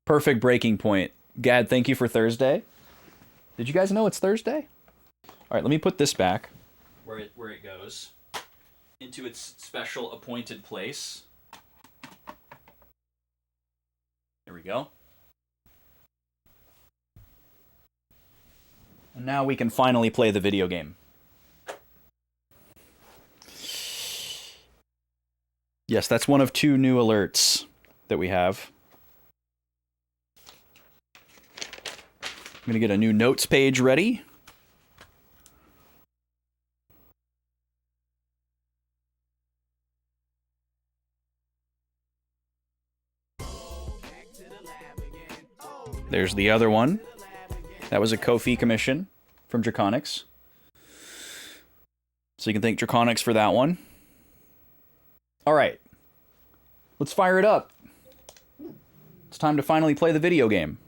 Perfect breaking point. Gad, thank you for Thursday. Did you guys know it's Thursday? All right, let me put this back where it goes into its special appointed place. There we go. And now we can finally play the video game. Yes, that's one of 2 new alerts that we have. I'm going to get a new notes page ready. There's the other one. That was a Ko-fi commission from Draconics. So you can thank Draconics for that one. All right. Let's fire it up. It's time to finally play the video game.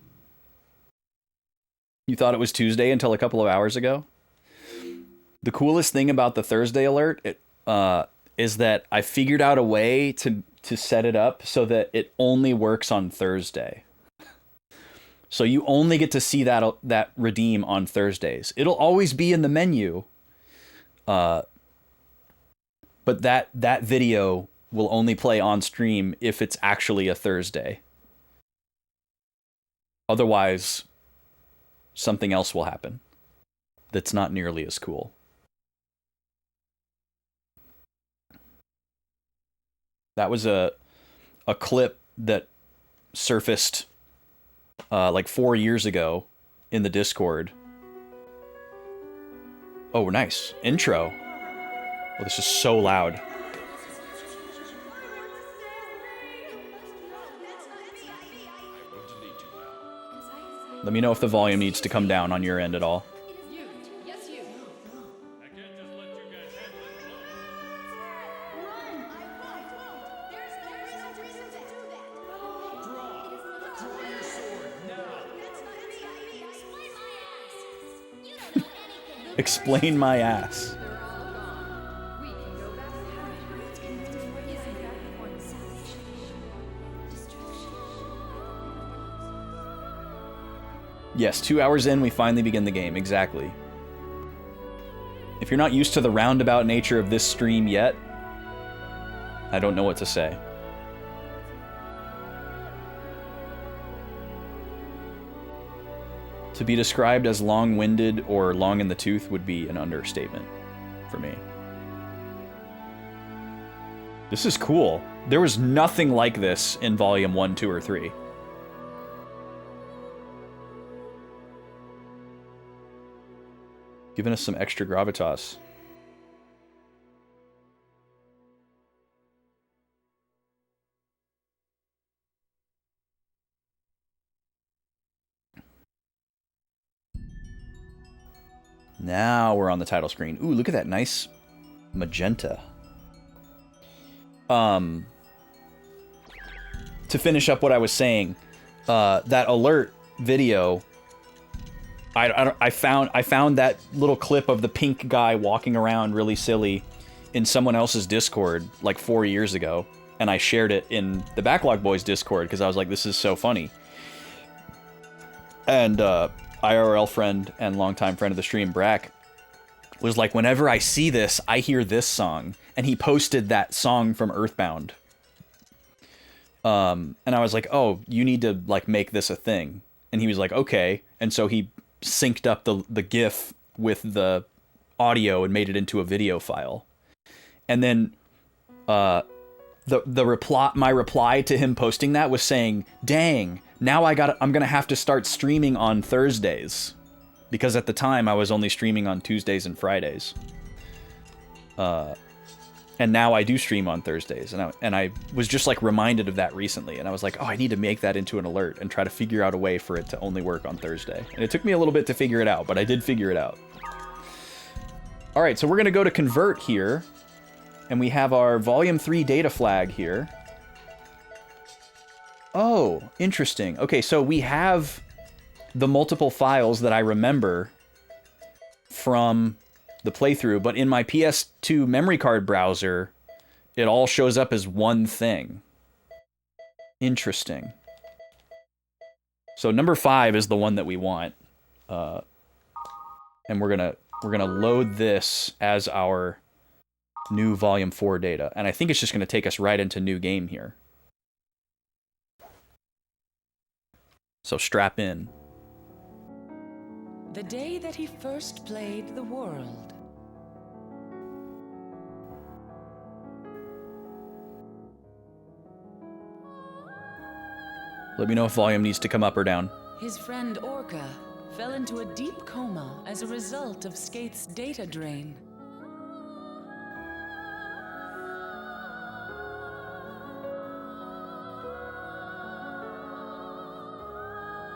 You thought it was Tuesday until a couple of hours ago? The coolest thing about the Thursday alert is that I figured out a way to set it up so that it only works on Thursday. So you only get to see that redeem on Thursdays. It'll always be in the menu. But that video will only play on stream if it's actually a Thursday. Otherwise, something else will happen that's not nearly as cool. That was a clip that surfaced like 4 years ago in the Discord. Oh, nice. Intro. Oh, this is so loud. Let me know if the volume needs to come down on your end at all. Explain my ass. Yes, 2 hours in, we finally begin the game. Exactly. If you're not used to the roundabout nature of this stream yet, I don't know what to say. To be described as long-winded or long in the tooth would be an understatement for me. This is cool. There was nothing like this in Volume 1, 2, or 3. Giving us some extra gravitas. Now we're on the title screen. Ooh, look at that nice magenta. To finish up what I was saying, that alert video, I found that little clip of the pink guy walking around really silly in someone else's Discord like 4 years ago, and I shared it in the Backlog Boys Discord because I was like, this is so funny. And IRL friend and longtime friend of the stream, Brack, was like, whenever I see this, I hear this song. And he posted that song from Earthbound. And I was like, oh, you need to like make this a thing. And he was like, okay. And so he synced up the GIF with the audio and made it into a video file. And then my reply to him posting that was saying, dang, now I'm gonna have to start streaming on Thursdays, because at the time I was only streaming on Tuesdays and Fridays. And now I do stream on Thursdays, and I was just like reminded of that recently, and I was like, oh, I need to make that into an alert and try to figure out a way for it to only work on Thursday. And it took me a little bit to figure it out, but I did figure it out. All right, so we're gonna go to convert here, and we have our Volume 3 data flag here. Oh, interesting. Okay, so we have the multiple files that I remember from the playthrough, but in my PS2 memory card browser, it all shows up as one thing. Interesting. So number 5 is the one that we want. And we're gonna load this as our new volume 4 data. And I think it's just gonna take us right into new game here. So strap in. The day that he first played the world. Let me know if volume needs to come up or down. His friend Orca fell into a deep coma as a result of Skate's data drain.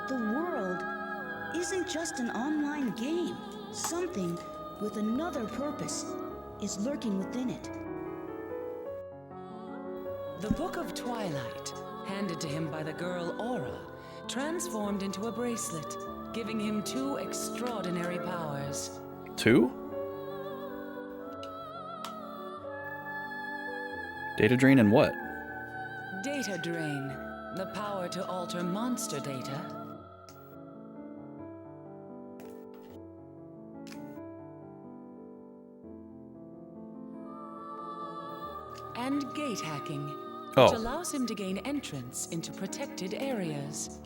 The world isn't just an online game. Something with another purpose is lurking within it. The Book of Twilight, handed to him by the girl Aura, transformed into a bracelet, giving him 2 extraordinary powers. 2? Data drain and what? Data drain, the power to alter monster data. And gate hacking, which allows him to gain entrance into protected areas.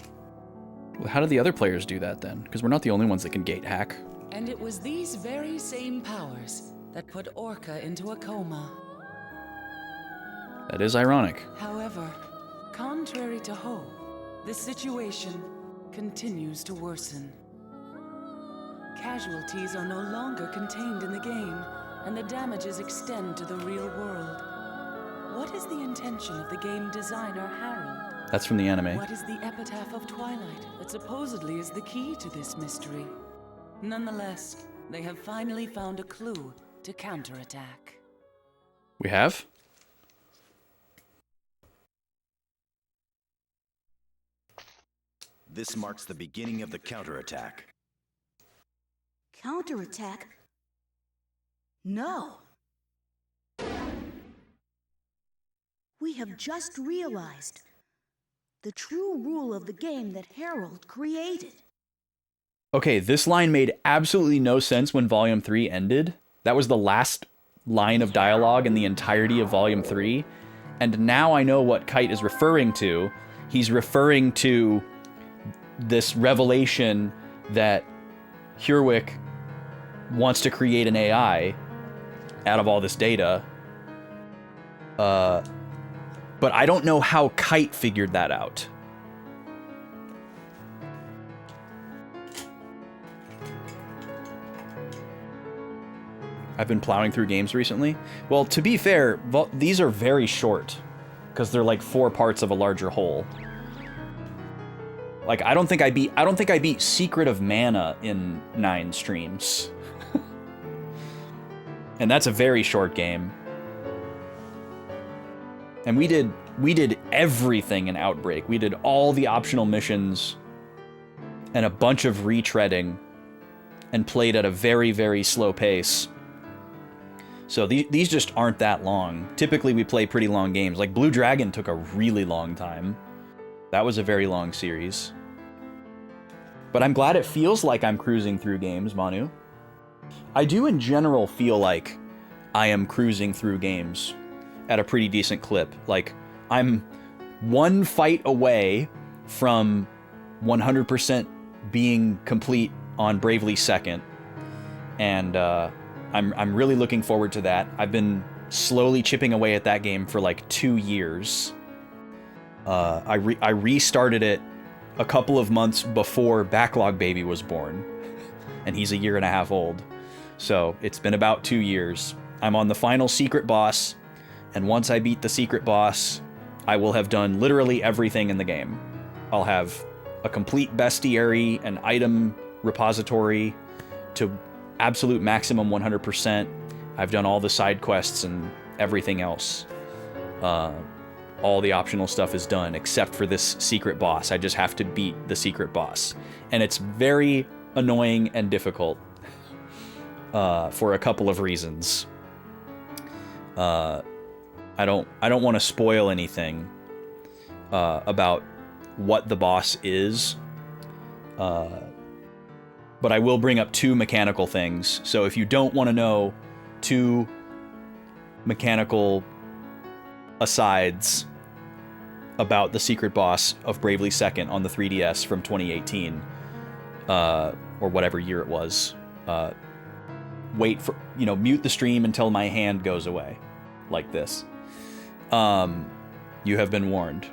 Well, how do the other players do that then? Because we're not the only ones that can gate hack. And it was these very same powers that put Orca into a coma. That is ironic. However, contrary to hope, the situation continues to worsen. Casualties are no longer contained in the game, and the damages extend to the real world. What is the intention of the game designer Harold? That's from the anime. What is the epitaph of Twilight that supposedly is the key to this mystery? Nonetheless, they have finally found a clue to counterattack. We have? This marks the beginning of the counterattack. Counterattack? No. We have just realized the true rule of the game that Harold created. Okay, this line made absolutely no sense when Volume 3 ended. That was the last line of dialogue in the entirety of Volume 3. And now I know what Kite is referring to. He's referring to this revelation that Hurwick wants to create an AI out of all this data. But I don't know how Kite figured that out. I've been plowing through games recently. Well, to be fair, these are very short because they're like 4 parts of a larger whole. Like I don't think I beat Secret of Mana in 9 streams. And that's a very short game. And we did everything in Outbreak. We did all the optional missions and a bunch of retreading and played at a very, very slow pace. So these just aren't that long. Typically we play pretty long games. Like Blue Dragon took a really long time. That was a very long series. But I'm glad it feels like I'm cruising through games, Manu. I do in general feel like I am cruising through games at a pretty decent clip. Like, I'm 1 fight away from 100% being complete on Bravely Second. And I'm really looking forward to that. I've been slowly chipping away at that game for like 2 years. I restarted it a couple of months before Backlog Baby was born. And he's a 1.5 years old. So it's been about 2 years. I'm on the final secret boss. And once I beat the secret boss, I will have done literally everything in the game. I'll have a complete bestiary, an item repository to absolute maximum 100%. I've done all the side quests and everything else. All the optional stuff is done except for this secret boss. I just have to beat the secret boss. And it's very annoying and difficult for a couple of reasons. I don't want to spoil anything about what the boss is But I will bring up 2 mechanical things. So if you don't want to know 2 mechanical asides about the secret boss of Bravely Second on the 3DS from 2018, or whatever year it was, wait for, mute the stream until my hand goes away, like this. You have been warned.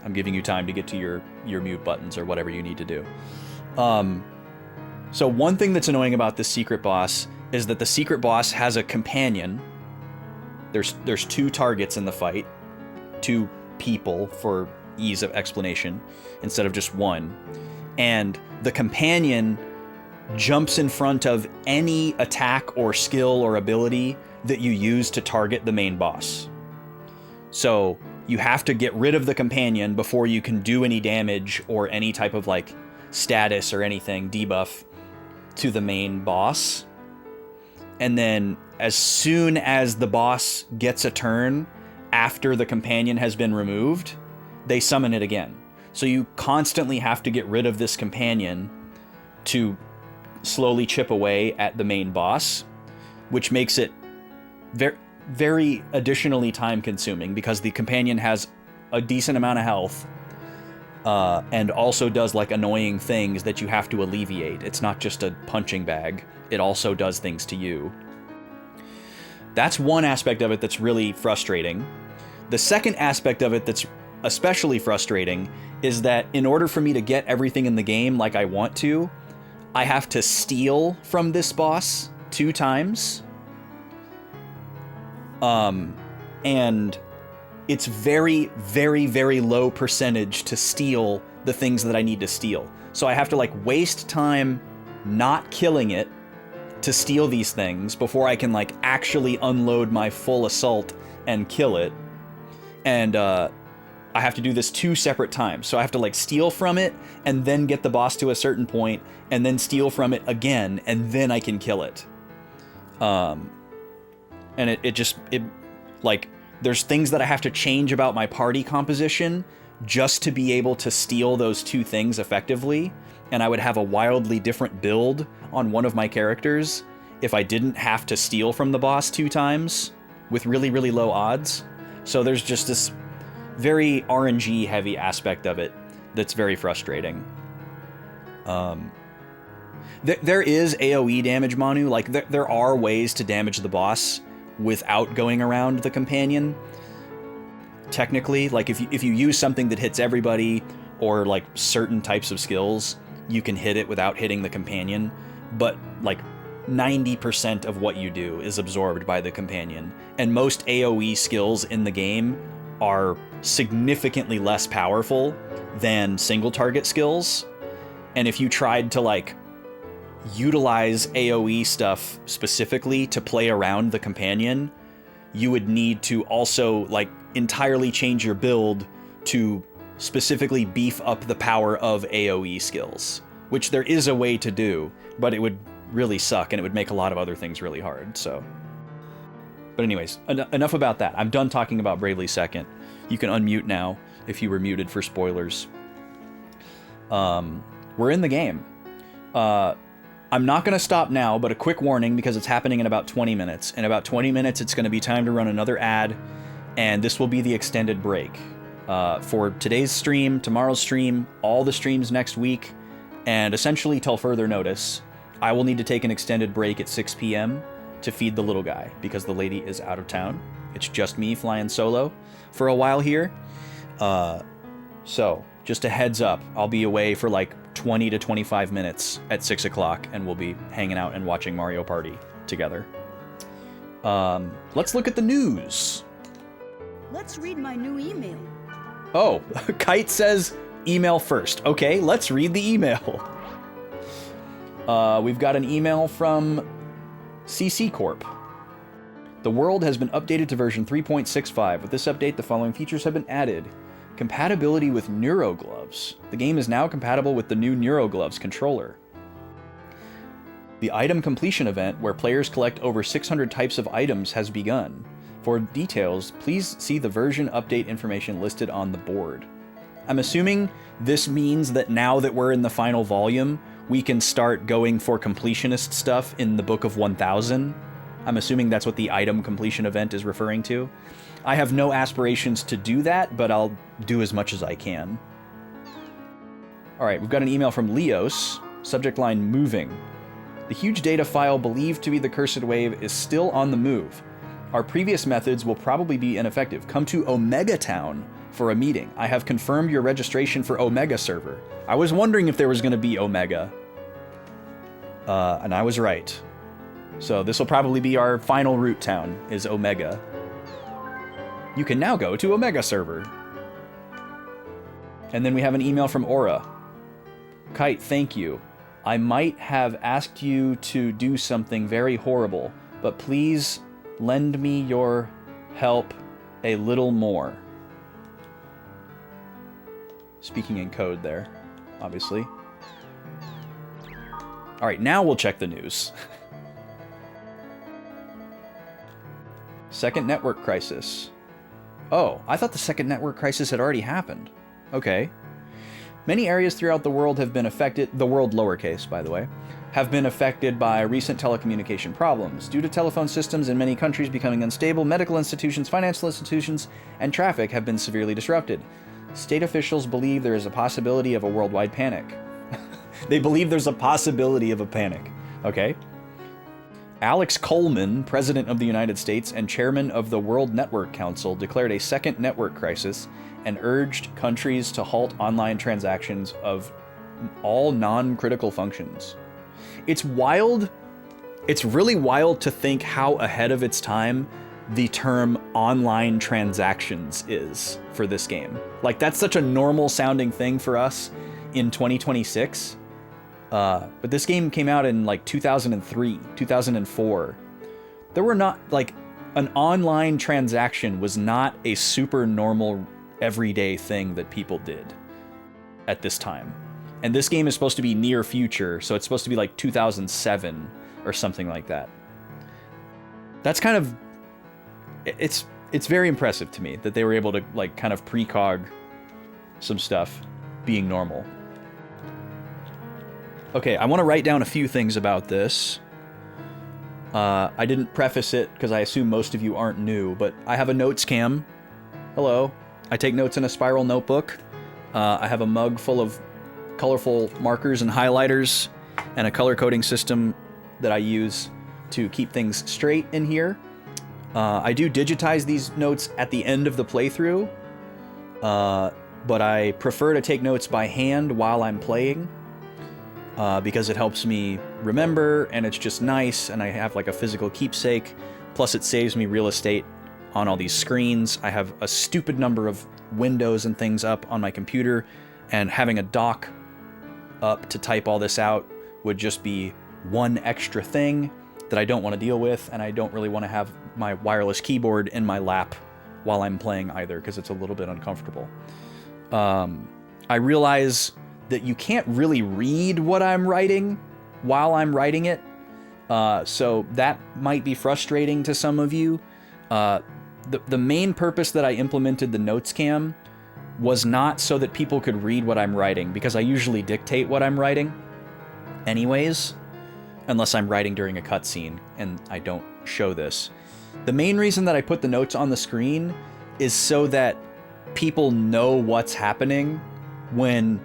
I'm giving you time to get to your mute buttons or whatever you need to do. So one thing that's annoying about this secret boss is that the secret boss has a companion. There's 2 targets in the fight, 2 people for ease of explanation, instead of just 1. And the companion jumps in front of any attack or skill or ability that you use to target the main boss. So you have to get rid of the companion before you can do any damage or any type of like status or anything, debuff, to the main boss. And then as soon as the boss gets a turn after the companion has been removed, they summon it again. So you constantly have to get rid of this companion to slowly chip away at the main boss, which makes it very, very additionally time consuming because the companion has a decent amount of health, and also does like annoying things that you have to alleviate. It's not just a punching bag. It also does things to you. That's one aspect of it that's really frustrating. The second aspect of it that's especially frustrating is that in order for me to get everything in the game like I want to, I have to steal from this boss 2 times. And it's very, very, very low percentage to steal the things that I need to steal. So I have to like waste time not killing it to steal these things before I can like actually unload my full assault and kill it. And I have to do this 2 separate times. So I have to like steal from it and then get the boss to a certain point and then steal from it again and then I can kill it. And it like there's things that I have to change about my party composition just to be able to steal those 2 things effectively. And I would have a wildly different build on one of my characters if I didn't have to steal from the boss 2 times with really, really low odds. So there's just this very RNG heavy aspect of it that's very frustrating. There is AoE damage, Manu. Like there are ways to damage the boss without going around the companion. Technically, like if you use something that hits everybody or like certain types of skills, you can hit it without hitting the companion. But like 90% of what you do is absorbed by the companion. And most AoE skills in the game are significantly less powerful than single target skills. And if you tried to like utilize AoE stuff specifically to play around the companion, you would need to also like entirely change your build to specifically beef up the power of AoE skills, which there is a way to do, but it would really suck and it would make a lot of other things really hard. So, but anyways, enough about that. I'm done talking about Bravely Second. You can unmute now if you were muted for spoilers. We're in the game. I'm not going to stop now, but a quick warning because it's happening in about 20 minutes. In about 20 minutes, it's going to be time to run another ad, and this will be the extended break. For today's stream, tomorrow's stream, all the streams next week, and essentially till further notice, I will need to take an extended break at 6 p.m. to feed the little guy because the lady is out of town. It's just me flying solo for a while here. So, just a heads up, I'll be away for like 20 to 25 minutes at 6 o'clock, and we'll be hanging out and watching Mario Party together. Let's look at the news. Let's read my new email. Oh, Kite says email first. Okay, let's read the email. We've got an email from CC Corp. The world has been updated to version 3.65. With this update, the following features have been added. Compatibility with NeuroGloves. The game is now compatible with the new NeuroGloves controller. The item completion event, where players collect over 600 types of items, has begun. For details, please see the version update information listed on the board. I'm assuming this means that now that we're in the final volume, we can start going for completionist stuff in the Book of 1000. I'm assuming that's what the item completion event is referring to. I have no aspirations to do that, but I'll do as much as I can. All right, we've got an email from Leos. Subject line, moving. The huge data file believed to be the Cursed Wave is still on the move. Our previous methods will probably be ineffective. Come to Omega Town for a meeting. I have confirmed your registration for Omega server. I was wondering if there was going to be Omega. And I was right. So this will probably be our final route town, is Omega. You can now go to Omega server. And then we have an email from Aura. Kite, thank you. I might have asked you to do something very horrible, but please lend me your help a little more. Speaking in code there, obviously. All right, now we'll check the news. Second network crisis. Oh, I thought the second network crisis had already happened. Okay. Many areas throughout the world have been affected, the world lowercase, by the way, have been affected by recent telecommunication problems. Due to telephone systems in many countries becoming unstable, medical institutions, financial institutions, and traffic have been severely disrupted. State officials believe there is a possibility of a worldwide panic. They believe there's a possibility of a panic. Okay. Alex Coleman, President of the United States and Chairman of the World Network Council, declared a second network crisis and urged countries to halt online transactions of all non-critical functions. It's wild. It's really wild to think how ahead of its time the term online transactions is for this game. Like, that's such a normal sounding thing for us in 2026. But this game came out in like 2003, 2004. There were not, like, an online transaction was not a super normal everyday thing that people did at this time. And this game is supposed to be near future, so it's supposed to be like 2007 or something like that. That's kind of, it's very impressive to me that they were able to, like, kind of precog some stuff being normal. Okay, I want to write down a few things about this. I didn't preface it because I assume most of you aren't new, but I have a notes cam. Hello. I take notes in a spiral notebook. I have a mug full of colorful markers and highlighters and a color coding system that I use to keep things straight in here. I do digitize these notes at the end of the playthrough, but I prefer to take notes by hand while I'm playing. Because it helps me remember, and it's just nice, and I have like a physical keepsake. Plus it saves me real estate on all these screens. I have a stupid number of windows and things up on my computer, and having a dock up to type all this out would just be one extra thing that I don't want to deal with, and I don't really want to have my wireless keyboard in my lap while I'm playing either, because it's a little bit uncomfortable. I realize that you can't really read what I'm writing while I'm writing it. So that might be frustrating to some of you. The main purpose that I implemented the notes cam was not so that people could read what I'm writing, because I usually dictate what I'm writing anyways, unless I'm writing during a cutscene and I don't show this. The main reason that I put the notes on the screen is so that people know what's happening when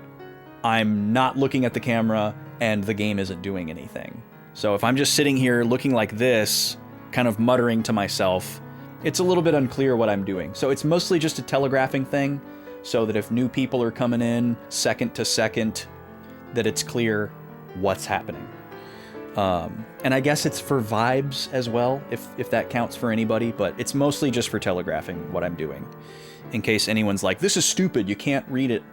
I'm not looking at the camera and the game isn't doing anything. So if I'm just sitting here looking like this, kind of muttering to myself, it's a little bit unclear what I'm doing. So it's mostly just a telegraphing thing, so that if new people are coming in second to second, that it's clear what's happening. And I guess it's for vibes as well, if that counts for anybody, but it's mostly just for telegraphing what I'm doing. In case anyone's like, this is stupid, you can't read it.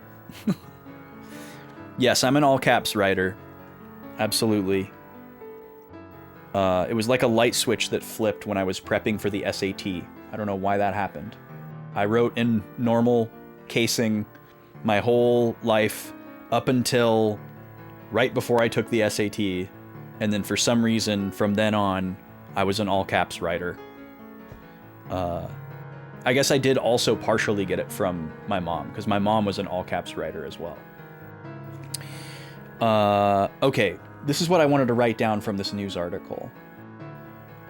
Yes, I'm an all caps writer. Absolutely. It was like a light switch that flipped when I was prepping for the SAT. I don't know why that happened. I wrote in normal casing my whole life up until right before I took the SAT. And then for some reason, from then on, I was an all caps writer. I guess I did also partially get it from my mom, because my mom was an all caps writer as well. Okay, this is what I wanted to write down from this news article.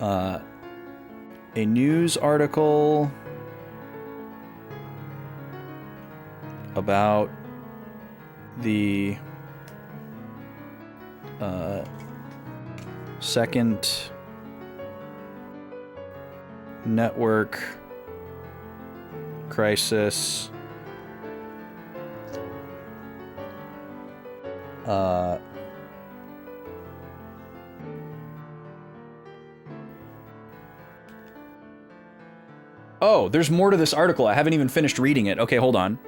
A news article about the second network crisis oh, there's more to this article. I haven't even finished reading it. Okay, hold on.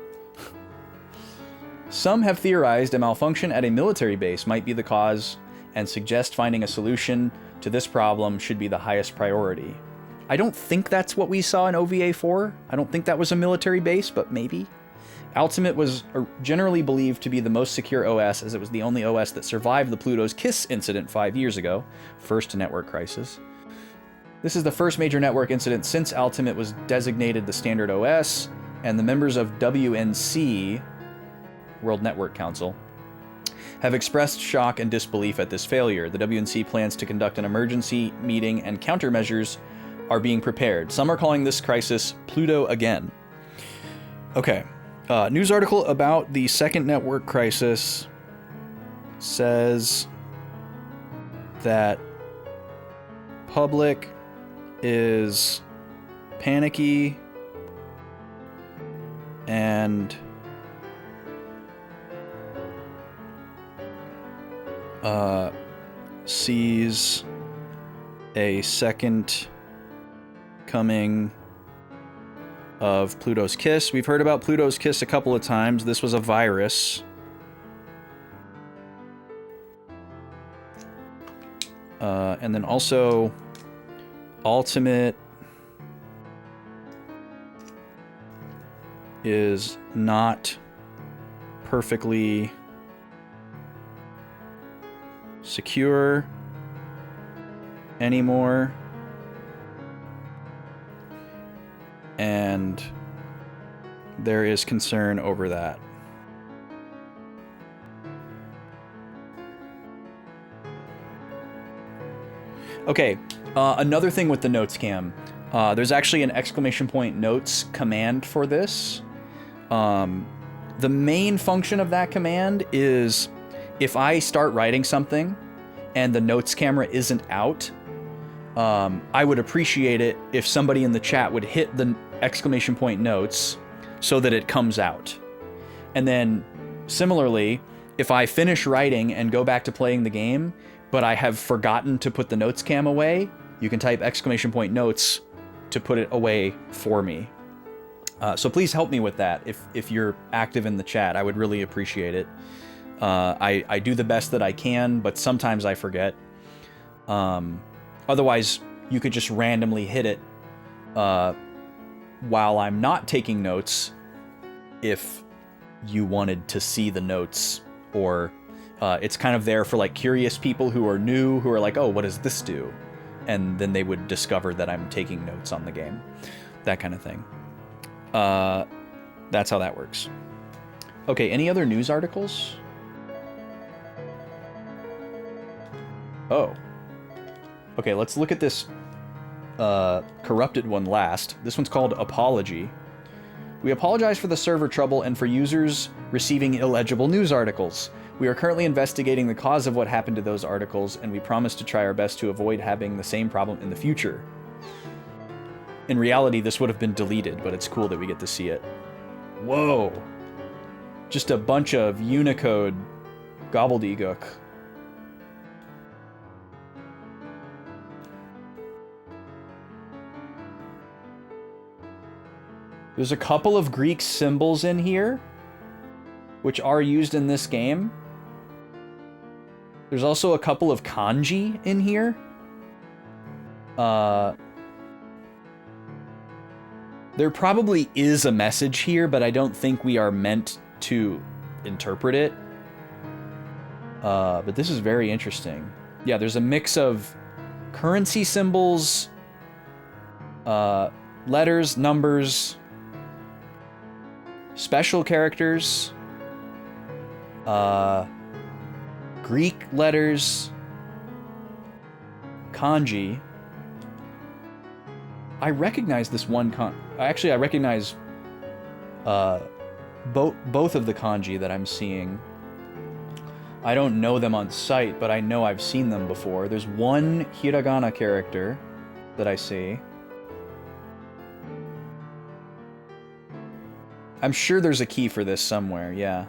Some have theorized a malfunction at a military base might be the cause and suggest finding a solution to this problem should be the highest priority. I don't think that's what we saw in OVA 4. I don't think that was a military base, but maybe. Ultimate was generally believed to be the most secure OS, as it was the only OS that survived the Pluto's KISS incident 5 years ago, first network crisis. This is the first major network incident since Ultimate was designated the standard OS, and the members of WNC, World Network Council, have expressed shock and disbelief at this failure. The WNC plans to conduct an emergency meeting and countermeasures are being prepared. Some are calling this crisis Pluto again. Okay. News article about the second network crisis says that public is panicky and sees a second coming of Pluto's KISS. We've heard about Pluto's KISS a couple of times. This was a virus. And then also Ultimate is not perfectly secure anymore. And there is concern over that. Okay, another thing with the notes cam. There's actually an exclamation point notes command for this. The main function of that command is if I start writing something and the notes camera isn't out, I would appreciate it if somebody in the chat would hit the exclamation point notes so that it comes out. And then similarly, if I finish writing and go back to playing the game, but I have forgotten to put the notes cam away, you can type exclamation point notes to put it away for me. So please help me with that. If you're active in the chat, I would really appreciate it. I do the best that I can, but sometimes I forget. Otherwise, you could just randomly hit it while I'm not taking notes if you wanted to see the notes, or it's kind of there for like curious people who are new, who are like, oh, what does this do? And then they would discover that I'm taking notes on the game. That kind of thing. That's how that works. Okay, any other news articles? Oh. Okay, let's look at this corrupted one last. This one's called Apology. We apologize for the server trouble and for users receiving illegible news articles. We are currently investigating the cause of what happened to those articles, and we promise to try our best to avoid having the same problem in the future. In reality, this would have been deleted, but it's cool that we get to see it. Whoa. Just a bunch of Unicode gobbledygook. There's a couple of Greek symbols in here, which are used in this game. There's also a couple of kanji in here. There probably is a message here, but I don't think we are meant to interpret it. But this is very interesting. Yeah, there's a mix of currency symbols, letters, numbers, special characters, Greek letters, kanji. I recognize this one actually, I recognize both of the kanji that I'm seeing. I don't know them on sight, but I know I've seen them before. There's one hiragana character that I see. I'm sure there's a key for this somewhere, yeah.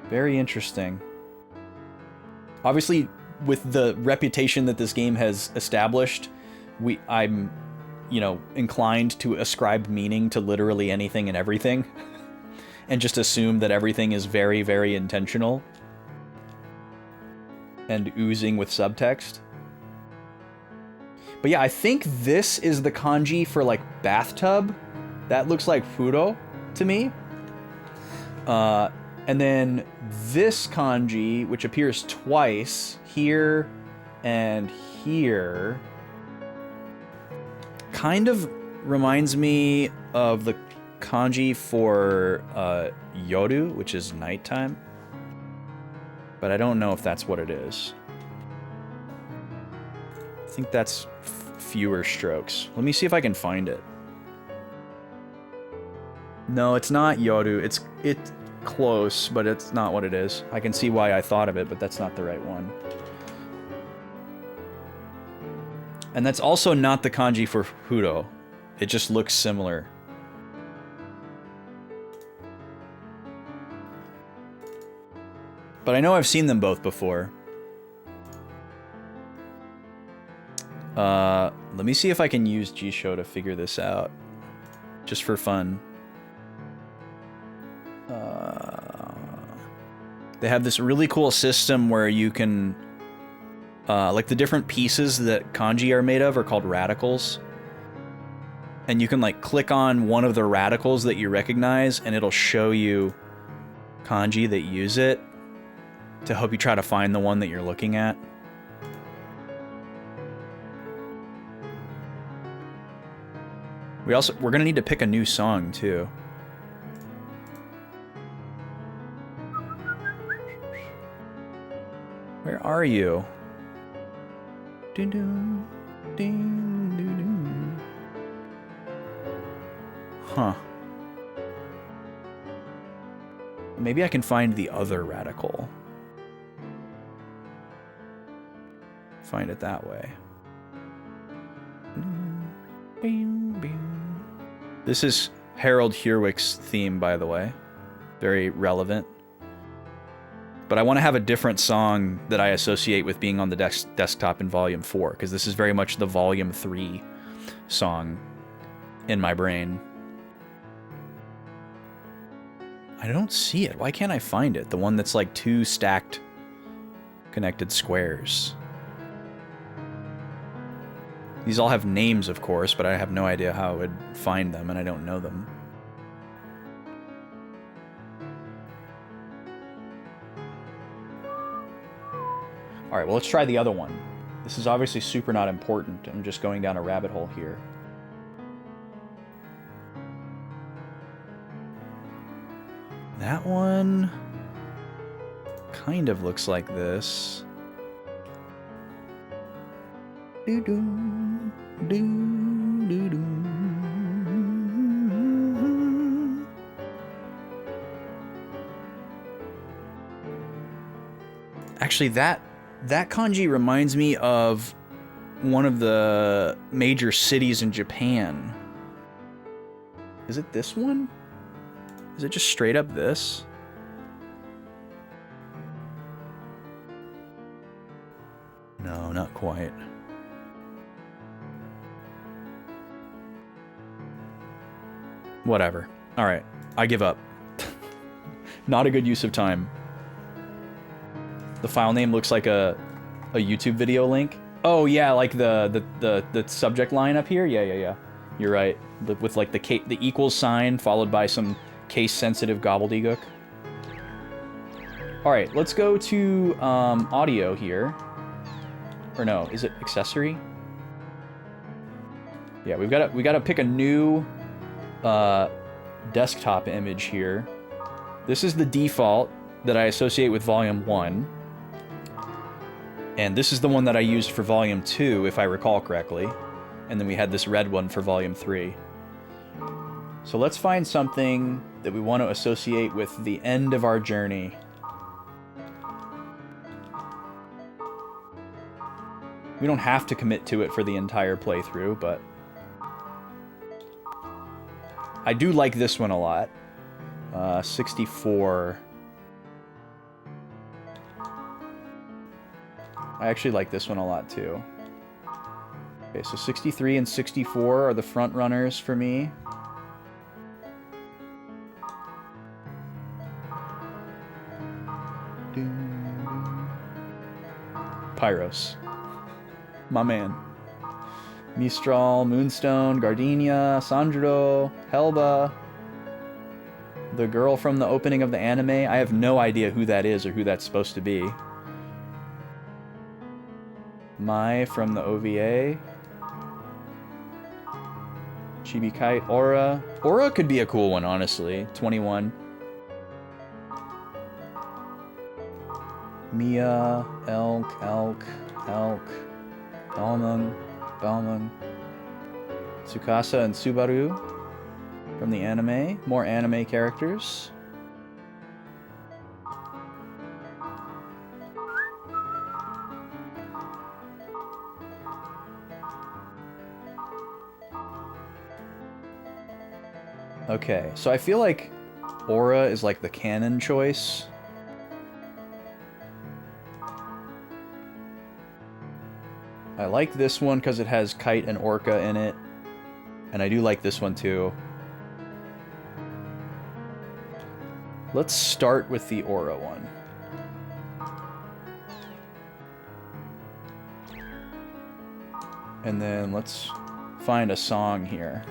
Very interesting. Obviously, with the reputation that this game has established, I'm, you know, inclined to ascribe meaning to literally anything and everything. And just assume that everything is very, very intentional. And oozing with subtext. But yeah, I think this is the kanji for, like, bathtub. That looks like furo to me. And then this kanji, which appears twice, here and here, kind of reminds me of the kanji for yoru, which is nighttime. But I don't know if that's what it is. I think that's fewer strokes. Let me see if I can find it. No, it's not yoru. It's close, but it's not what it is. I can see why I thought of it, but that's not the right one. And that's also not the kanji for furo. It just looks similar. But I know I've seen them both before. Let me see if I can use Jisho to figure this out. Just for fun. They have this really cool system where you can... like, the different pieces that kanji are made of are called radicals. And you can, like, click on one of the radicals that you recognize, and it'll show you kanji that use it to help you try to find the one that you're looking at. We're gonna need to pick a new song, too. Where are you? Huh. Maybe I can find the other radical. Find it that way. This is Harold Heurwich's theme, by the way. Very relevant. But I want to have a different song that I associate with being on the desktop in Volume 4, because this is very much the Volume 3 song in my brain. I don't see it. Why can't I find it? The one that's like two stacked connected squares. These all have names, of course, but I have no idea how I would find them, and I don't know them. Alright, well, let's try the other one. This is obviously super not important. I'm just going down a rabbit hole here. That one kind of looks like this. Actually, that kanji reminds me of one of the major cities in Japan. Is it this one? Is it just straight up this? No, not quite. Whatever. Alright, I give up. Not a good use of time. The file name looks like a YouTube video link. Oh yeah, like the subject line up here? Yeah. You're right. With like the equals sign followed by some case-sensitive gobbledygook. Alright, let's go to audio here. Or no, is it accessory? Yeah, we gotta pick a new desktop image here. This is the default that I associate with Volume 1. And this is the one that I used for Volume 2, if I recall correctly. And then we had this red one for Volume 3. So let's find something that we want to associate with the end of our journey. We don't have to commit to it for the entire playthrough, but I do like this one a lot. 64. I actually like this one a lot too. Okay, so 63 and 64 are the front runners for me. Pyros. My man. Mistral, Moonstone, Gardenia, Sandro, Helba. The girl from the opening of the anime. I have no idea who that is or who that's supposed to be. Mai from the OVA. Chibi Kite, Aura. Aura could be a cool one, honestly. 21. Mia, Elk, Balmung. Tsukasa and Subaru from the anime. More anime characters. Okay, so I feel like Aura is like the canon choice. I like this one because it has Kite and Orca in it. And I do like this one too. Let's start with the Aura one. And then let's find a song here.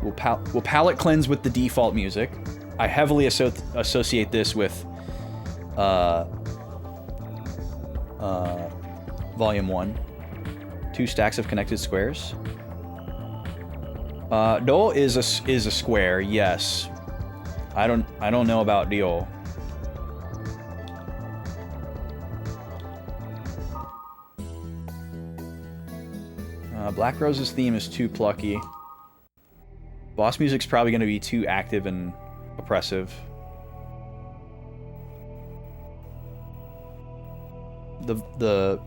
We'll palette cleanse with the default music. I heavily associate this with Volume 1. 2 stacks of connected squares. Do is a square, yes. I don't know about Dio. Black Rose's theme is too plucky. Boss music's probably going to be too active and oppressive. The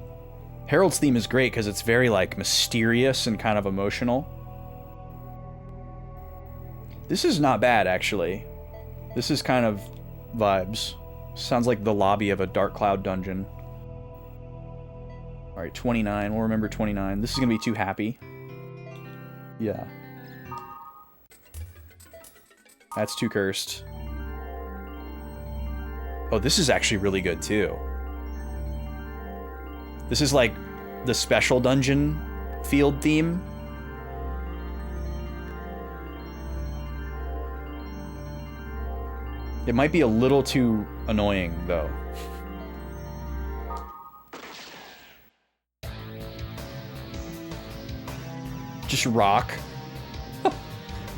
Herald's theme is great because it's very, like, mysterious and kind of emotional. This is not bad, actually. This is kind of vibes. Sounds like the lobby of a Dark Cloud dungeon. Alright, 29. We'll remember 29. This is going to be too happy. Yeah. That's too cursed. Oh, this is actually really good, too. This is like the special dungeon field theme. It might be a little too annoying, though. Just rock.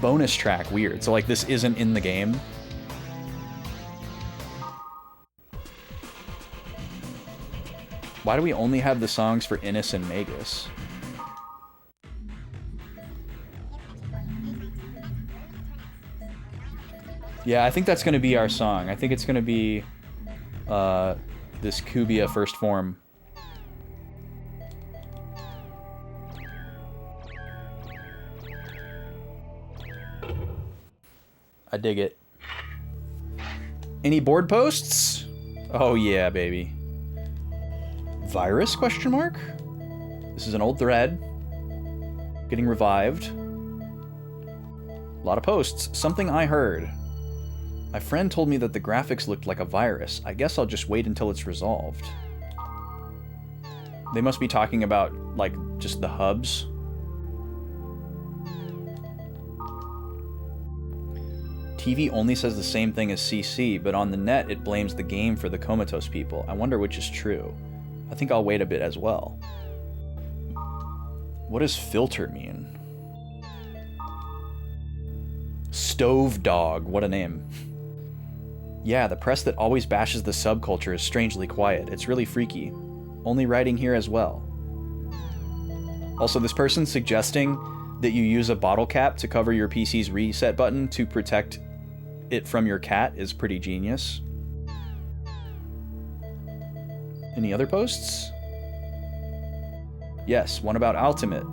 Bonus track, weird. So, like, this isn't in the game. Why do we only have the songs for Innis and Magus? Yeah, I think that's going to be our song. I think it's going to be this Kubia First Form. I dig it. Any board posts? Oh yeah, baby. Virus, question mark? This is an old thread. Getting revived. A lot of posts. Something I heard. My friend told me that the graphics looked like a virus. I guess I'll just wait until it's resolved. They must be talking about, like, just the hubs. TV only says the same thing as CC, but on the net it blames the game for the comatose people. I wonder which is true. I think I'll wait a bit as well. What does filter mean? Stove Dog, what a name. Yeah, the press that always bashes the subculture is strangely quiet. It's really freaky. Only writing here as well. Also, this person suggesting that you use a bottle cap to cover your PC's reset button to protect it from your cat is pretty genius. Any other posts? Yes, one about Ultimate.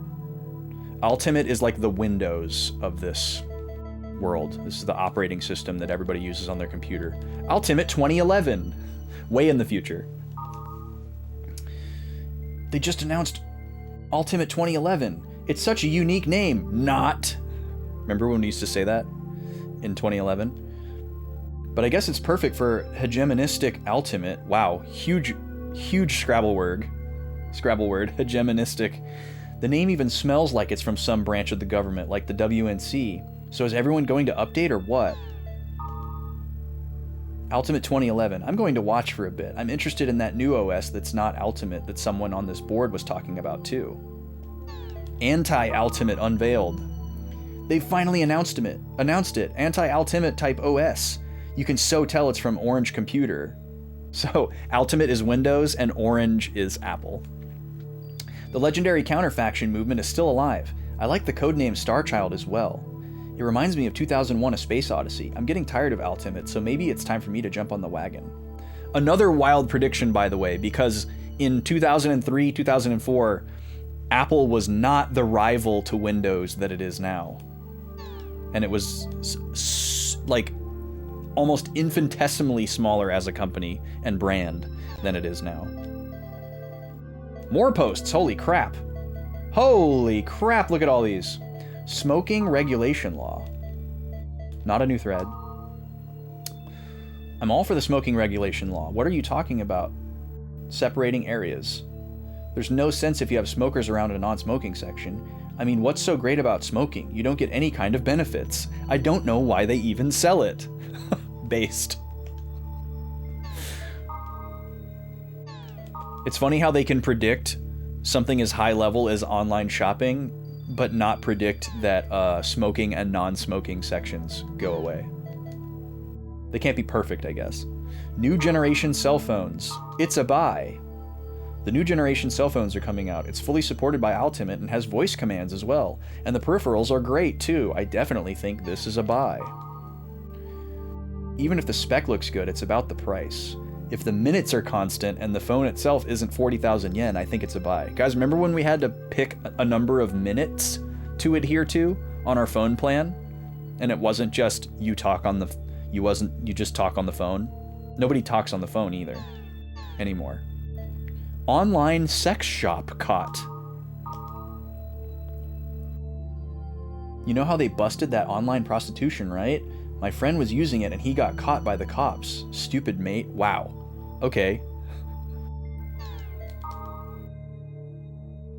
Ultimate is like the Windows of this world. This is the operating system that everybody uses on their computer. Ultimate 2011. Way in the future. They just announced Ultimate 2011. It's such a unique name. Not. Remember when we used to say that in 2011? But I guess it's perfect for hegemonistic Ultimate. Wow, huge Scrabble word, hegemonistic. The name even smells like it's from some branch of the government, like the WNC. So is everyone going to update or what? Ultimate 2011. I'm going to watch for a bit. I'm interested in that new OS that's not Ultimate that someone on this board was talking about too. Anti-Ultimate unveiled. They finally announced it. Anti-Ultimate type OS. You can so tell it's from Orange Computer. So, Ultimate is Windows and Orange is Apple. The legendary counterfaction movement is still alive. I like the codename Starchild as well. It reminds me of 2001: A Space Odyssey. I'm getting tired of Ultimate, so maybe it's time for me to jump on the wagon. Another wild prediction, by the way, because in 2003, 2004, Apple was not the rival to Windows that it is now. And it was like almost infinitesimally smaller as a company and brand than it is now. More posts, holy crap. Holy crap, look at all these. Smoking regulation law. Not a new thread. I'm all for the smoking regulation law. What are you talking about? Separating areas. There's no sense if you have smokers around a non-smoking section. I mean, what's so great about smoking? You don't get any kind of benefits. I don't know why they even sell it. Based. It's funny how they can predict something as high level as online shopping, but not predict that smoking and non-smoking sections go away. They can't be perfect, I guess. New generation cell phones. It's a buy. The new generation cell phones are coming out. It's fully supported by Ultimate and has voice commands as well. And the peripherals are great too. I definitely think this is a buy. Even if the spec looks good, it's about the price. If the minutes are constant and the phone itself isn't 40,000 yen, I think it's a buy. Guys, remember when we had to pick a number of minutes to adhere to on our phone plan? And it wasn't just you just talk on the phone. Nobody talks on the phone either anymore. Online sex shop caught. You know how they busted that online prostitution, right? My friend was using it and he got caught by the cops. Stupid mate. Wow. Okay.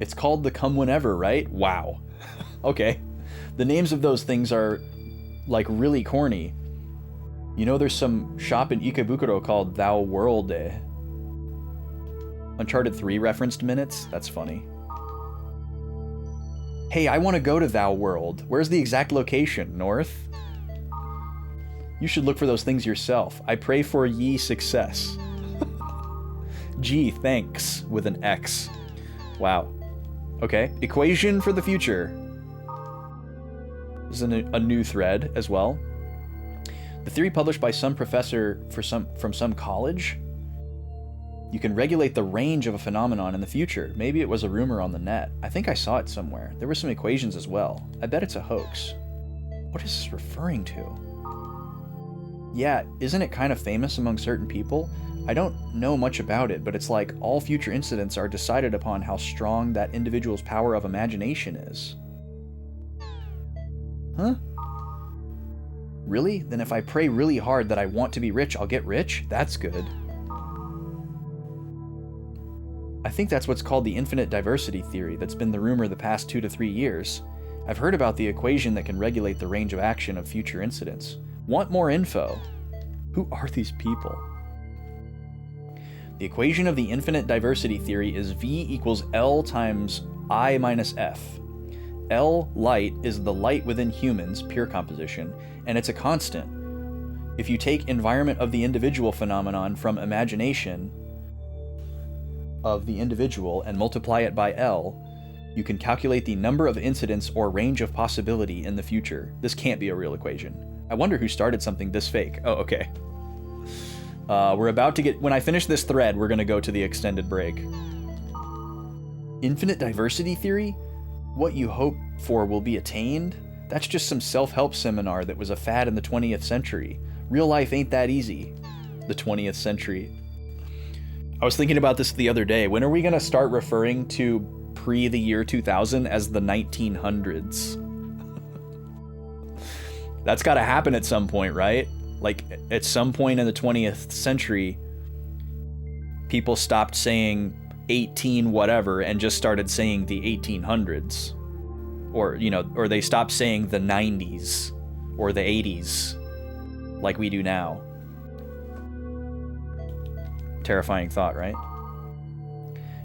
It's called the Come Whenever, right? Wow. Okay. The names of those things are like really corny. You know there's some shop in Ikebukuro called Thou Worlde. Uncharted 3 referenced minutes? That's funny. Hey, I want to go to Thou World. Where's the exact location? North? You should look for those things yourself. I pray for ye success. Gee, thanks, with an X. Wow. Okay, equation for the future. This is a new thread as well. The theory published by some professor from some college. You can regulate the range of a phenomenon in the future. Maybe it was a rumor on the net. I think I saw it somewhere. There were some equations as well. I bet it's a hoax. What is this referring to? Yeah, isn't it kind of famous among certain people? I don't know much about it, but it's like all future incidents are decided upon how strong that individual's power of imagination is. Huh? Really? Then if I pray really hard that I want to be rich, I'll get rich? That's good. I think that's what's called the infinite diversity theory that's been the rumor the past 2 to 3 years. I've heard about the equation that can regulate the range of action of future incidents. Want more info? Who are these people? The equation of the infinite diversity theory is V equals L times I minus F. L, light, is the light within humans, pure composition, and it's a constant. If you take environment of the individual phenomenon from imagination of the individual and multiply it by L, you can calculate the number of incidents or range of possibility in the future. This can't be a real equation. I wonder who started something this fake. Oh, okay. We're about to get... When I finish this thread, we're going to go to the extended break. Infinite diversity theory? What you hope for will be attained? That's just some self-help seminar that was a fad in the 20th century. Real life ain't that easy. The 20th century. I was thinking about this the other day. When are we going to start referring to pre the year 2000 as the 1900s? That's got to happen at some point, right? Like, at some point in the 20th century, people stopped saying 18 whatever and just started saying the 1800s. Or, you know, or they stopped saying the 90s or the 80s like we do now. Terrifying thought, right?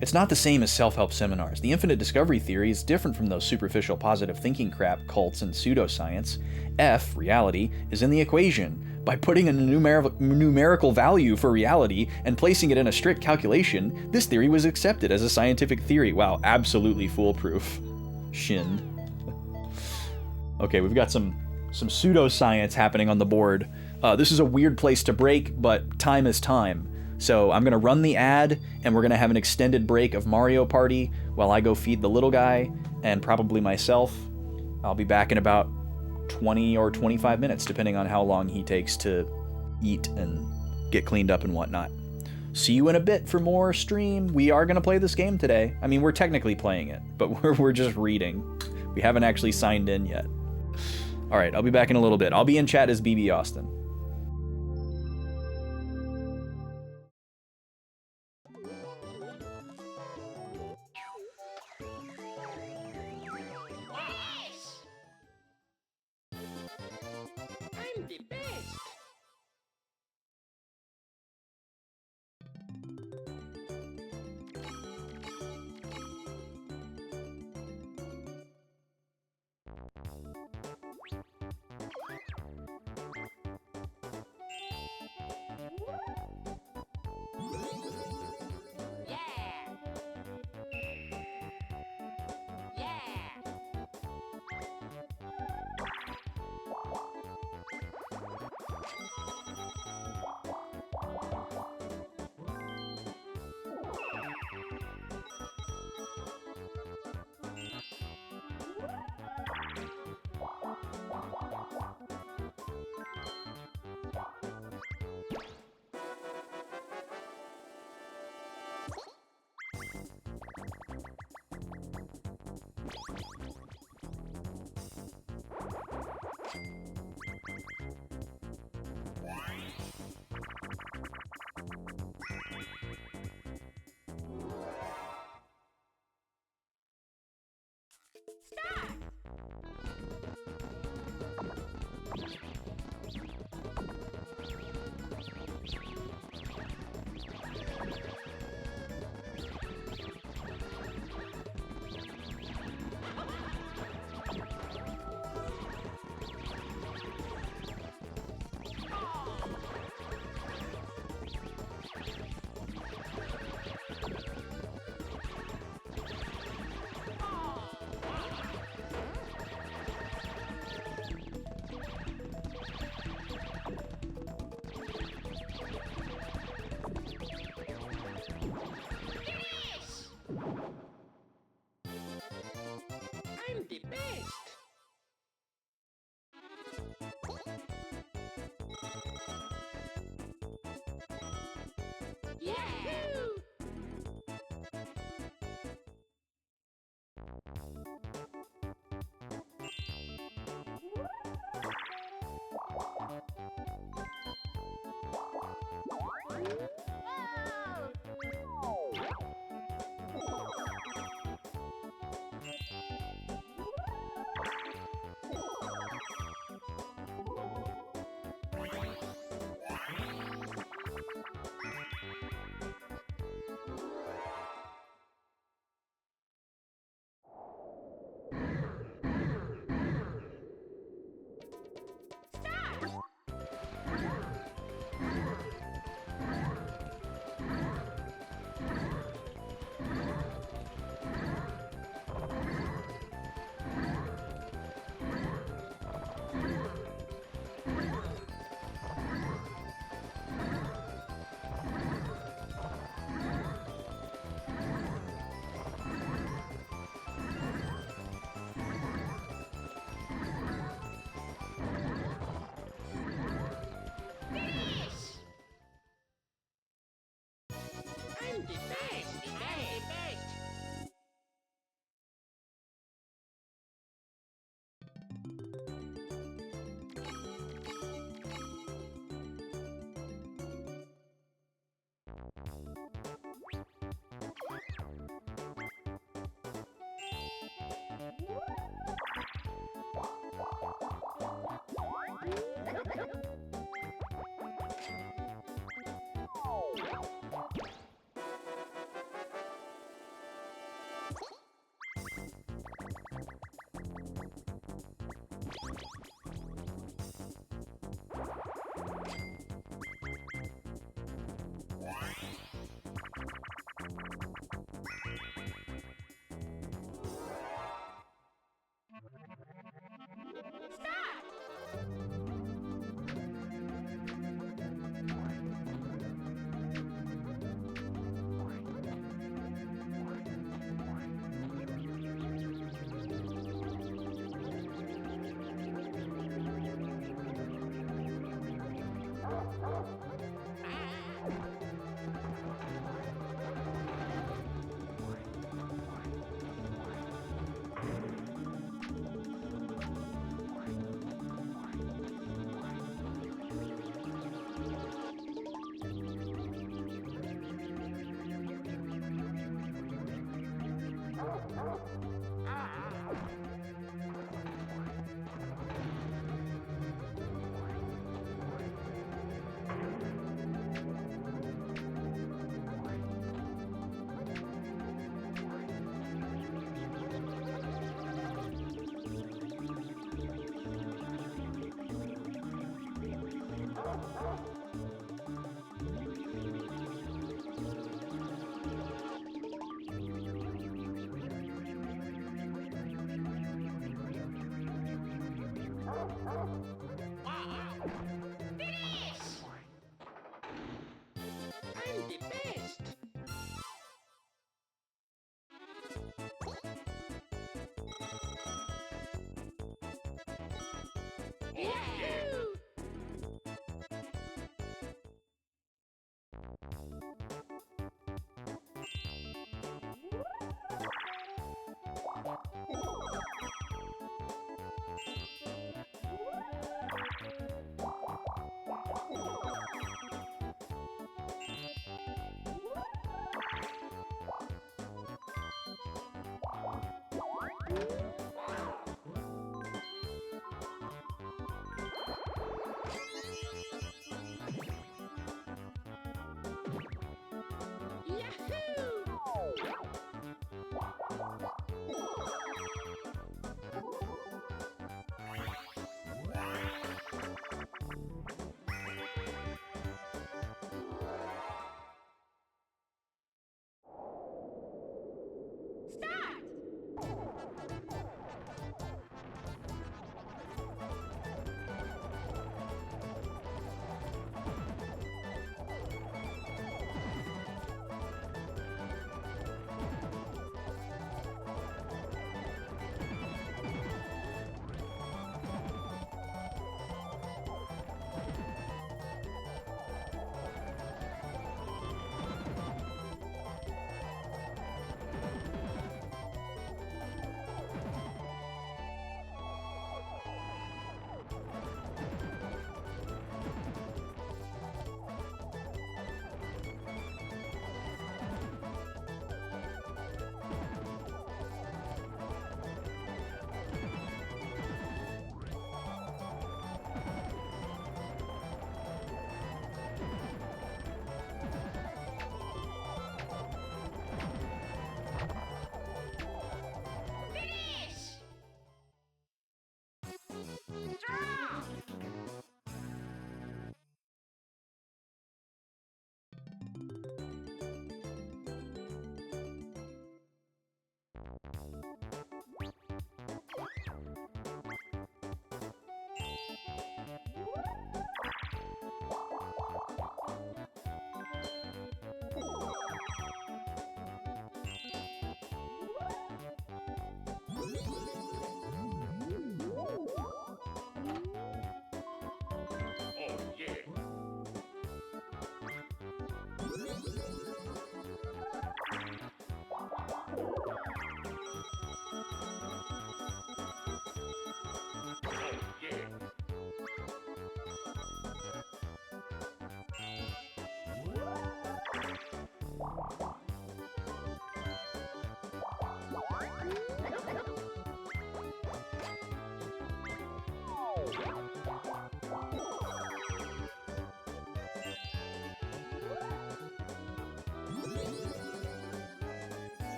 It's not the same as self-help seminars. The infinite discovery theory is different from those superficial positive thinking crap, cults, and pseudoscience. F, reality, is in the equation. By putting in a numerical value for reality and placing it in a strict calculation, this theory was accepted as a scientific theory. Wow, absolutely foolproof. Shin. Okay, we've got some pseudoscience happening on the board. This is a weird place to break, but time is time. So I'm going to run the ad, and we're going to have an extended break of Mario Party while I go feed the little guy, and probably myself. I'll be back in about 20 or 25 minutes, depending on how long he takes to eat and get cleaned up and whatnot. See you in a bit for more stream. We are going to play this game today. I mean, we're technically playing it, but we're just reading. We haven't actually signed in yet. All right, I'll be back in a little bit. I'll be in chat as BB Austin. Finish! I'm the best! Yahoo!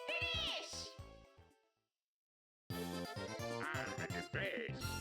Finish! I'm the best.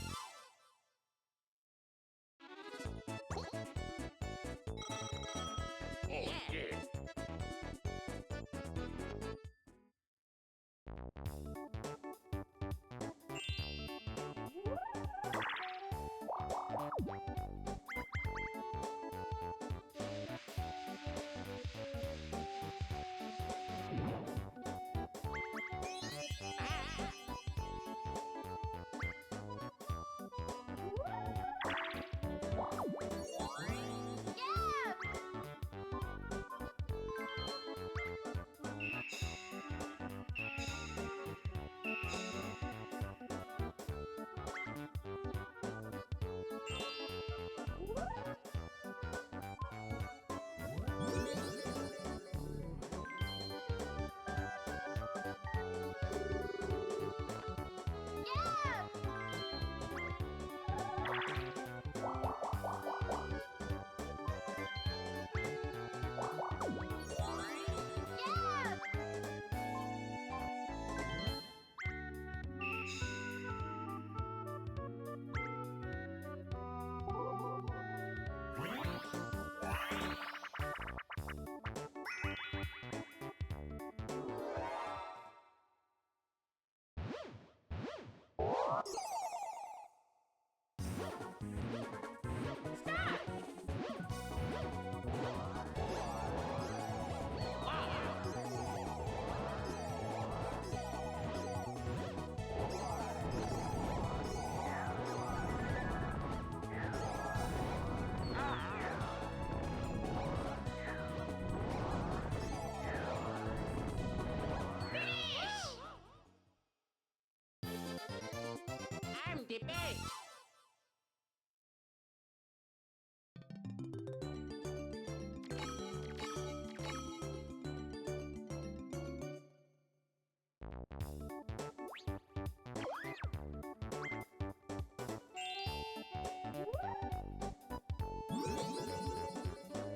Oh, yeah. I'm the best.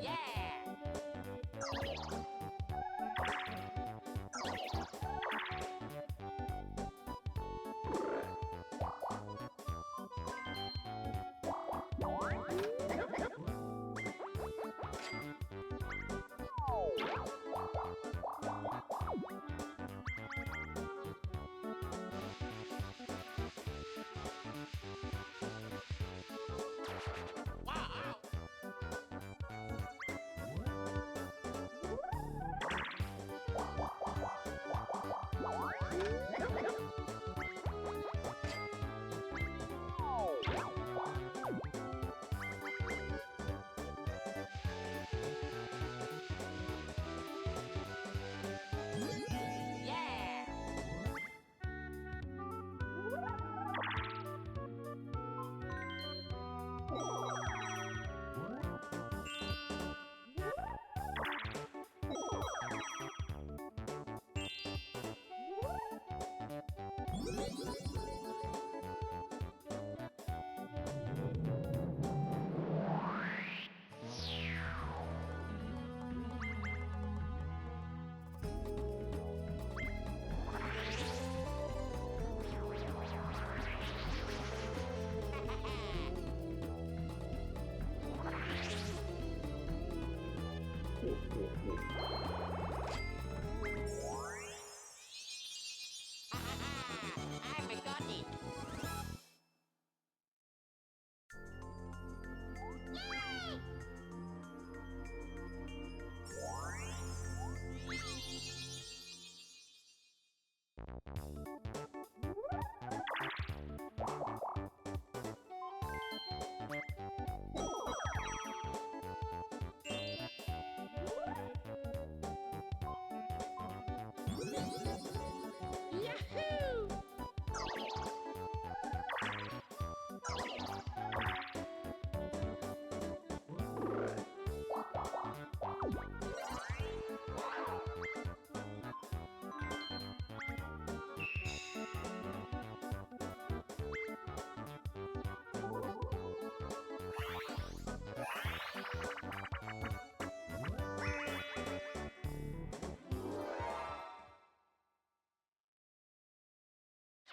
Yeah.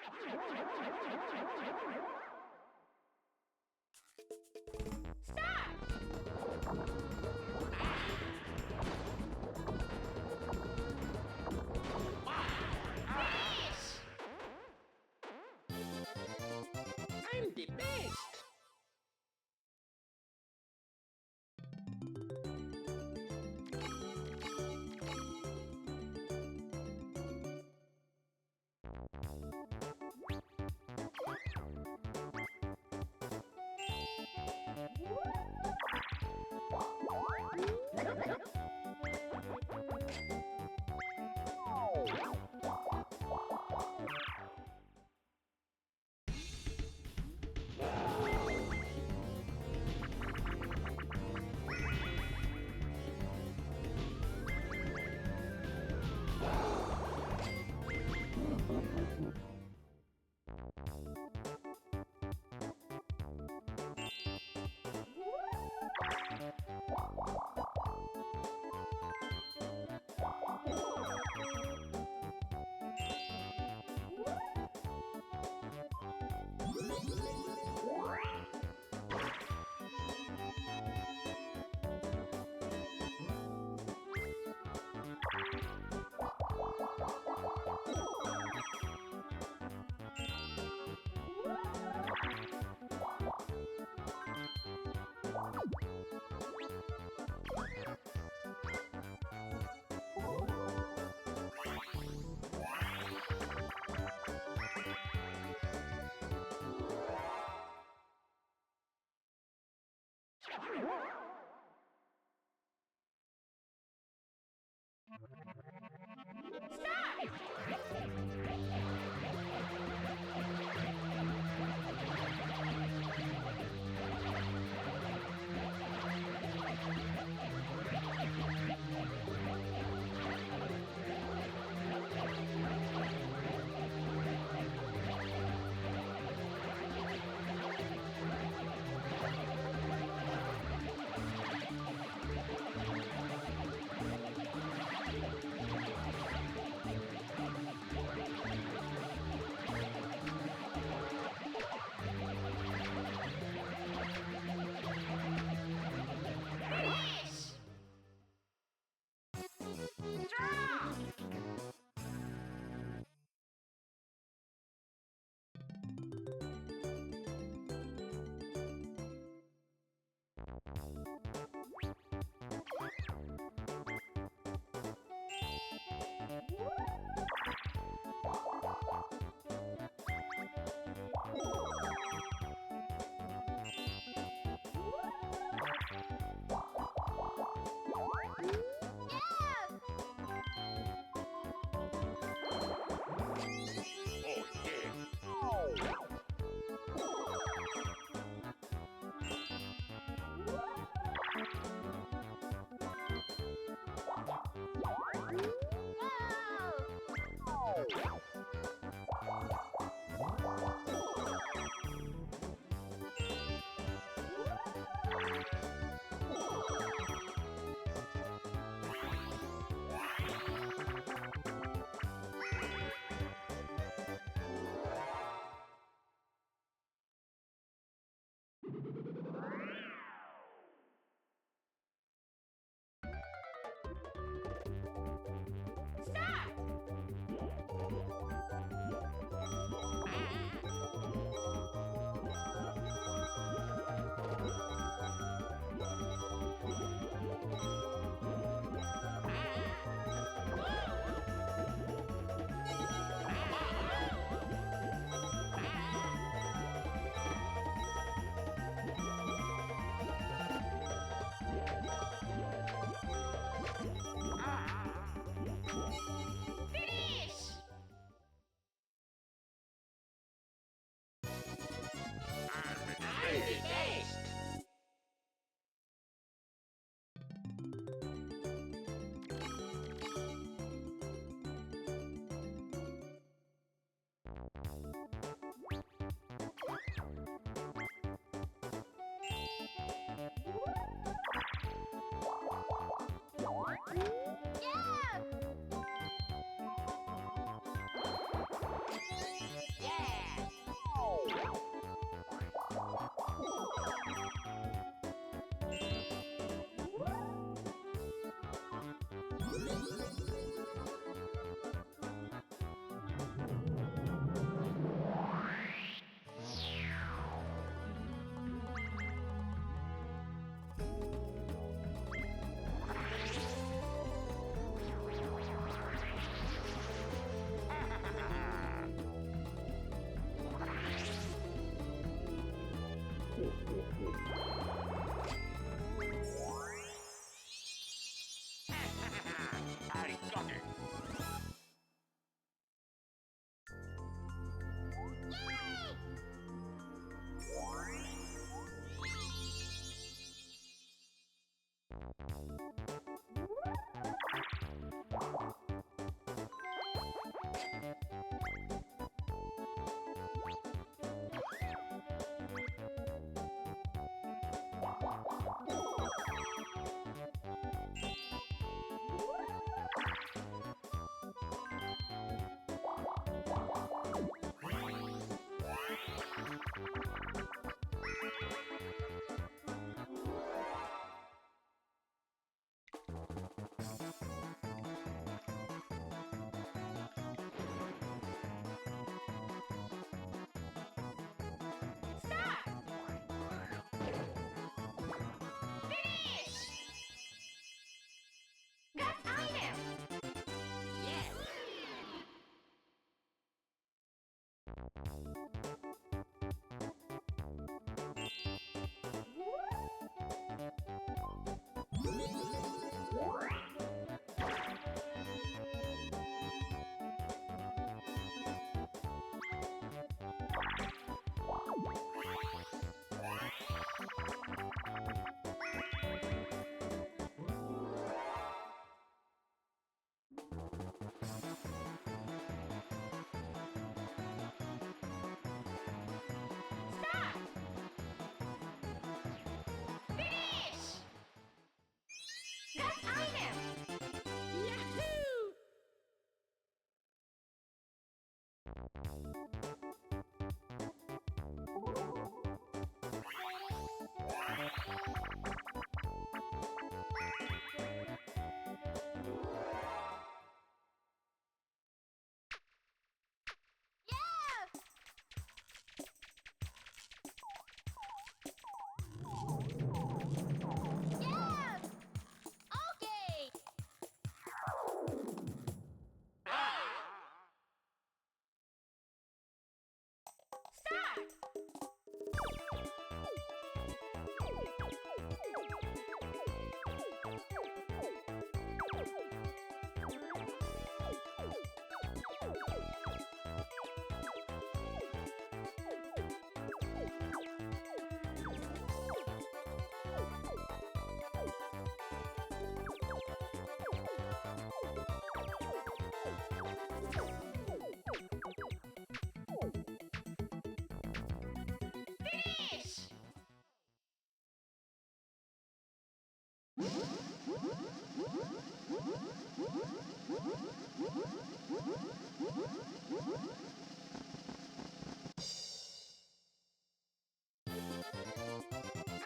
Fish! I'm the best!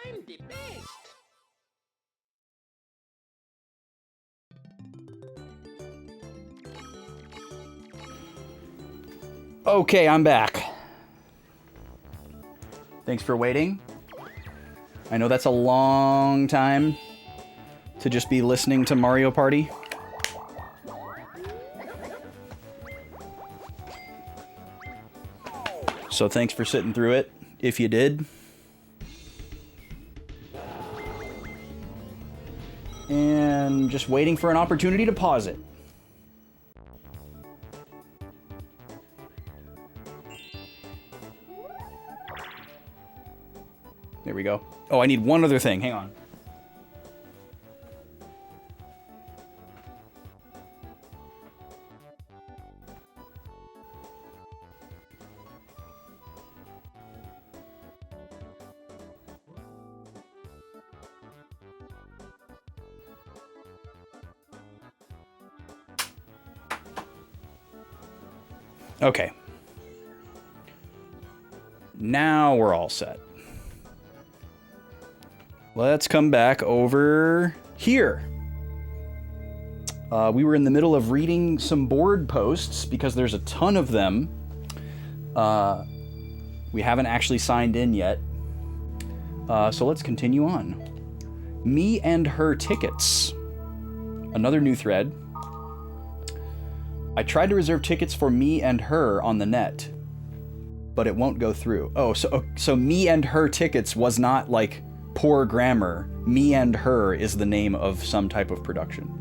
I'm the best. Okay, I'm back. Thanks for waiting. I know that's a long time to just be listening to Mario Party. So thanks for sitting through it, if you did. And just waiting for an opportunity to pause it. There we go. Oh, I need one other thing. Hang on. Okay. Now we're all set. Let's come back over here. We were in the middle of reading some board posts because there's a ton of them. We haven't actually signed in yet. So let's continue on. Me and her tickets. Another new thread. I tried to reserve tickets for me and her on the net, but it won't go through. Oh, so me and her tickets was not like poor grammar. Me and her is the name of some type of production.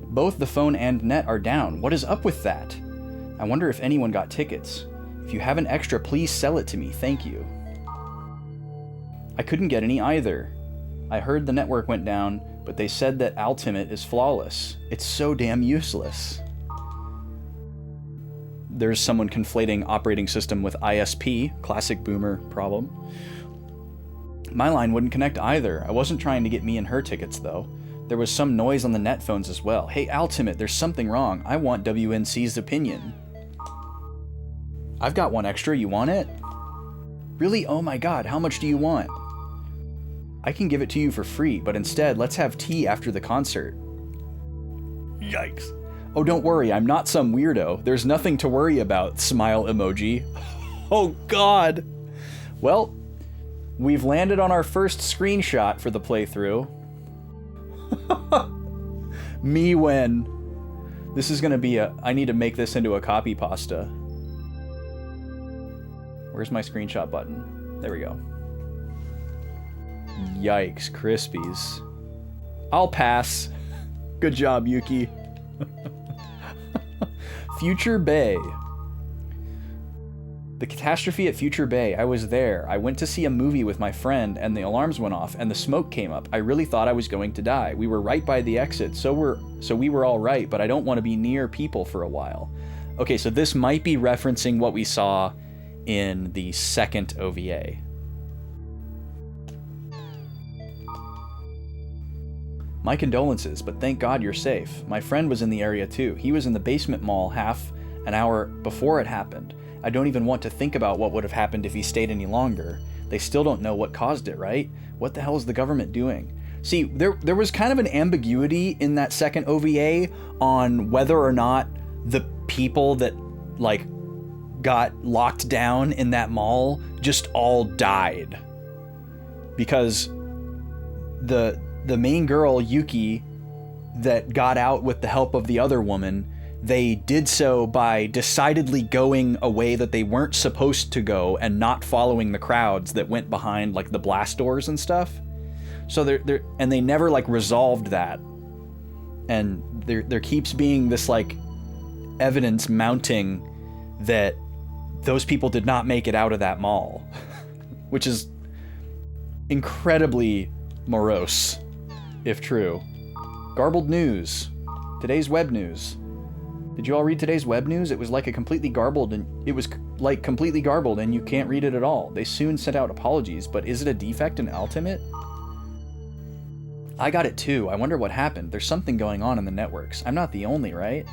Both the phone and net are down. What is up with that? I wonder if anyone got tickets. If you have an extra, please sell it to me. Thank you. I couldn't get any either. I heard the network went down, but they said that Ultimate is flawless. It's so damn useless. There's someone conflating operating system with ISP, classic boomer problem. My line wouldn't connect either. I wasn't trying to get me and her tickets though. There was some noise on the net phones as well. Hey Ultimate, there's something wrong. I want WNC's opinion. I've got one extra, you want it? Really? Oh my god, how much do you want? I can give it to you for free, but instead, let's have tea after the concert. Yikes. Oh, don't worry, I'm not some weirdo. There's nothing to worry about, smile emoji. Oh god. Well, we've landed on our first screenshot for the playthrough. Me when. This is gonna be I need to make this into a copy pasta. Where's my screenshot button? There we go. Yikes, Crispies. I'll pass. Good job, Yuki. Future Bay. The catastrophe at Future Bay. I was there. I went to see a movie with my friend and the alarms went off and the smoke came up. I really thought I was going to die. We were right by the exit, so we were all right, but I don't want to be near people for a while. Okay, so this might be referencing what we saw in the second OVA. My condolences, but thank God you're safe. My friend was in the area too. He was in the basement mall half an hour before it happened. I don't even want to think about what would have happened if he stayed any longer. They still don't know what caused it, right? What the hell is the government doing? See, there was kind of an ambiguity in that second OVA on whether or not the people that, like, got locked down in that mall just all died. Because the main girl, Yuki, that got out with the help of the other woman, they did so by decidedly going a way that they weren't supposed to go and not following the crowds that went behind, like, the blast doors and stuff. So they never, like, resolved that. And there keeps being this, like, evidence mounting that those people did not make it out of that mall, which is incredibly morose, if true. Garbled news. Today's web news. Did you all read today's web news? It was like completely garbled and you can't read it at all. They soon sent out apologies, but is it a defect in Ultimate? I got it too. I wonder what happened. There's something going on in the networks. I'm not the only, right?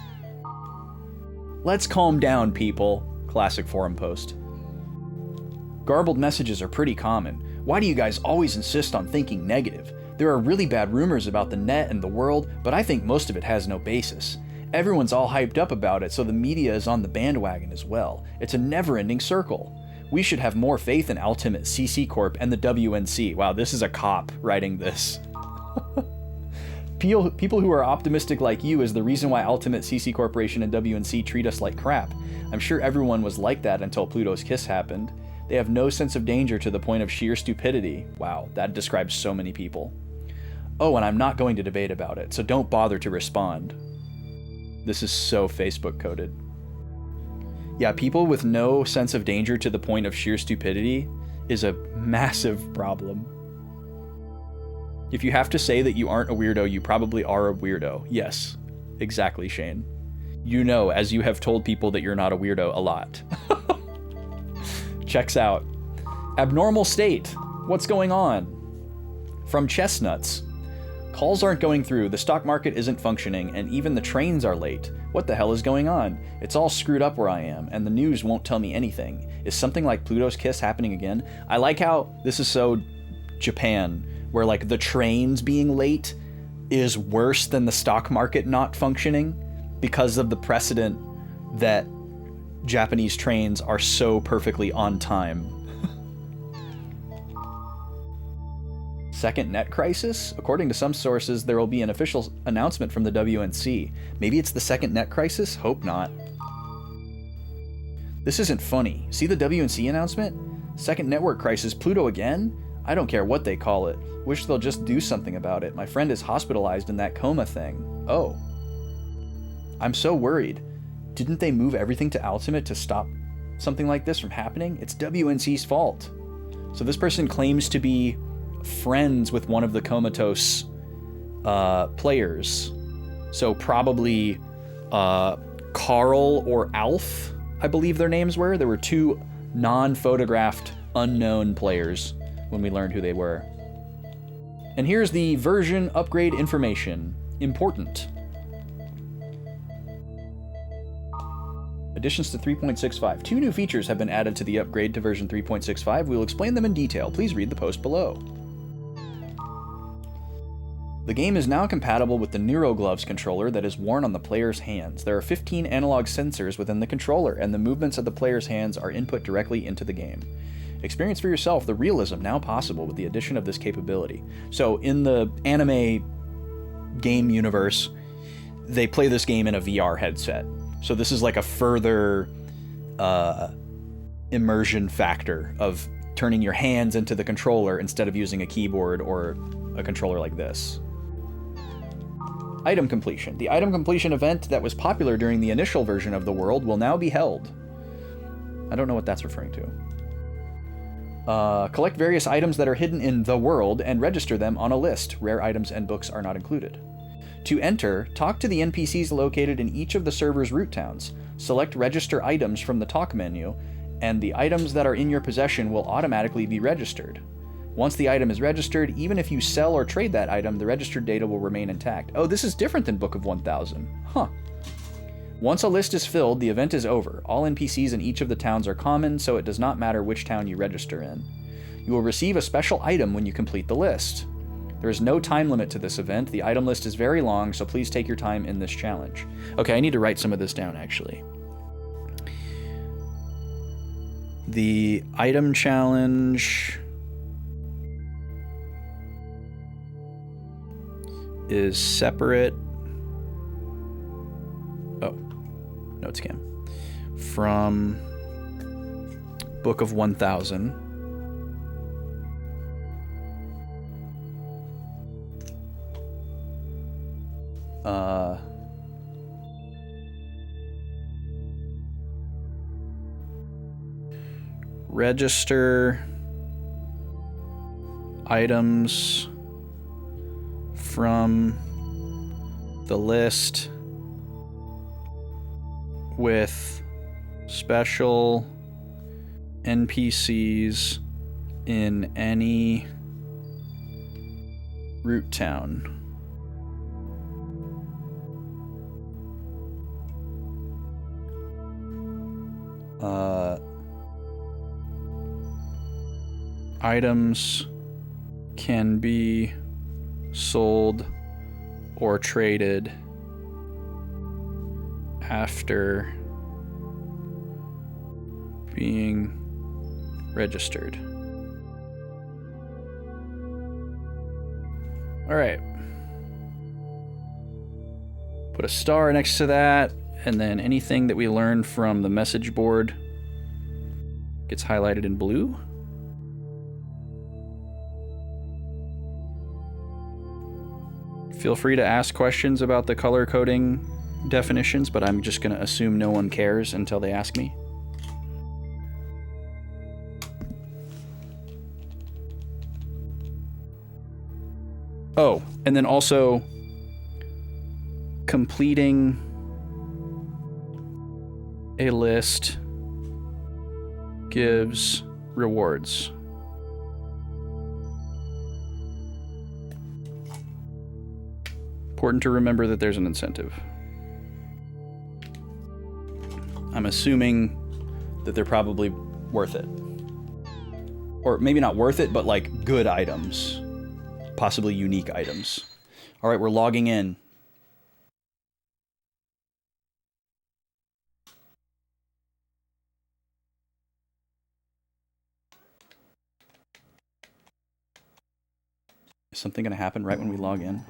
Let's calm down, people. Classic forum post. Garbled messages are pretty common. Why do you guys always insist on thinking negative? There are really bad rumors about the net and the world, but I think most of it has no basis. Everyone's all hyped up about it, so the media is on the bandwagon as well. It's a never-ending circle. We should have more faith in Ultimate, CC Corp, and the WNC. Wow, this is a cop writing this. People who are optimistic like you is the reason why Ultimate, CC Corporation, and WNC treat us like crap. I'm sure everyone was like that until Pluto's kiss happened. They have no sense of danger to the point of sheer stupidity. Wow, that describes so many people. Oh, and I'm not going to debate about it, so don't bother to respond. This is so Facebook coded. Yeah, people with no sense of danger to the point of sheer stupidity is a massive problem. If you have to say that you aren't a weirdo, you probably are a weirdo. Yes, exactly, Shane. You know, as you have told people that you're not a weirdo a lot. Checks out. Abnormal state. What's going on? From Chestnuts. Calls aren't going through, the stock market isn't functioning, and even the trains are late. What the hell is going on? It's all screwed up where I am, and the news won't tell me anything. Is something like Pluto's kiss happening again? I like how this is so Japan, where, like, the trains being late is worse than the stock market not functioning because of the precedent that Japanese trains are so perfectly on time. Second net crisis? According to some sources, there will be an official announcement from the WNC. Maybe it's the second net crisis? Hope not. This isn't funny. See the WNC announcement? Second network crisis, Pluto again? I don't care what they call it. Wish they'll just do something about it. My friend is hospitalized in that coma thing. Oh. I'm so worried. Didn't they move everything to Ultimate to stop something like this from happening? It's WNC's fault. So this person claims to be friends with one of the comatose players. So probably Carl or Alf, I believe their names were. There were two non-photographed unknown players when we learned who they were. And here's the version upgrade information. Important. Additions to 3.65. 2 new features have been added to the upgrade to version 3.65. We'll explain them in detail. Please read the post below. The game is now compatible with the NeuroGloves controller that is worn on the player's hands. There are 15 analog sensors within the controller, and the movements of the player's hands are input directly into the game. Experience for yourself the realism now possible with the addition of this capability. So in the anime game universe, they play this game in a VR headset. So this is like a further immersion factor of turning your hands into the controller instead of using a keyboard or a controller like this. Item completion. The item completion event that was popular during the initial version of the world will now be held. I don't know what that's referring to. Collect various items that are hidden in the world and register them on a list. Rare items and books are not included. To enter, talk to the NPCs located in each of the server's root towns. Select register items from the talk menu, and the items that are in your possession will automatically be registered. Once the item is registered, even if you sell or trade that item, the registered data will remain intact. Oh, this is different than Book of 1000. Huh. Once a list is filled, the event is over. All NPCs in each of the towns are common, so it does not matter which town you register in. You will receive a special item when you complete the list. There is no time limit to this event. The item list is very long, so please take your time in this challenge. Okay, I need to write some of this down, actually. The item challenge is separate. Oh, notes cam. From Book of 1000. Register items from the list with special NPCs in any root town. Items can be sold or traded after being registered. All right. Put a star next to that, and then anything that we learn from the message board gets highlighted in blue. Feel free to ask questions about the color coding definitions, but I'm just going to assume no one cares until they ask me. Oh, and then also completing a list gives rewards. Important to remember that there's an incentive. I'm assuming that they're probably worth it. Or maybe not worth it, but like good items. Possibly unique items. All right, we're logging in. Is something going to happen right when we log in?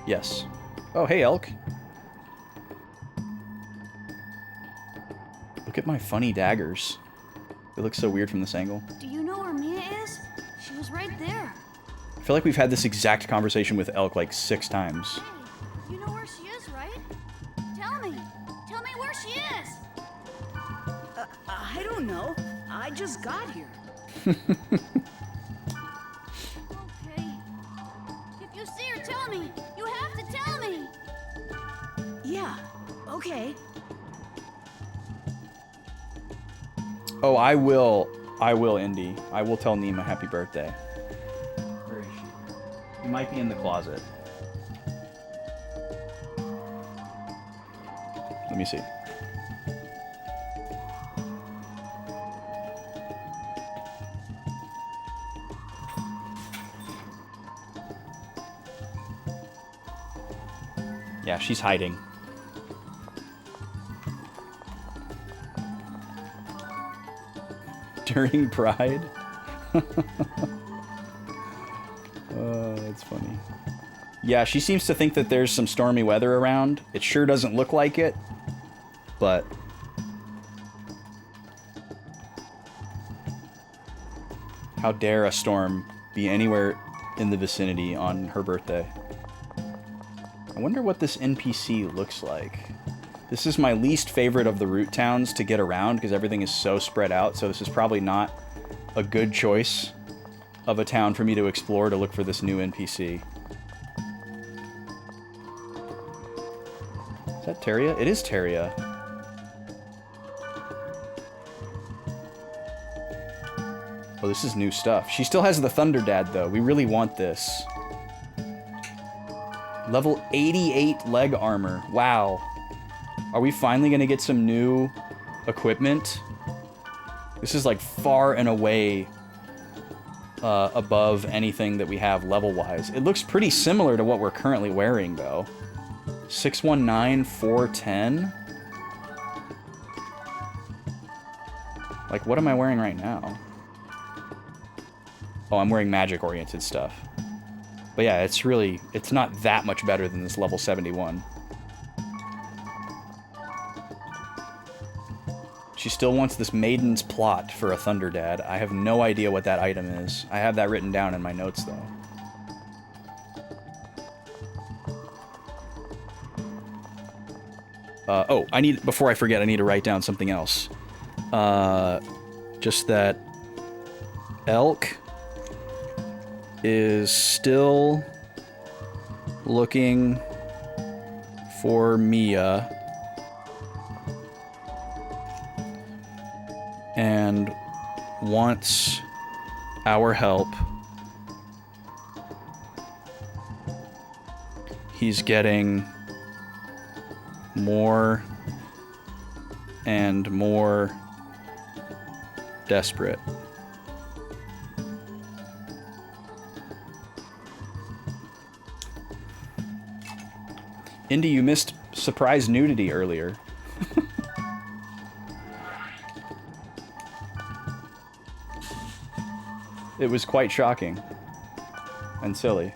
Yes. Oh, hey, Elk. Look at my funny daggers. They look so weird from this angle. Do you know where Mia is? She was right there. I feel like we've had this exact conversation with Elk like 6 times. Hey, you know where she is, right? Tell me. Tell me where she is. I don't know. I just got here. Okay. If you see her, tell me. You have to tell me. Yeah, okay. Oh, I will, Indy. I will tell Nima happy birthday. Where is she? You might be in the closet. Let me see. Yeah, she's hiding. During Pride? Oh, that's funny. Yeah, she seems to think that there's some stormy weather around. It sure doesn't look like it, but... How dare a storm be anywhere in the vicinity on her birthday? I wonder what this NPC looks like. This is my least favorite of the root towns to get around because everything is so spread out, so this is probably not a good choice of a town for me to explore to look for this new NPC. Is that Teria? It is Teria. Oh, this is new stuff. She still has the Thunder Dad, though. We really want this. Level 88 leg armor. Wow. Are we finally going to get some new equipment? This is like far and away above anything that we have level-wise. It looks pretty similar to what we're currently wearing, though. 619, 410. Like, what am I wearing right now? Oh, I'm wearing magic-oriented stuff. But yeah, it's not that much better than this level 71. She still wants this Maiden's Plot for a Thunder Dad. I have no idea what that item is. I have that written down in my notes, though. Oh, before I forget, I need to write down something else. Just that Elk is still looking for Mia and wants our help. He's getting more and more desperate. Indy, you missed surprise nudity earlier. It was quite shocking and silly.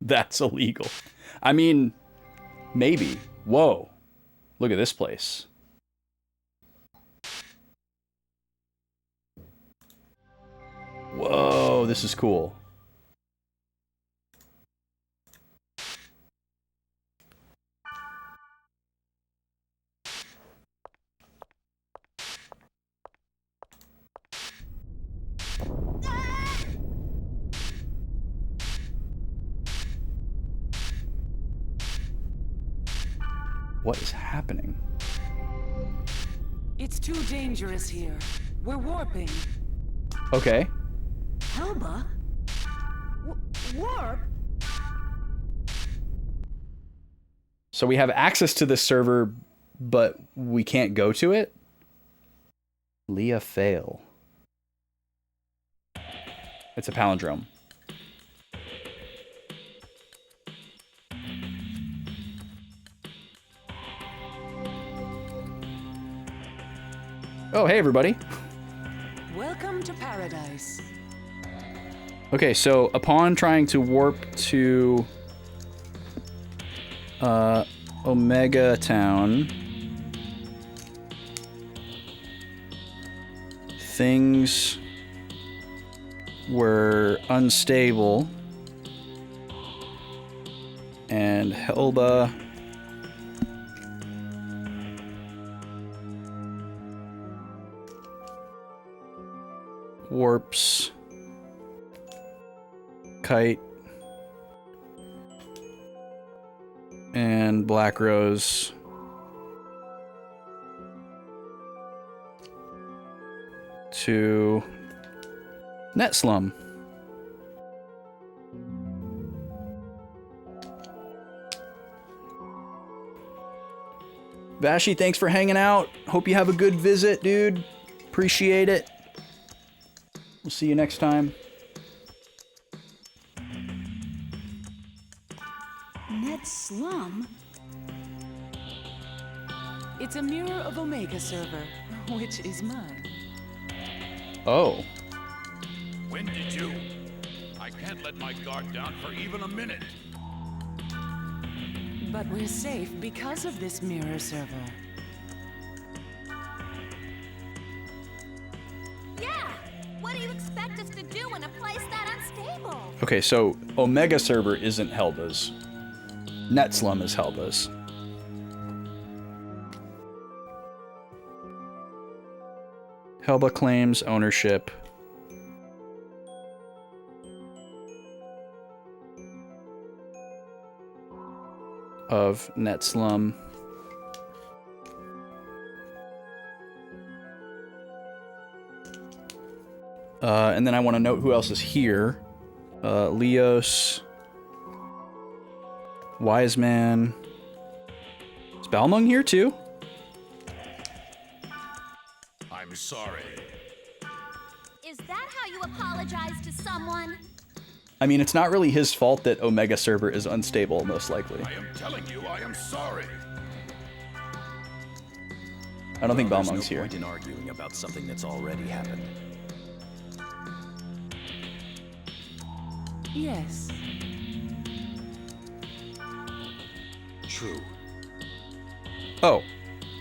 That's illegal. I mean, maybe. Whoa. Look at this place. Whoa, this is cool. What is happening? It's too dangerous here. We're warping. Okay. Helba? Warp? So we have access to this server, but we can't go to it? Leah Fail. It's a palindrome. Oh, hey, everybody. Welcome to paradise. Okay, so upon trying to warp to Omega Town, things were unstable, and Helba warps Kite and Black Rose to Net Slum. Vashi, thanks for hanging out. Hope you have a good visit, dude. Appreciate it. We'll see you next time. Net Slum? It's a mirror of Omega server, which is mine. Oh. When did you? I can't let my guard down for even a minute. But we're safe because of this mirror server. Yeah! What do you expect us to do in a place that unstable? Okay, so Omega server isn't Helba's. Net Slum is Helba's. Helba claims ownership of Net Slum. And then I want to note who else is here. Leos, Wise Man. Is Balmung here too? I'm sorry. Is that how you apologize to someone? I mean, it's not really his fault that Omega server is unstable, most likely. I am telling you, I am sorry. I don't think There's Balmung's no here. point in arguing about something that's already happened. Yes. True. Oh,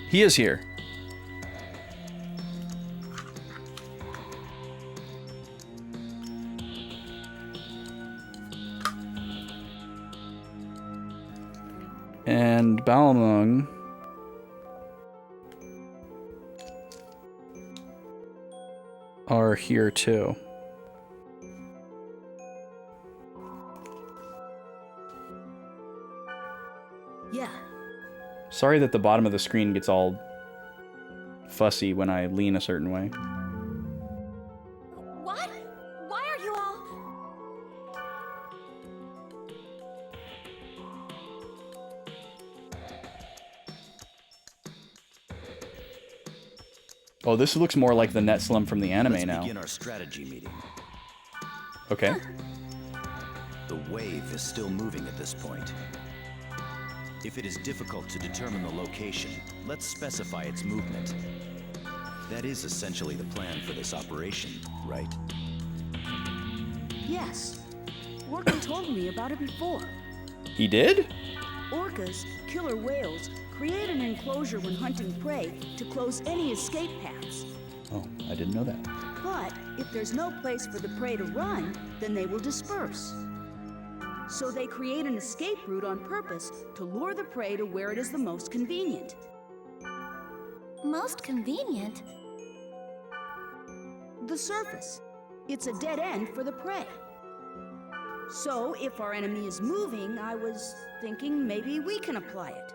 he is here. And Balmung are here too. Yeah. Sorry that the bottom of the screen gets all fussy when I lean a certain way. What? Why are you all... Oh, this looks more like the Net Slum from the anime Let's now. begin our strategy meeting. Okay. The wave is still moving at this point. If it is difficult to determine the location, let's specify its movement. That is essentially the plan for this operation, right? Yes. Orca told me about it before. He did? Orcas, killer whales, create an enclosure when hunting prey to close any escape paths. Oh, I didn't know that. But if there's no place for the prey to run, then they will disperse. So they create an escape route on purpose to lure the prey to where it is the most convenient. Most convenient? The surface. It's a dead end for the prey. So if our enemy is moving, I was thinking maybe we can apply it.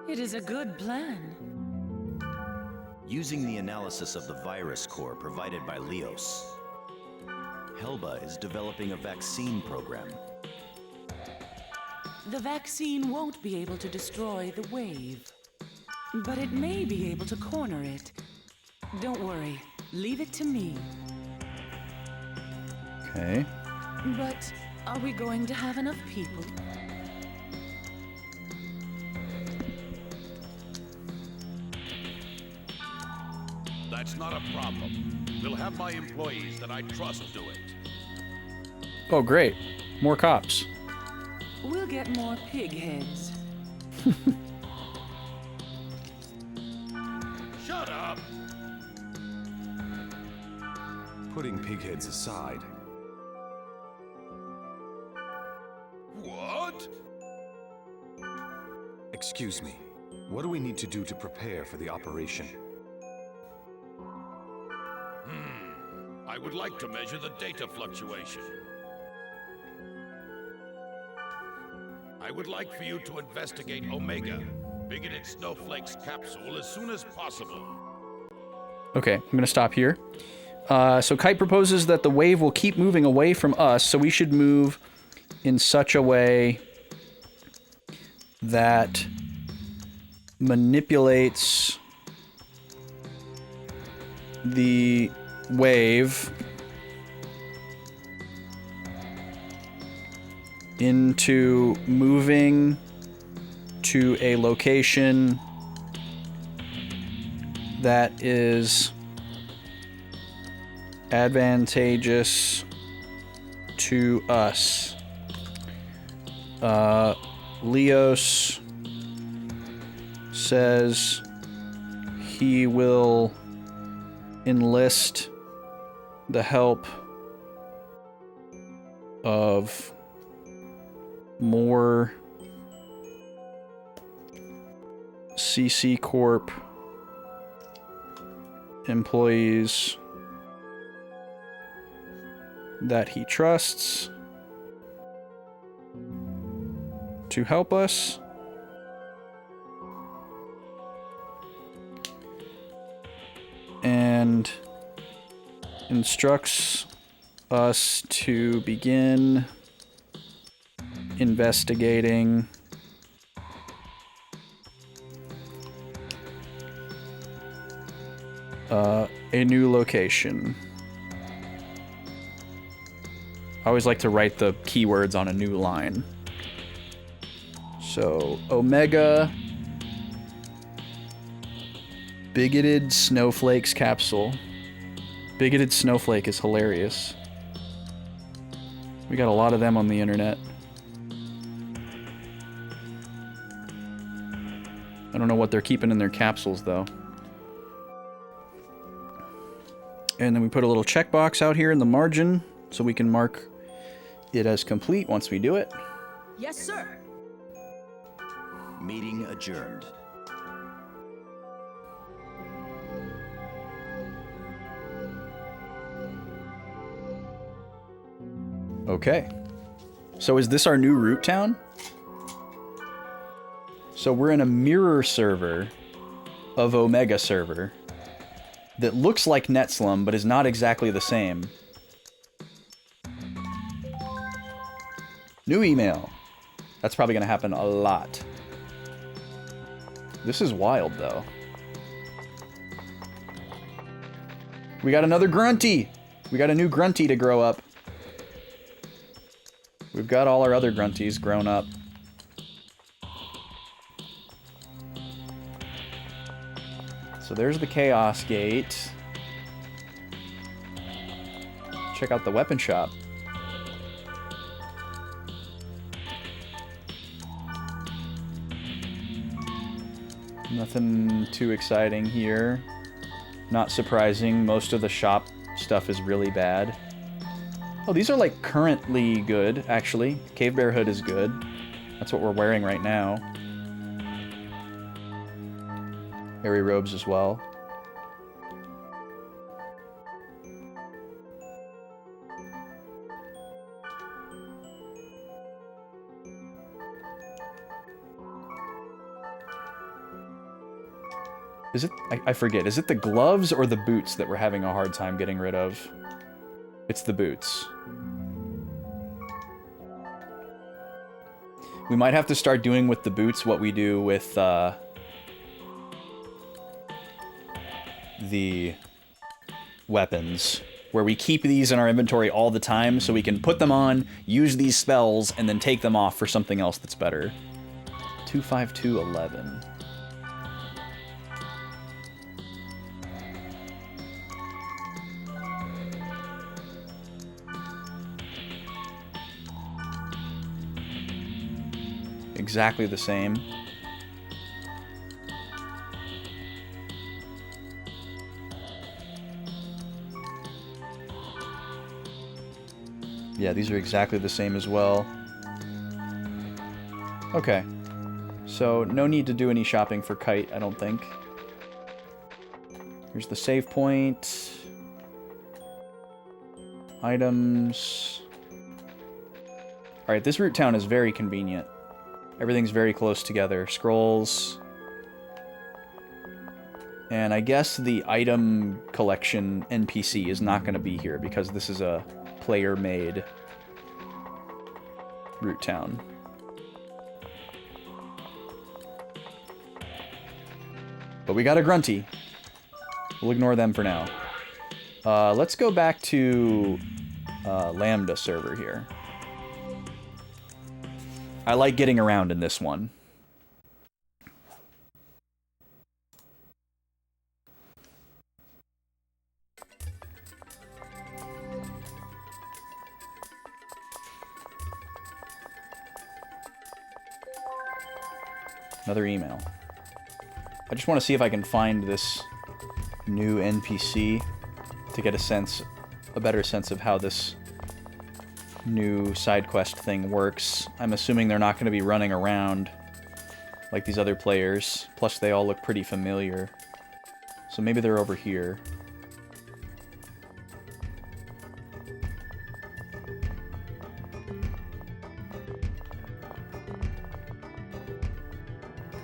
It is a good plan. Using the analysis of the virus core provided by Leos, Helba is developing a vaccine program. The vaccine won't be able to destroy the wave, but it may be able to corner it. Don't worry. Leave it to me. Okay. But are we going to have enough people? That's not a problem. We'll have my employees that I trust do it. Oh, great. More cops. We'll get more pig heads. Shut up! Putting pigheads aside, What? excuse me, what do we need to do to prepare for the operation? I would like to measure the data fluctuation. I would like for you to investigate Omega, Bigoted Snowflake's capsule, as soon as possible. Okay, I'm going to stop here. So Kite proposes that the wave will keep moving away from us, so we should move in such a way that manipulates the wave into moving to a location that is advantageous to us. Leos says he will enlist the help of more CC Corp employees that he trusts to help us. And instructs us to begin investigating a new location. I always like to write the keywords on a new line. So, Omega Bigoted Snowflake's capsule. Bigoted Snowflake is hilarious. We got a lot of them on the internet. I don't know what they're keeping in their capsules, though. And then we put a little checkbox out here in the margin so we can mark it as complete once we do it. Yes, sir. Meeting adjourned. Okay. So is this our new root town? So we're in a mirror server of Omega server that looks like Netslum, but is not exactly the same. New email. That's probably going to happen a lot. This is wild, though. We got another Grunty! We got a new Grunty to grow up. We've got all our other Grunties grown up. So there's the Chaos Gate. Check out the weapon shop. Nothing too exciting here. Not surprising, most of the shop stuff is really bad. Oh, these are like currently good, actually. Cave Bear Hood is good. That's what we're wearing right now. Hairy robes as well. Is it, I forget, is it the gloves or the boots that we're having a hard time getting rid of? It's the boots. We might have to start doing with the boots what we do with, the weapons, where we keep these in our inventory all the time so we can put them on, use these spells, and then take them off for something else that's better. 25211. Exactly the same. Yeah, these are exactly the same as well. Okay. So, no need to do any shopping for Kite, I don't think. Here's the save point. Items. Alright, this root town is very convenient. Everything's very close together. Scrolls. And I guess the item collection NPC is not going to be here because this is a player-made root town. But we got a Grunty. We'll ignore them for now. Let's go back to Lambda server here. I like getting around in this one. Another email. I just want to see if I can find this new NPC to get a better sense of how this new side quest thing works. I'm assuming they're not going to be running around like these other players. Plus, they all look pretty familiar. So maybe they're over here.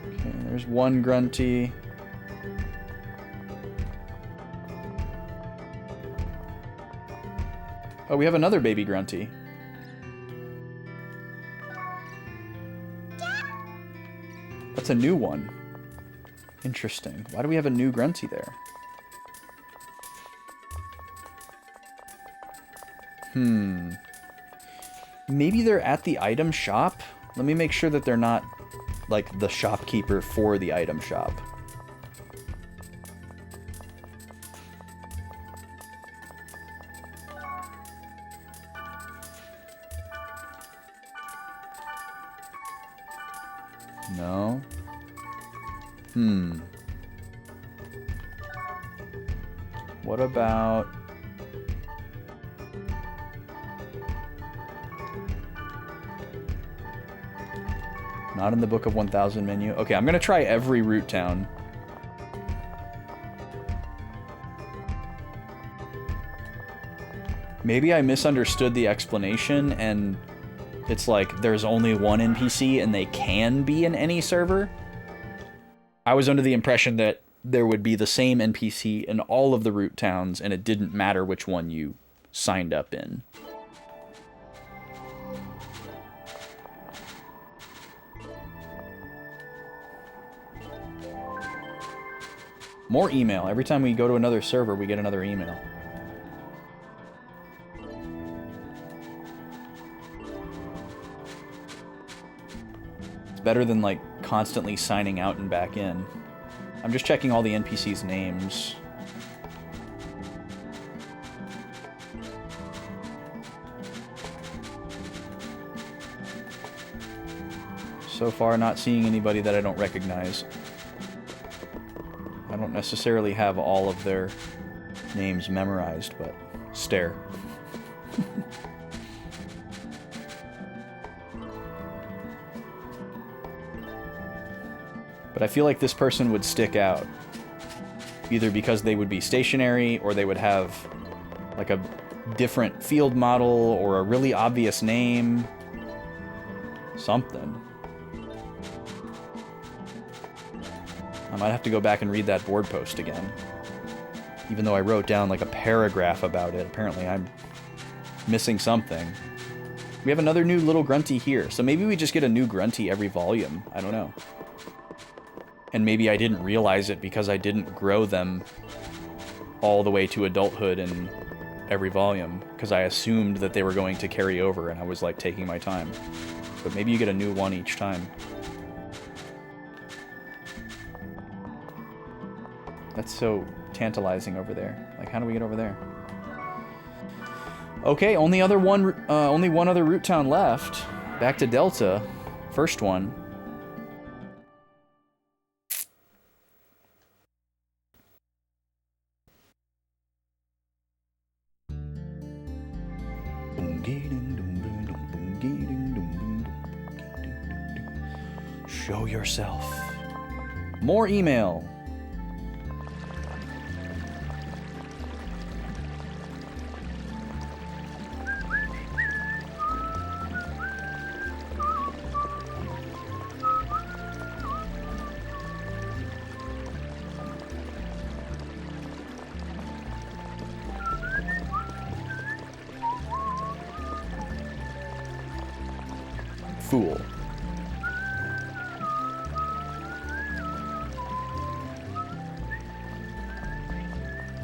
Okay, there's one Grunty. Oh, we have another baby Grunty. That's a new one. Interesting. Why do we have a new Grunty there? Maybe they're at the item shop? Let me make sure that they're not, like, the shopkeeper for the item shop. No. What about... Not in the Book of 1000 menu. Okay, I'm gonna try every root town. Maybe I misunderstood the explanation and it's like there's only one NPC and they can be in any server. I was under the impression that there would be the same NPC in all of the root towns and it didn't matter which one you signed up in. More email. Every time we go to another server, we get another email. It's better than, like, constantly signing out and back in. I'm just checking all the NPCs' names. So far, not seeing anybody that I don't recognize. I don't necessarily have all of their names memorized, but stare. But I feel like this person would stick out. Either because they would be stationary, or they would have like a different field model, or a really obvious name. Something. I might have to go back and read that board post again. Even though I wrote down like a paragraph about it, apparently I'm missing something. We have another new little Grunty here, so maybe we just get a new Grunty every volume. I don't know. And maybe I didn't realize it because I didn't grow them all the way to adulthood in every volume, because I assumed that they were going to carry over, and I was like taking my time. But maybe you get a new one each time. That's so tantalizing over there. Like, how do we get over there? Okay, only one other root town left. Back to Delta. First one. Show yourself. More email. Fool.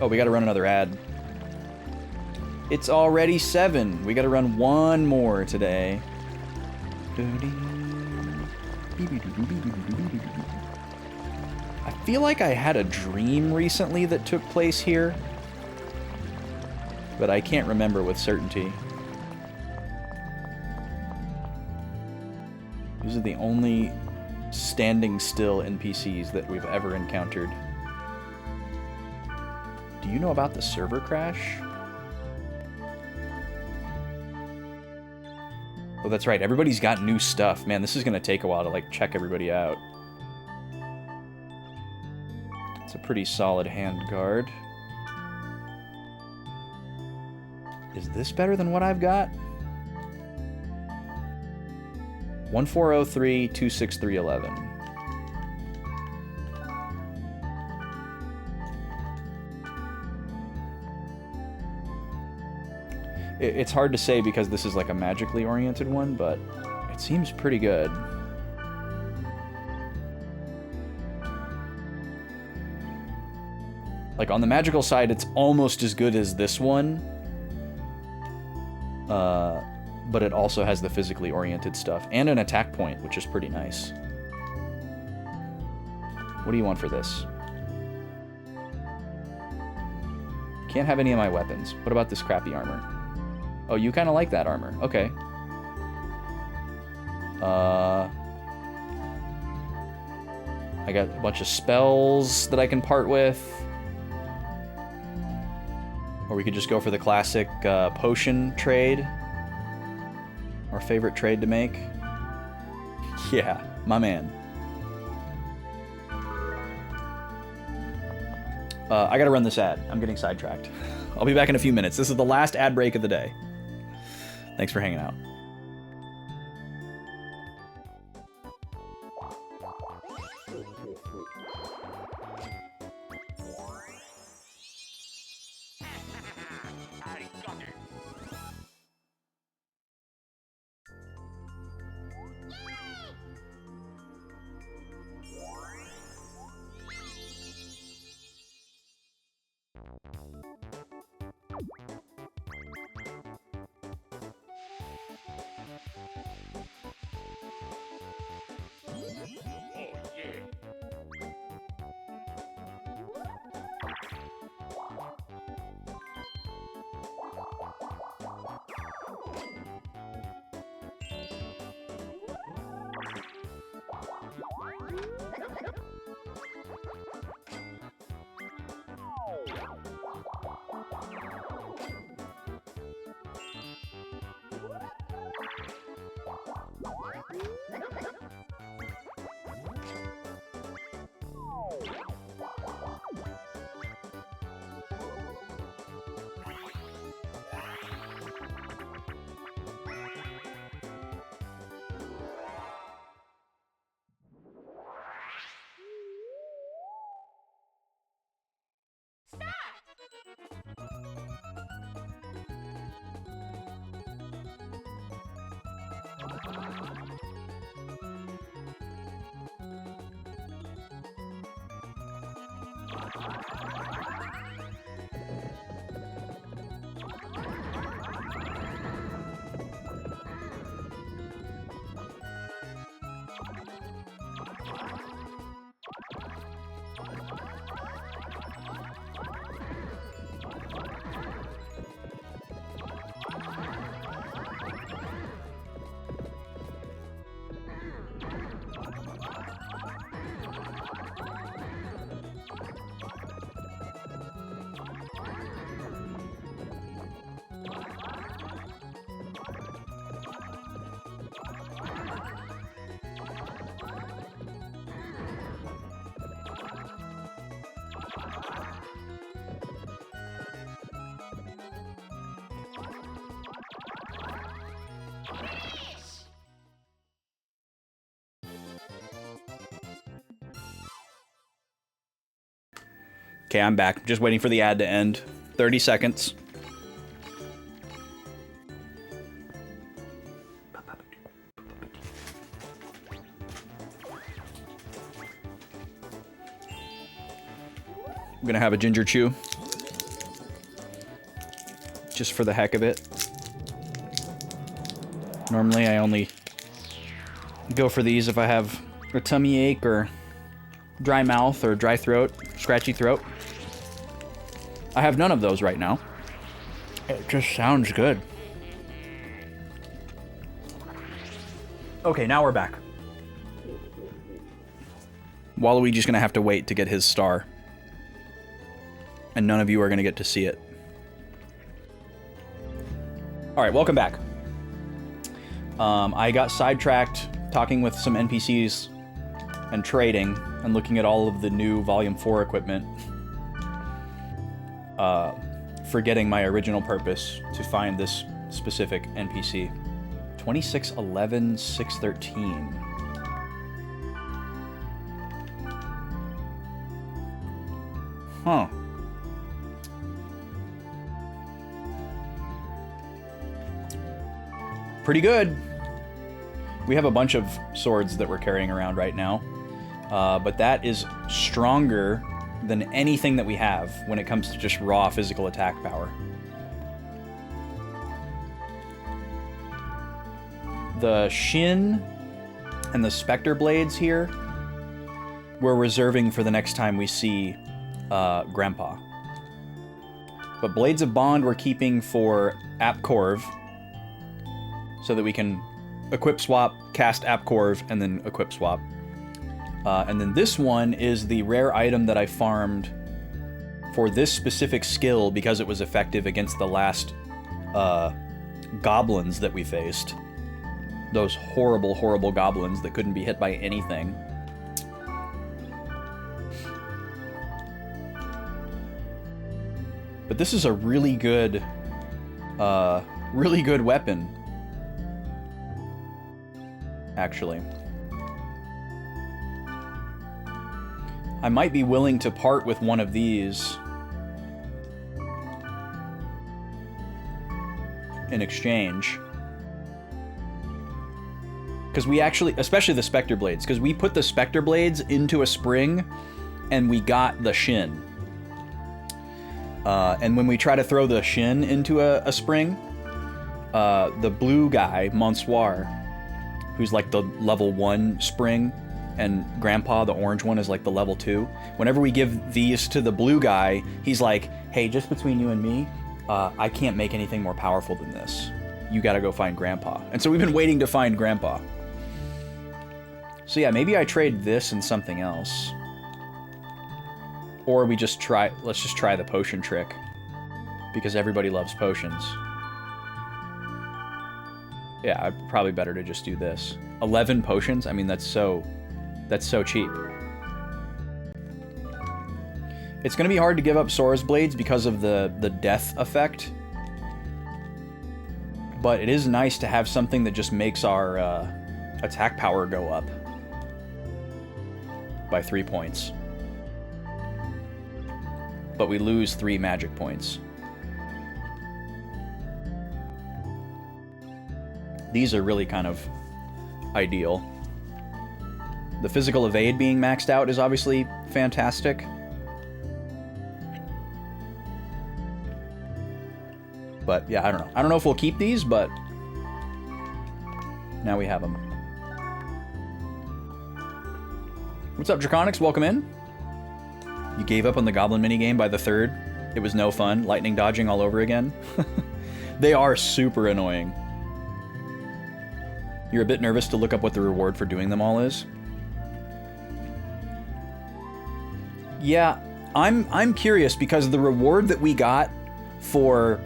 Oh, we gotta run another ad. It's already 7. We gotta run one more today. I feel like I had a dream recently that took place here, but I can't remember with certainty. These are the only standing still NPCs that we've ever encountered. Do you know about the server crash? Oh, that's right. Everybody's got new stuff. Man, this is going to take a while to, like, check everybody out. It's a pretty solid handguard. Is this better than what I've got? 1403 26311. It's hard to say because this is like a magically oriented one, but it seems pretty good. Like on the magical side, it's almost as good as this one. But it also has the physically oriented stuff and an attack point, which is pretty nice. What do you want for this? Can't have any of my weapons. What about this crappy armor? Oh, you kind of like that armor. Okay. I got a bunch of spells that I can part with. Or we could just go for the classic potion trade. Our favorite trade to make. Yeah, my man. I gotta run this ad. I'm getting sidetracked. I'll be back in a few minutes. This is the last ad break of the day. Thanks for hanging out. Okay, I'm back. Just waiting for the ad to end. 30 seconds. I'm gonna have a ginger chew. Just for the heck of it. Normally I only go for these if I have a tummy ache or dry mouth or dry throat, scratchy throat. I have none of those right now. It just sounds good. Okay, now we're back. Waluigi's gonna have to wait to get his star. And none of you are gonna get to see it. Alright, welcome back. I got sidetracked talking with some NPCs and trading and looking at all of the new Volume 4 equipment. Forgetting my original purpose to find this specific NPC. 2611 613. Huh. Pretty good. We have a bunch of swords that we're carrying around right now, but that is stronger than anything that we have when it comes to just raw physical attack power. The Shin and the Spectre Blades here, we're reserving for the next time we see Grandpa. But Blades of Bond we're keeping for Apcorv, so that we can equip swap, cast Apcorv, and then equip swap. And then this one is the rare item that I farmed for this specific skill because it was effective against the last goblins that we faced. Those horrible, horrible goblins that couldn't be hit by anything. But this is a really good weapon. Actually. I might be willing to part with one of these in exchange. Because we actually, especially the Spectre Blades, because we put the Spectre Blades into a spring and we got the Shin. And when we try to throw the Shin into a spring, the blue guy, Monsieur, who's like the level 1 spring, and Grandpa, the orange one, is like the level 2. Whenever we give these to the blue guy, he's like, hey, just between you and me, I can't make anything more powerful than this. You gotta go find Grandpa. And so we've been waiting to find Grandpa. So yeah, maybe I trade this and something else. Or we just try, let's just try the potion trick. Because everybody loves potions. Yeah, probably better to just do this. 11 potions? I mean, that's so cheap. It's gonna be hard to give up Sora's Blades because of the death effect. But it is nice to have something that just makes our attack power go up by 3 points. But we lose 3 magic points. These are really kind of ideal. The physical evade being maxed out is obviously fantastic. But yeah, I don't know. I don't know if we'll keep these, but now we have them. What's up, Draconics? Welcome in. You gave up on the Goblin minigame by the 3rd. It was no fun. Lightning dodging all over again. They are super annoying. You're a bit nervous to look up what the reward for doing them all is? Yeah, I'm curious because the reward that we got for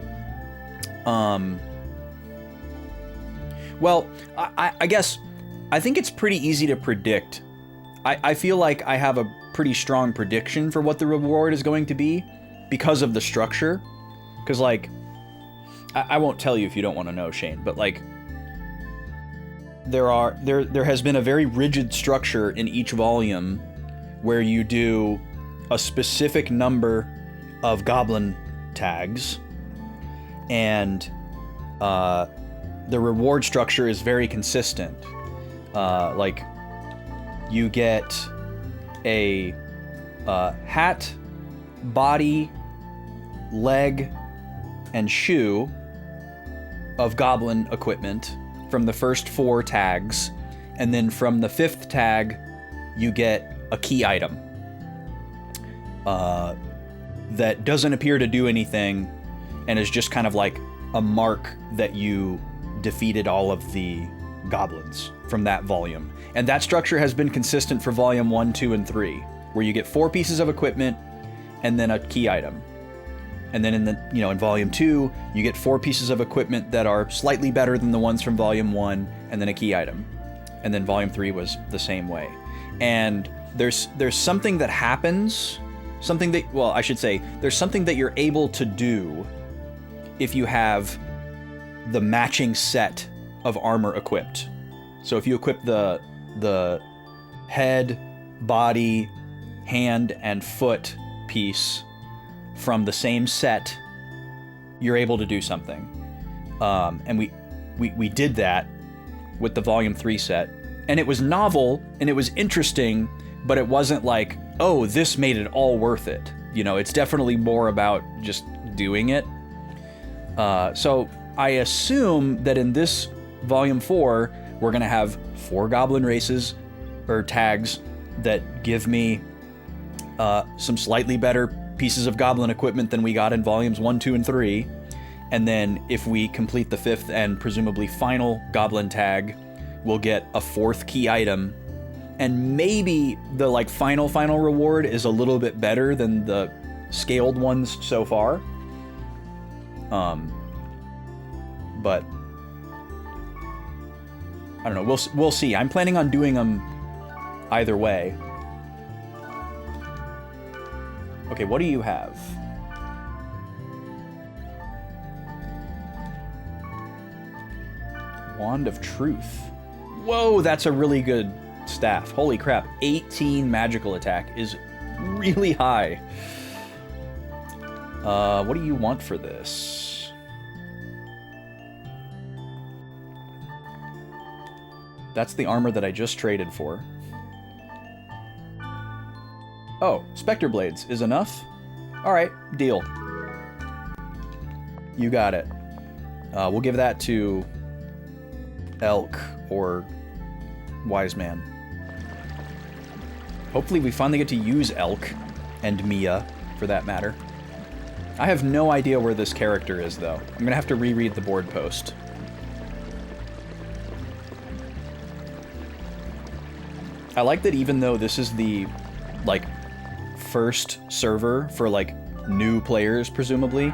well, I guess I think it's pretty easy to predict. I feel like I have a pretty strong prediction for what the reward is going to be because of the structure. Because, like, I won't tell you if you don't want to know, Shane, but, like, there has been a very rigid structure in each volume where you do a specific number of goblin tags, and the reward structure is very consistent. Like, you get a hat, body, leg, and shoe of goblin equipment from the first 4 tags, and then from the 5th tag, you get a key item that doesn't appear to do anything and is just kind of like a mark that you defeated all of the goblins from that volume. And that structure has been consistent for volume 1, 2, and 3, where you get 4 pieces of equipment and then a key item. And then in volume 2, you get 4 pieces of equipment that are slightly better than the ones from volume 1, and then a key item. And then volume 3 was the same way. And there's something that happens, there's something that you're able to do if you have the matching set of armor equipped. So if you equip the head, body, hand, and foot piece from the same set, you're able to do something. And we did that with the volume 3 set, and it was novel and it was interesting, but it wasn't like, oh, this made it all worth it. It's definitely more about just doing it. So I assume that in this volume 4, we're gonna have 4 goblin races or tags that give me some slightly better pieces of goblin equipment than we got in volumes 1, 2, and 3. And then if we complete the 5th and presumably final goblin tag, we'll get a 4th key item. And maybe the final reward is a little bit better than the scaled ones so far. But I don't know. We'll see. I'm planning on doing them either way. Okay, what do you have? Wand of Truth. Whoa, that's a really good staff. Holy crap. 18 magical attack is really high. What do you want for this? That's the armor that I just traded for. Oh, Spectre Blades is enough? Alright, deal. You got it. We'll give that to Elk or Wise Man. Hopefully we finally get to use Elk, and Mia, for that matter. I have no idea where this character is, though. I'm gonna have to reread the board post. I like that even though this is the, first server for, new players, presumably,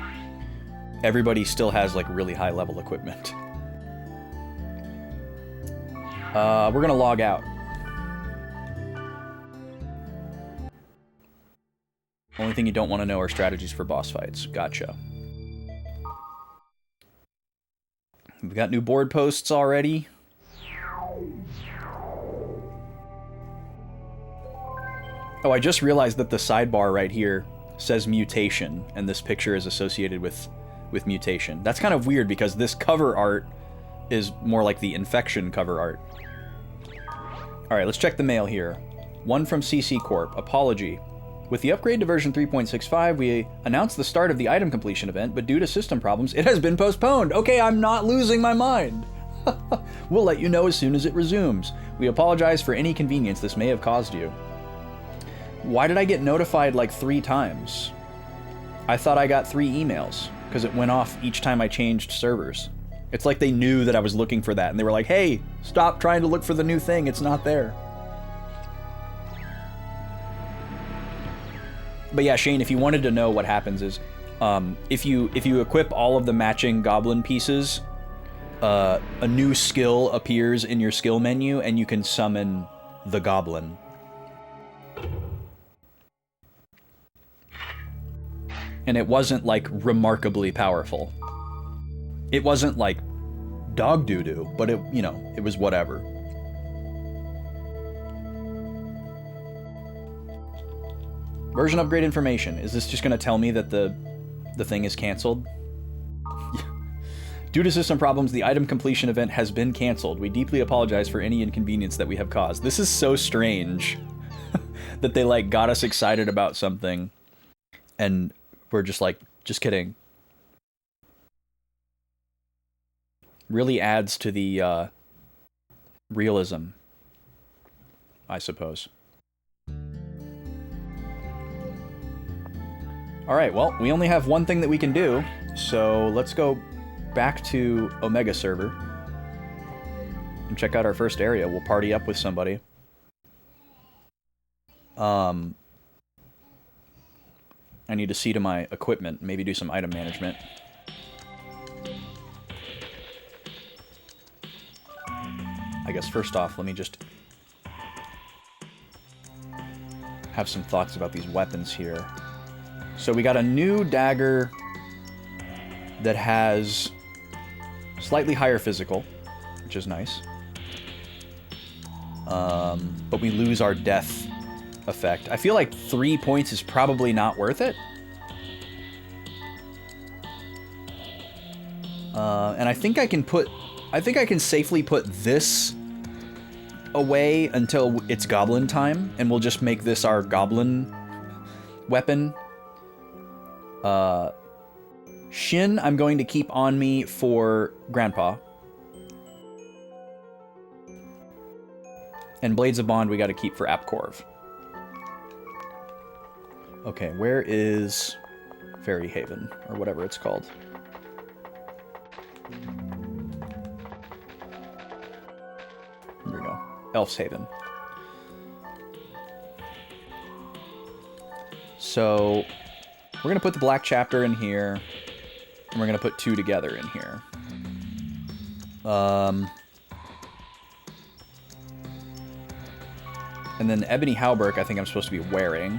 everybody still has, really high-level equipment. We're gonna log out. Only thing you don't want to know are strategies for boss fights. Gotcha. We've got new board posts already. Oh, I just realized that the sidebar right here says mutation, and this picture is associated with mutation. That's kind of weird because this cover art is more like the infection cover art. Alright, let's check the mail here. One from CC Corp. Apology. With the upgrade to version 3.65, we announced the start of the item completion event, but due to system problems, it has been postponed. Okay, I'm not losing my mind. We'll let you know as soon as it resumes. We apologize for any inconvenience this may have caused you. Why did I get notified 3 times? I thought I got 3 emails, because it went off each time I changed servers. It's like they knew that I was looking for that, and they were like, hey, stop trying to look for the new thing, it's not there. But yeah, Shane, if you wanted to know what happens is, if you equip all of the matching goblin pieces, a new skill appears in your skill menu, and you can summon the goblin. And it wasn't, remarkably powerful. It wasn't, dog doo-doo, but it, it was whatever. Version upgrade information. Is this just going to tell me that the thing is canceled? Due to system problems, the item completion event has been canceled. We deeply apologize for any inconvenience that we have caused. This is so strange that they like got us excited about something and we're just like, just kidding. Really adds to the realism, I suppose. Alright, well, we only have one thing that we can do, so let's go back to Omega server and check out our first area. We'll party up with somebody. I need to see to my equipment, maybe do some item management. I guess first off, let me just have some thoughts about these weapons here. So we got a new dagger that has slightly higher physical, which is nice. But we lose our death effect. I feel like 3 points is probably not worth it. And I think I can safely put this away until it's goblin time, and we'll just make this our goblin weapon. Shin, I'm going to keep on me for Grandpa. And Blades of Bond we got to keep for Apcorv. Okay, where is Fairy Haven, or whatever it's called? Here we go. Elf's Haven. So, we're going to put the black chapter in here, and we're going to put 2 together in here. And then the Ebony Hauberk I think I'm supposed to be wearing.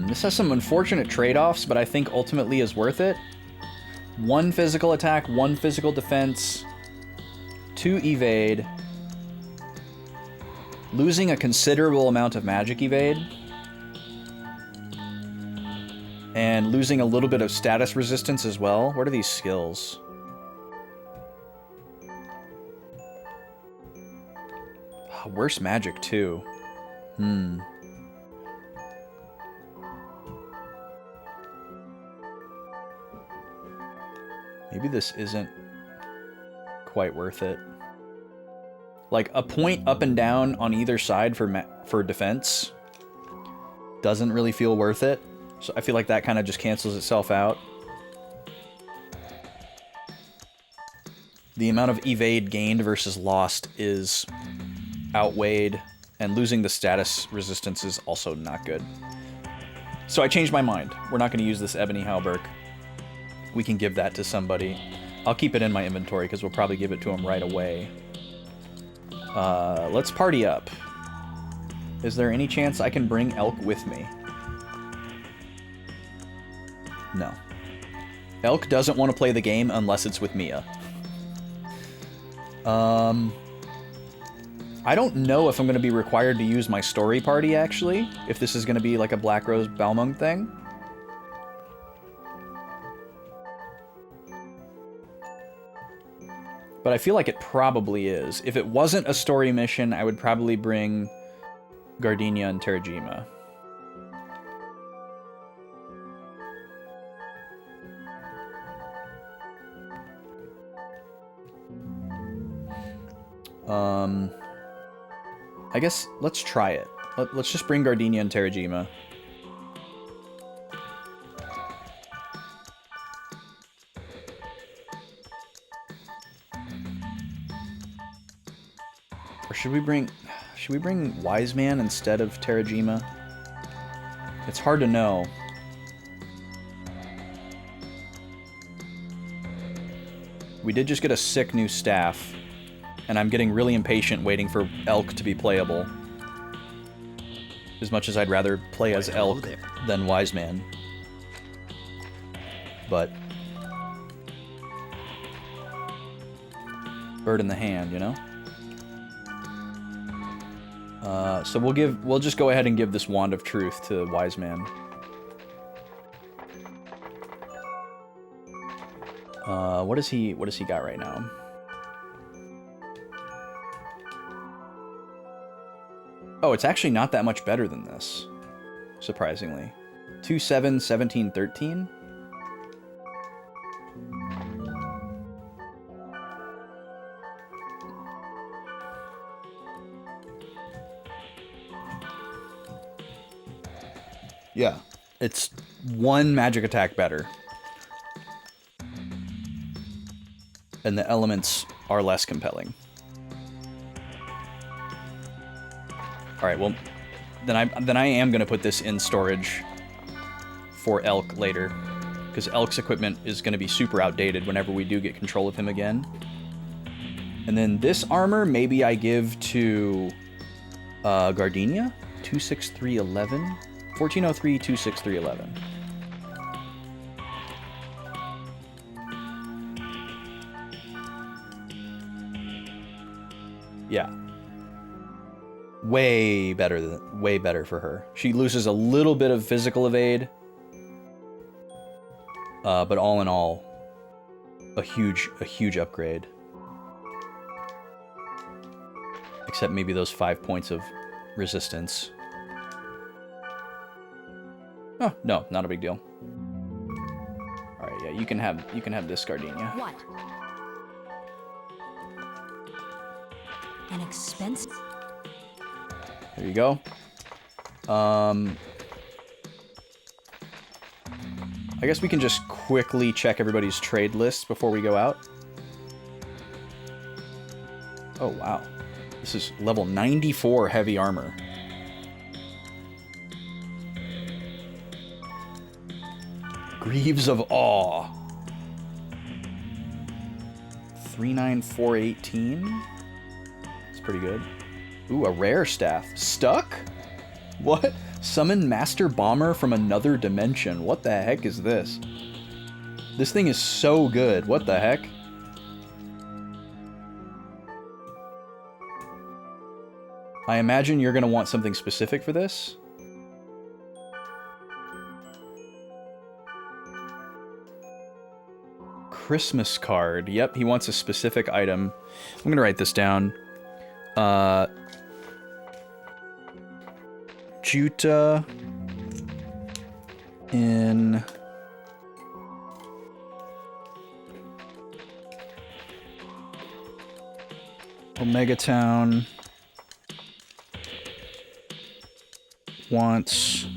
This has some unfortunate trade-offs, but I think ultimately is worth it. 1 physical attack, 1 physical defense, 2 evade, losing a considerable amount of magic evade, and losing a little bit of status resistance as well. What are these skills? Worse magic too. Maybe this isn't quite worth it. Like, a point up and down on either side for defense doesn't really feel worth it. So I feel like that kind of just cancels itself out. The amount of evade gained versus lost is outweighed, and losing the status resistance is also not good. So I changed my mind. We're not going to use this Ebony Hauberk. We can give that to somebody. I'll keep it in my inventory because we'll probably give it to him right away. Let's party up. Is there any chance I can bring Elk with me? No. Elk doesn't want to play the game unless it's with Mia. I don't know if I'm going to be required to use my story party, actually. If this is going to be like a Black Rose Balmung thing. But I feel like it probably is. If it wasn't a story mission, I would probably bring Gardenia and Terajima. I guess let's try it. Let's just bring Gardenia and Terajima. Or should we bring Wise Man instead of Terajima? It's hard to know. We did just get a sick new staff, and I'm getting really impatient waiting for Elk to be playable. As much as I'd rather play as Elk than Wise Man. But bird in the hand, you know? So we'll just go ahead and give this Wand of Truth to Wise Man. What does he got right now? Oh, it's actually not that much better than this, surprisingly. 2, 7, 17, 13. Yeah, it's 1 magic attack better. And the elements are less compelling. Alright, well, then I am going to put this in storage for Elk later. Because Elk's equipment is going to be super outdated whenever we do get control of him again. And then this armor, maybe I give to Gardenia? 26311? 1403, 26311. Yeah. Way better for her. She loses a little bit of physical evade. But all in all, a huge upgrade. Except maybe those 5 points of resistance. Oh, no, not a big deal. Alright, yeah, you can have this Gardenia. What? An expense? There you go. I guess we can just quickly check everybody's trade lists before we go out. Oh, wow. This is level 94 heavy armor. Greaves of Awe. 39418. It's pretty good. Ooh, a rare staff. Stuck? What? Summon Master Bomber from another dimension. What the heck is this? This thing is so good. What the heck? I imagine you're going to want something specific for this. Christmas card. Yep, he wants a specific item. I'm going to write this down. Juta in Omega Town wants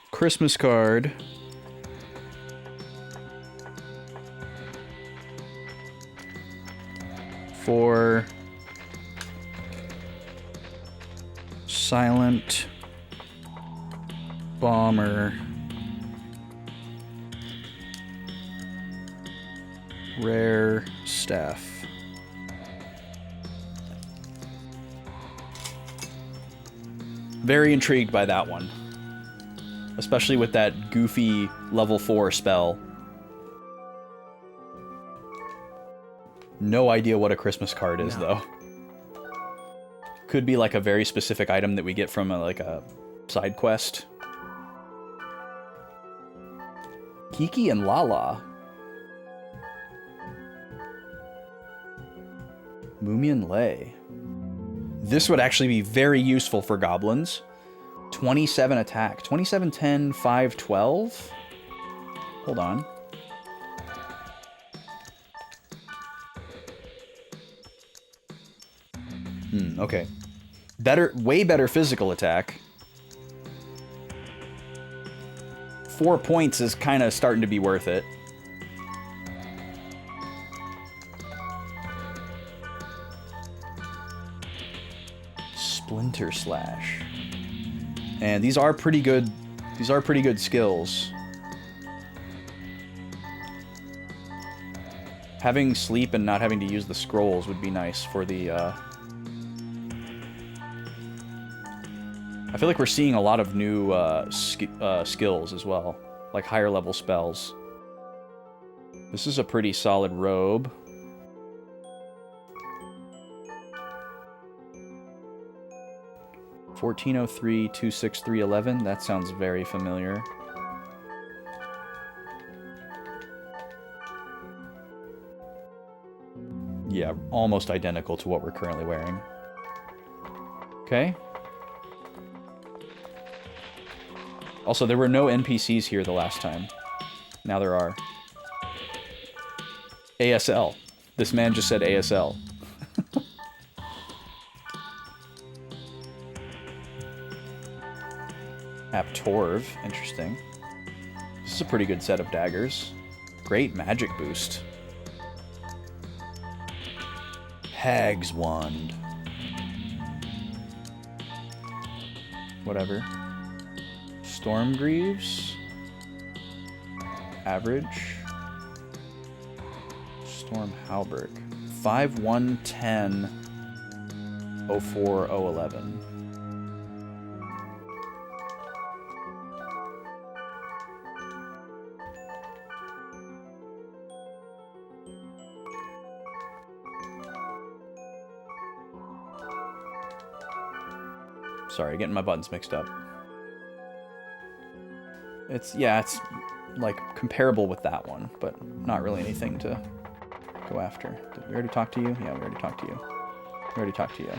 Christmas card for Silent Bomber rare staff. Very intrigued by that one. Especially with that goofy level 4 spell. No idea what a Christmas card is, though. Could be like a very specific item that we get from like a side quest. Kiki and Lala. Mumian Lei. This would actually be very useful for goblins. 27 attack. 27, 10, 5, 12? Hold on. Okay. Way better physical attack. 4 points is kind of starting to be worth it. Splinter Slash. And these are pretty good. These are pretty good skills. Having sleep and not having to use the scrolls would be nice for the I feel like we're seeing a lot of new skills as well, like higher level spells. This is a pretty solid robe. $1403-26311. That sounds very familiar. Yeah, almost identical to what we're currently wearing. Okay. Also, there were no NPCs here the last time. Now there are. ASL. This man just said ASL. Aptorv. Interesting. This is a pretty good set of daggers. Great magic boost. Hag's Wand. Whatever. Stormgreaves. Average. Storm Halberd. 5-1-10 04-011. Sorry, getting my buttons mixed up. It's like comparable with that one, but not really anything to go after. Did we already talk to you? Yeah, we already talked to you. We already talked to you.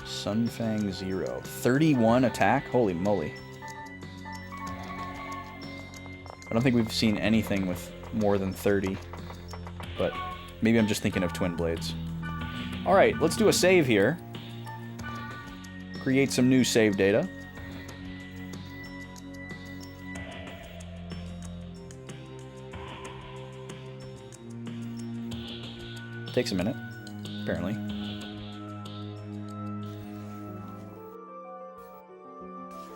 Sunfang 0. 31 attack? Holy moly. I don't think we've seen anything with more than 30. But maybe I'm just thinking of Twin Blades. Alright, let's do a save here. Create some new save data. Takes a minute, apparently.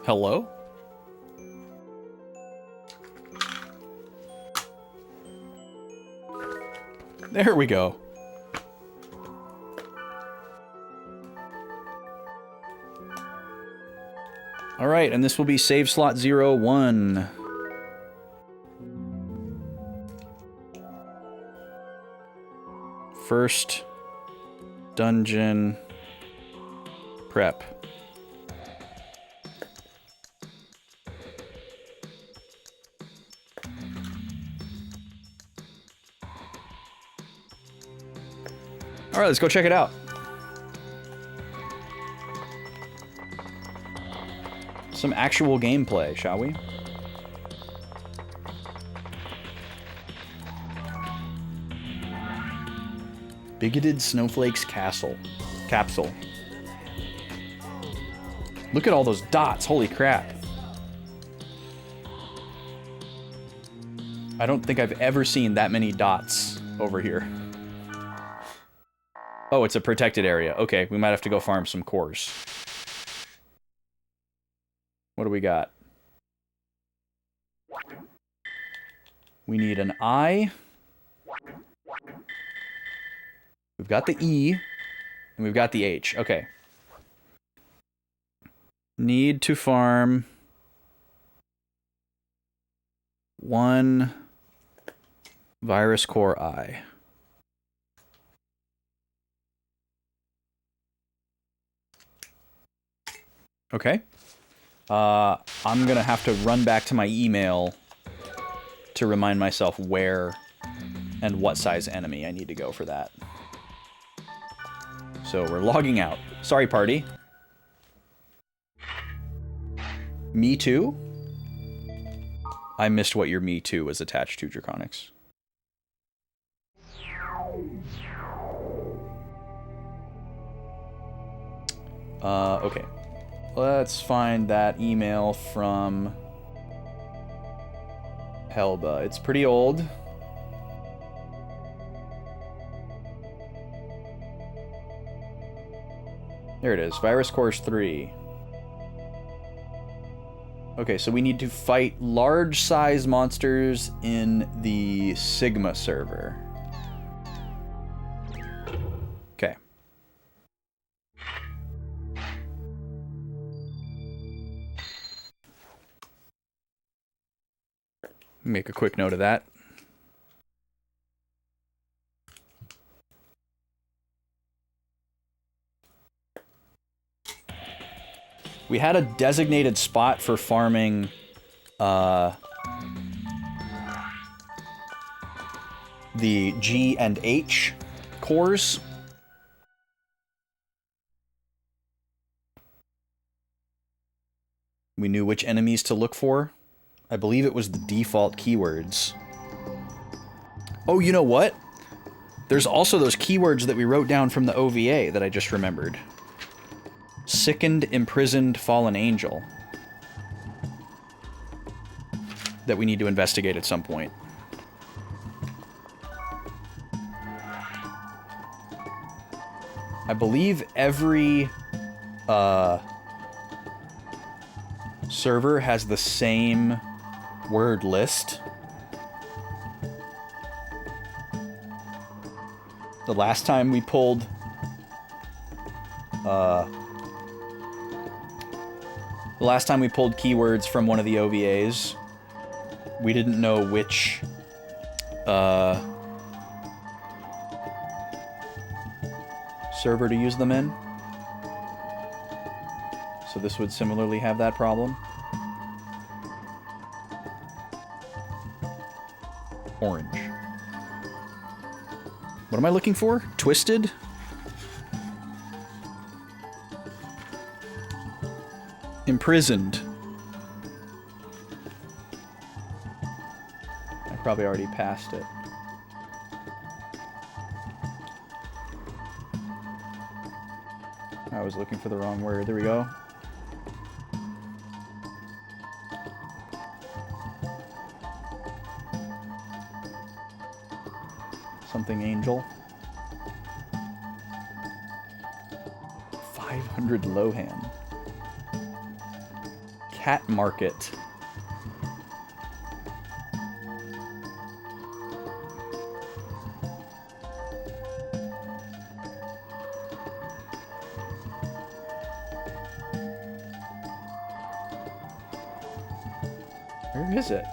Hello? There we go. All right, and this will be save slot 01. First dungeon prep. All right, let's go check it out. Some actual gameplay, shall we? Bigoted Snowflake's Capsule. Look at all those dots, holy crap. I don't think I've ever seen that many dots over here. Oh, it's a protected area. Okay, we might have to go farm some cores. What do we got? We need an I. We've got the E. And we've got the H. Okay. Need to farm 1 virus core I. Okay. I'm gonna have to run back to my email to remind myself where and what size enemy I need to go for that. So we're logging out. Sorry, party. Me too? I missed what your Me Too was attached to, Draconics. Okay. Let's find that email from Helba. It's pretty old. There it is. Virus Course 3. Okay, so we need to fight large-size monsters in the Sigma server. Make a quick note of that. We had a designated spot for farming the G and H cores. We knew which enemies to look for. I believe it was the default keywords. Oh, you know what? There's also those keywords that we wrote down from the OVA that I just remembered. Sickened, imprisoned, fallen angel. That we need to investigate at some point. I believe every server has the same word list. The last time we pulled keywords from one of the OVAs, we didn't know which server to use them in. So this would similarly have that problem. Orange. What am I looking for? Twisted? Imprisoned. I probably already passed it. I was looking for the wrong word. There we go. Something angel. 500 Lohan. Cat market. Where is it?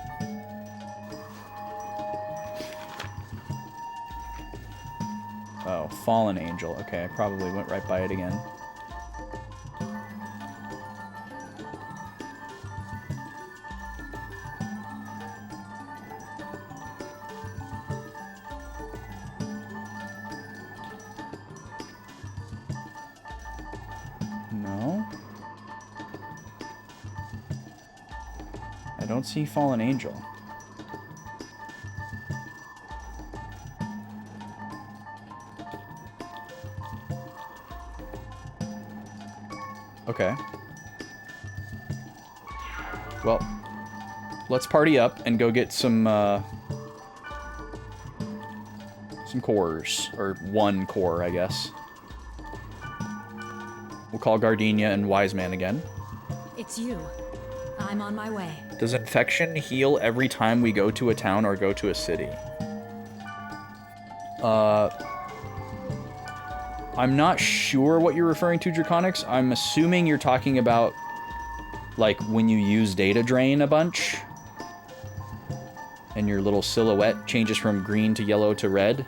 Oh, fallen angel. Okay, I probably went right by it again. No. I don't see fallen angel. Okay. Well, let's party up and go get some cores, or one core, I guess. We'll call Gardenia and Wise Man again. It's you. I'm on my way. Does infection heal every time we go to a town or go to a city? I'm not sure what you're referring to, Draconics. I'm assuming you're talking about, like, when you use data drain a bunch and your little silhouette changes from green to yellow to red.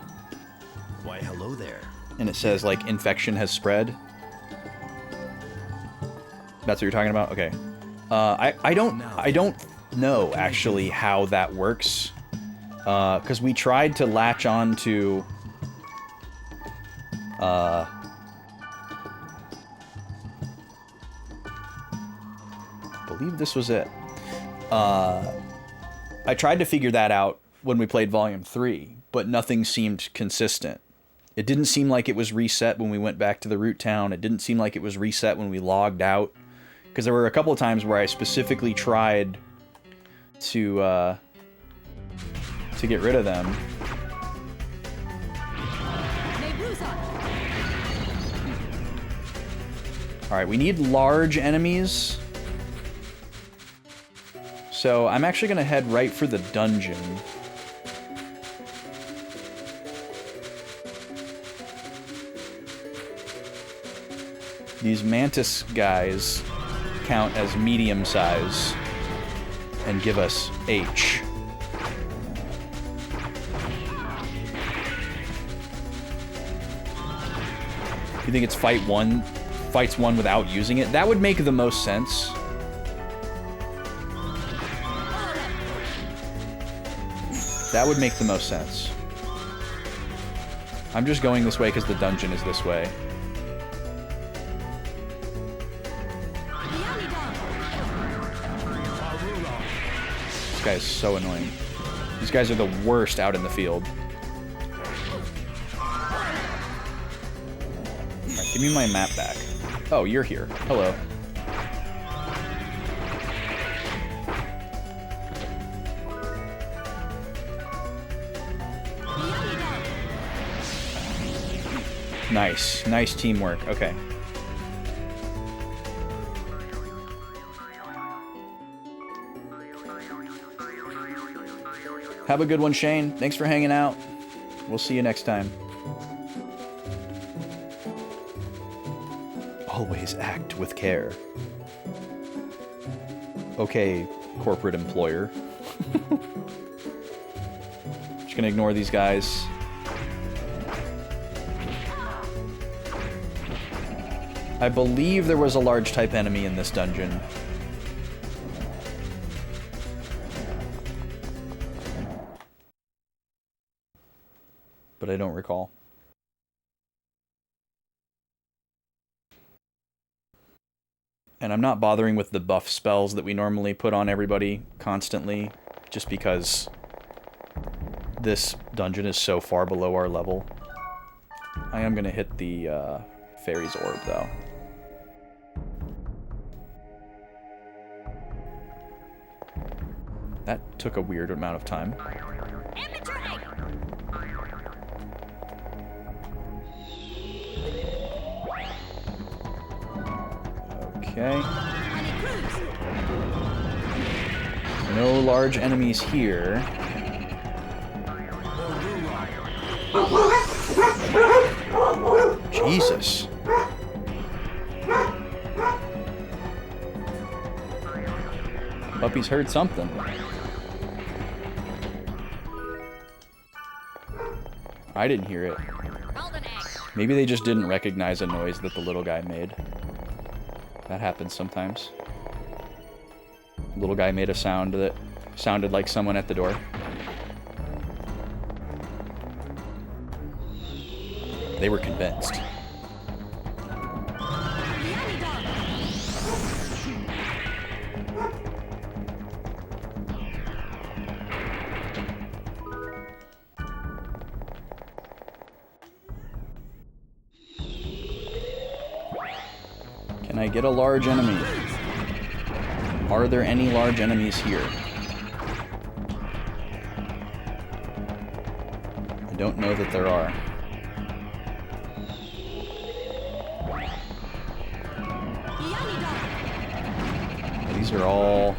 Why, hello there. And it says, like, infection has spread. That's what you're talking about? Okay. I don't know, actually, how that works. Because we tried to latch on to... I believe this was it. I tried to figure that out when we played Volume 3, but nothing seemed consistent. It didn't seem like it was reset when we went back to the root town. It didn't seem like it was reset when we logged out. Because there were a couple of times where I specifically tried to get rid of them. Alright, we need large enemies. So I'm actually going to head right for the dungeon. These mantis guys count as medium size and give us H. You think it's fights one without using it? That would make the most sense. That would make the most sense. I'm just going this way because the dungeon is this way. This guy is so annoying. These guys are the worst out in the field. Alright, give me my map back. Oh, you're here. Hello. Nice. Nice teamwork. Okay. Have a good one, Shane. Thanks for hanging out. We'll see you next time. Always act with care. Okay, corporate employer. Just gonna ignore these guys. I believe there was a large type enemy in this dungeon. But I don't recall. And I'm not bothering with the buff spells that we normally put on everybody constantly, just because this dungeon is so far below our level. I am gonna hit the fairy's orb, though. That took a weird amount of time. Okay. No large enemies here. Jesus. Puppy's heard something. I didn't hear it. Maybe they just didn't recognize a noise that the little guy made. That happens sometimes. The little guy made a sound that sounded like someone at the door. They were convinced. Can I get a large enemy? Are there any large enemies here? I don't know that there are. These are all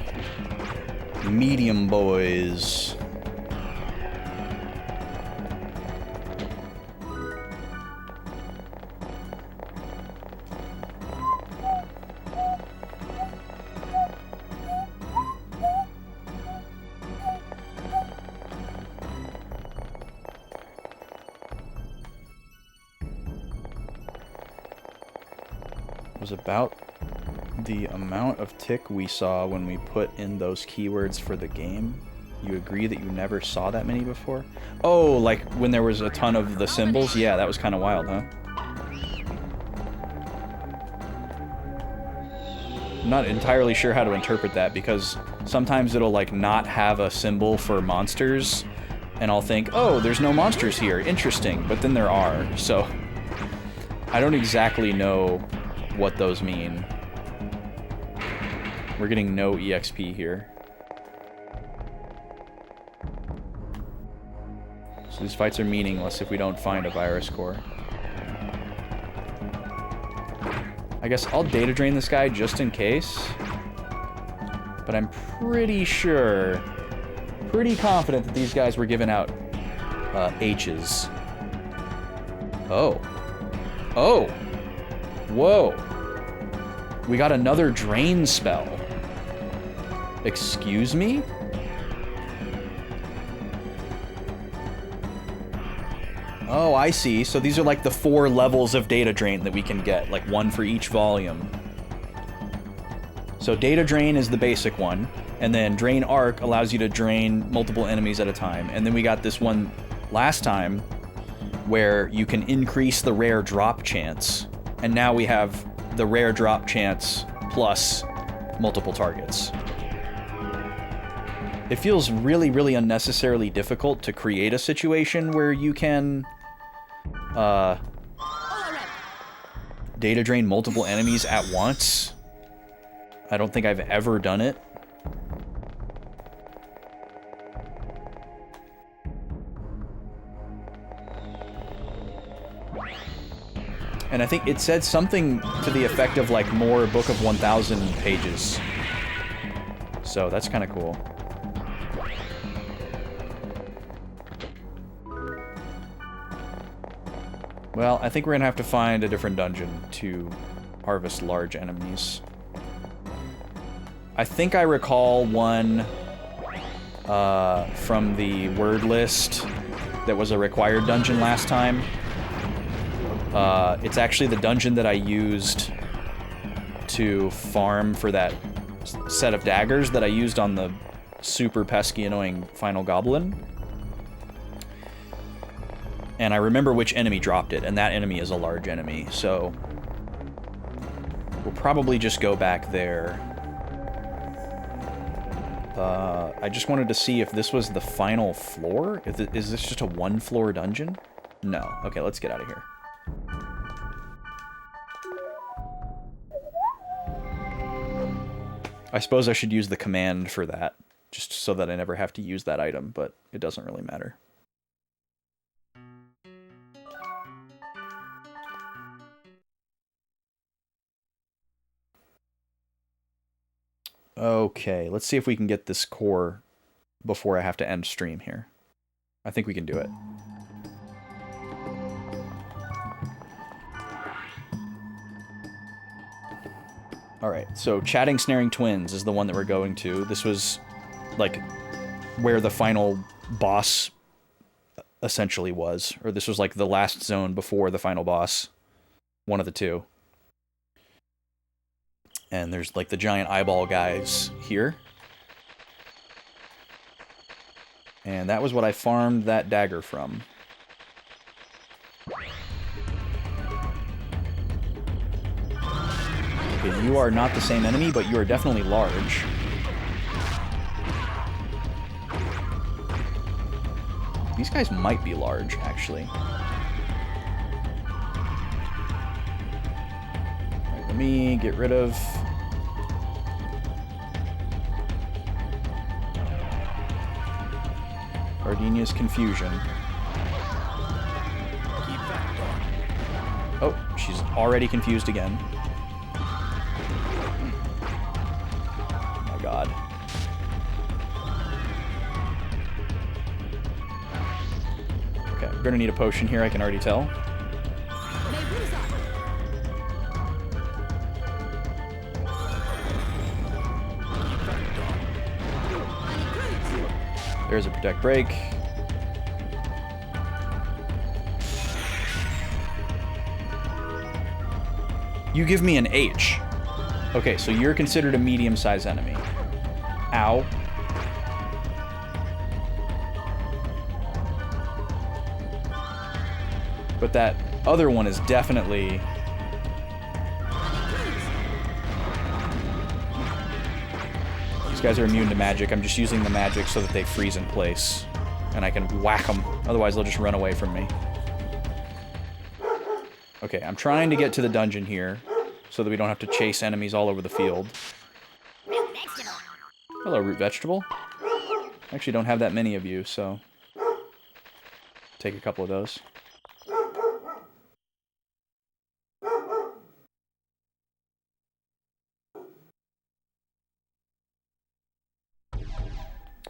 medium boys. Was about the amount of tick we saw when we put in those keywords for the game. You agree that you never saw that many before? Oh, like when there was a ton of the symbols? Yeah, that was kind of wild, huh? I'm not entirely sure how to interpret that, because sometimes it'll like not have a symbol for monsters, and I'll think, oh, there's no monsters here, interesting, but then there are, so I don't exactly know what those mean. We're getting no EXP here. So these fights are meaningless if we don't find a virus core. I guess I'll data drain this guy just in case. But I'm pretty sure, pretty confident that these guys were giving out H's. Oh. Oh! Whoa! We got another drain spell. Excuse me? Oh, I see. So these are like the 4 levels of data drain that we can get, like 1 for each volume. So data drain is the basic one, and then drain arc allows you to drain multiple enemies at a time. And then we got this one last time where you can increase the rare drop chance. And now we have the rare drop chance plus multiple targets. It feels really, really unnecessarily difficult to create a situation where you can data drain multiple enemies at once. I don't think I've ever done it. And I think it said something to the effect of like more Book of 1000 pages. So that's kind of cool. Well, I think we're gonna have to find a different dungeon to harvest large enemies. I think I recall one from the word list that was a required dungeon last time. It's actually the dungeon that I used to farm for that set of daggers that I used on the super pesky, annoying final goblin. And I remember which enemy dropped it, and that enemy is a large enemy, so we'll probably just go back there. I just wanted to see if this was the final floor. Is this just a 1-floor dungeon? No. Okay, let's get out of here. I suppose I should use the command for that, just so that I never have to use that item, but it doesn't really matter. Okay, let's see if we can get this core before I have to end stream here. I think we can do it. Alright, so Chatting Snaring Twins is the one that we're going to. This was, like, where the final boss essentially was. Or this was, like, the last zone before the final boss. One of the two. And there's, like, the giant eyeball guys here. And that was what I farmed that dagger from. Okay, you are not the same enemy, but you are definitely large. These guys might be large, actually. Alright, let me get rid of... Gardenia's Confusion. Oh, she's already confused again. Oh my god. Okay, I'm gonna need a potion here, I can already tell. There's a Protect Break. You give me an H. Okay, so you're considered a medium-sized enemy. Ow. But that other one is definitely... These guys are immune to magic. I'm just using the magic so that they freeze in place. And I can whack them. Otherwise, they'll just run away from me. Okay, I'm trying to get to the dungeon here so that we don't have to chase enemies all over the field. Hello, root vegetable. I actually don't have that many of you, so... take a couple of those.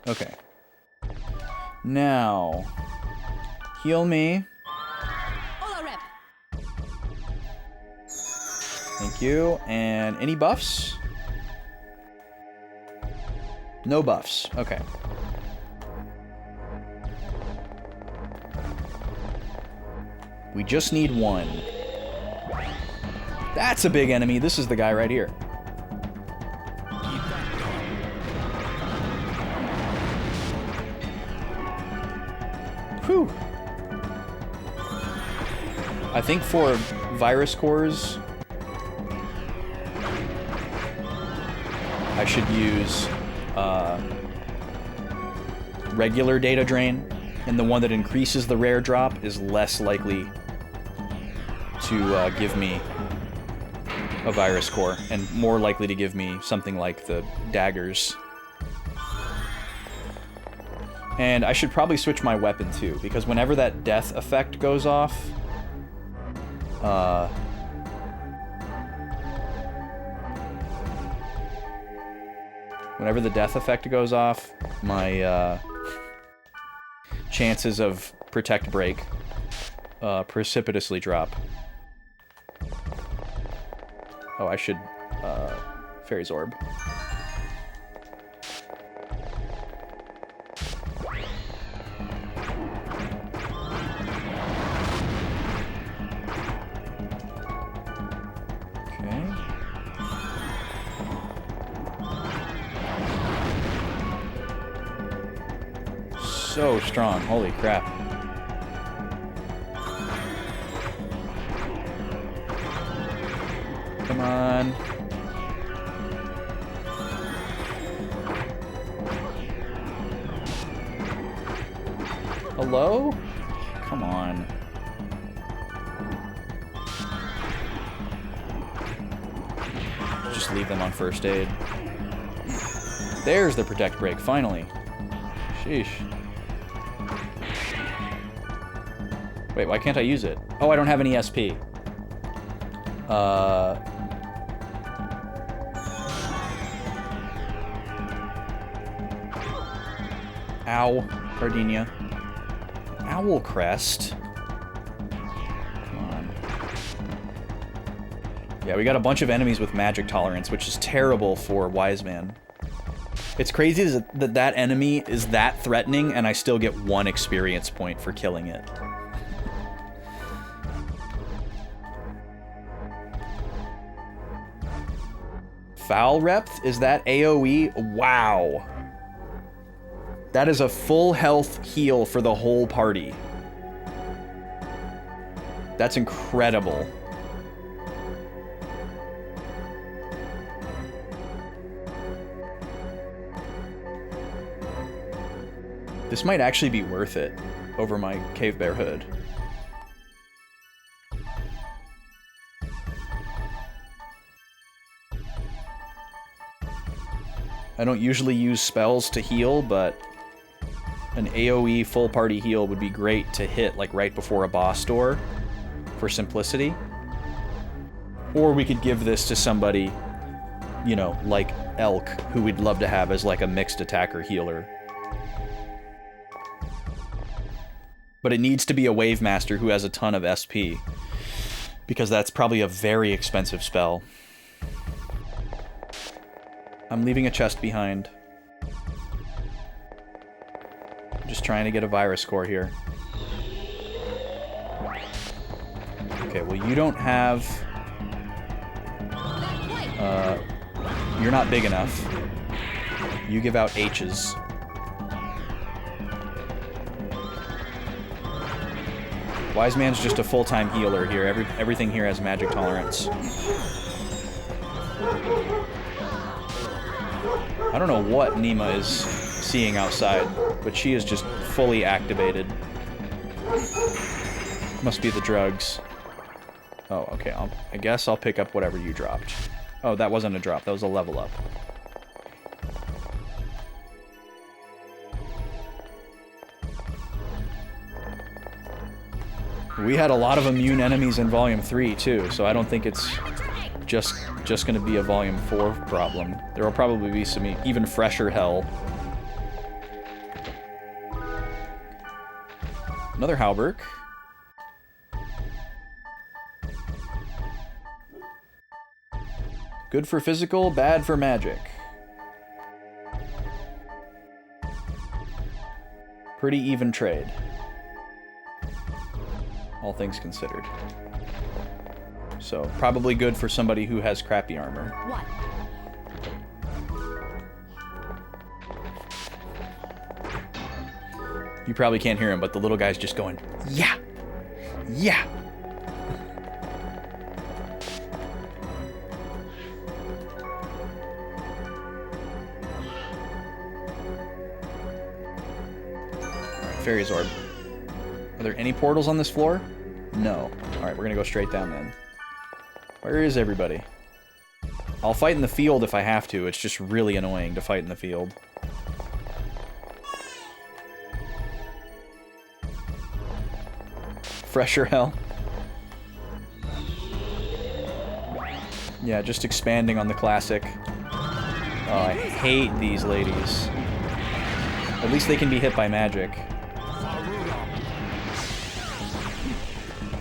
Okay. Now, heal me. Thank you. And any buffs? No buffs. Okay. We just need one. That's a big enemy. This is the guy right here. Whew. I think for virus cores, I should use regular data drain, and the one that increases the rare drop is less likely to give me a virus core, and more likely to give me something like the daggers. And I should probably switch my weapon too, because whenever that death effect goes off, whenever the death effect goes off, my chances of protect break precipitously drop. Oh, I should Fairy's Orb. So strong, holy crap. Come on. Hello? Come on. Just leave them on first aid. There's the protect break, finally. Sheesh. Wait, why can't I use it? Oh, I don't have any SP. Ow, Gardenia. Owl Crest. Come on. Yeah, we got a bunch of enemies with magic tolerance, which is terrible for Wise Man. It's crazy that that enemy is that threatening, and I still get 1 experience point for killing it. Foul Rep? Is that AoE? Wow. That is a full health heal for the whole party. That's incredible. This might actually be worth it over my Cave Bear Hood. I don't usually use spells to heal, but an AoE full party heal would be great to hit like right before a boss door for simplicity. Or we could give this to somebody, you know, like Elk, who we'd love to have as like a mixed attacker healer. But it needs to be a Wave Master who has a ton of SP, because that's probably a very expensive spell. I'm leaving a chest behind. Just trying to get a virus core here. Okay, well you don't have... you're not big enough. You give out H's. Wise Man's just a full-time healer here. Everything here has magic tolerance. I don't know what Nima is seeing outside, but she is just fully activated. Must be the drugs. Oh, okay. I guess I'll pick up whatever you dropped. Oh, that wasn't a drop. That was a level up. We had a lot of immune enemies in Volume 3, too, so I don't think it's just going to be a Volume 4 problem. There will probably be some even fresher hell. Another Halberg. Good for physical, bad for magic. Pretty even trade. all things considered. So, probably good for somebody who has crappy armor. What? You probably can't hear him, but the little guy's just going, yeah! Yeah! Alright, Fairy's Orb. Are there any portals on this floor? No. Alright, we're gonna go straight down then. Where is everybody? I'll fight in the field if I have to. It's just really annoying to fight in the field. Fresher hell. Yeah, just expanding on the classic. Oh, I hate these ladies. At least they can be hit by magic.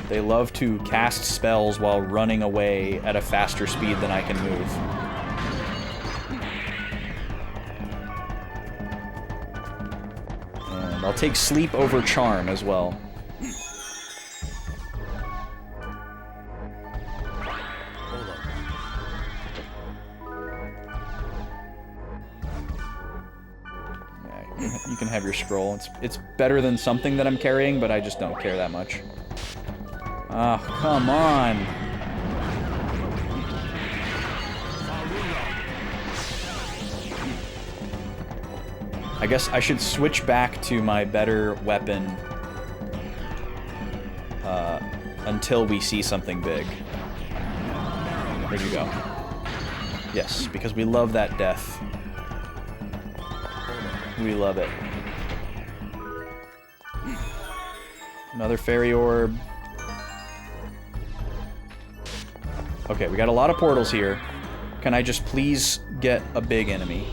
They love to cast spells while running away at a faster speed than I can move. And I'll take sleep over charm as well. Yeah, you can have your scroll. It's better than something that I'm carrying, but I just don't care that much. Oh, come on. I guess I should switch back to my better weapon until we see something big. Where'd you go? Yes, because we love that death. We love it. Another fairy orb. Okay, we got a lot of portals here. Can I just please get a big enemy?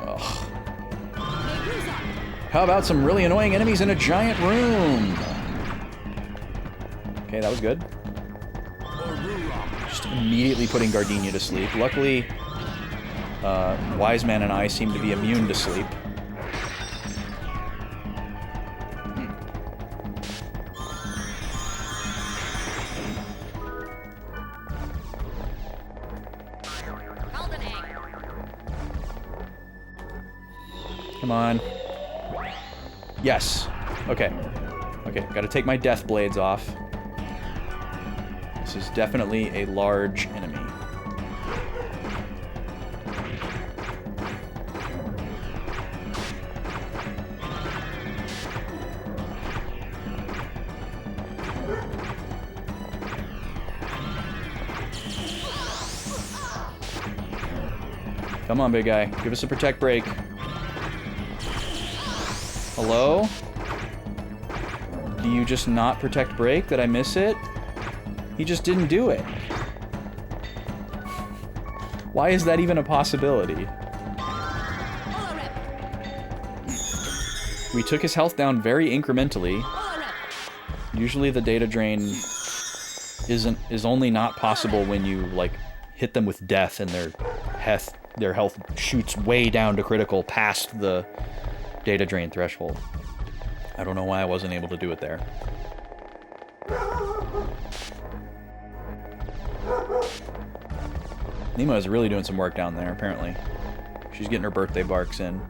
Ugh. How about some really annoying enemies in a giant room? Okay, that was good. Just immediately putting Gardenia to sleep. Luckily, Wise Man and I seem to be immune to sleep. Come on. Yes. Okay. Okay, gotta take my death blades off. This is definitely a large enemy. Come on, big guy. Give us a protect break. Hello? Do you just not protect break? Did I miss it? He just didn't do it. Why is that even a possibility? We took his health down very incrementally. Usually the data drain is only not possible when you like hit them with death and their health shoots way down to critical past the data drain threshold. I don't know why I wasn't able to do it there. Nemo is really doing some work down there, apparently. She's getting her birthday barks in.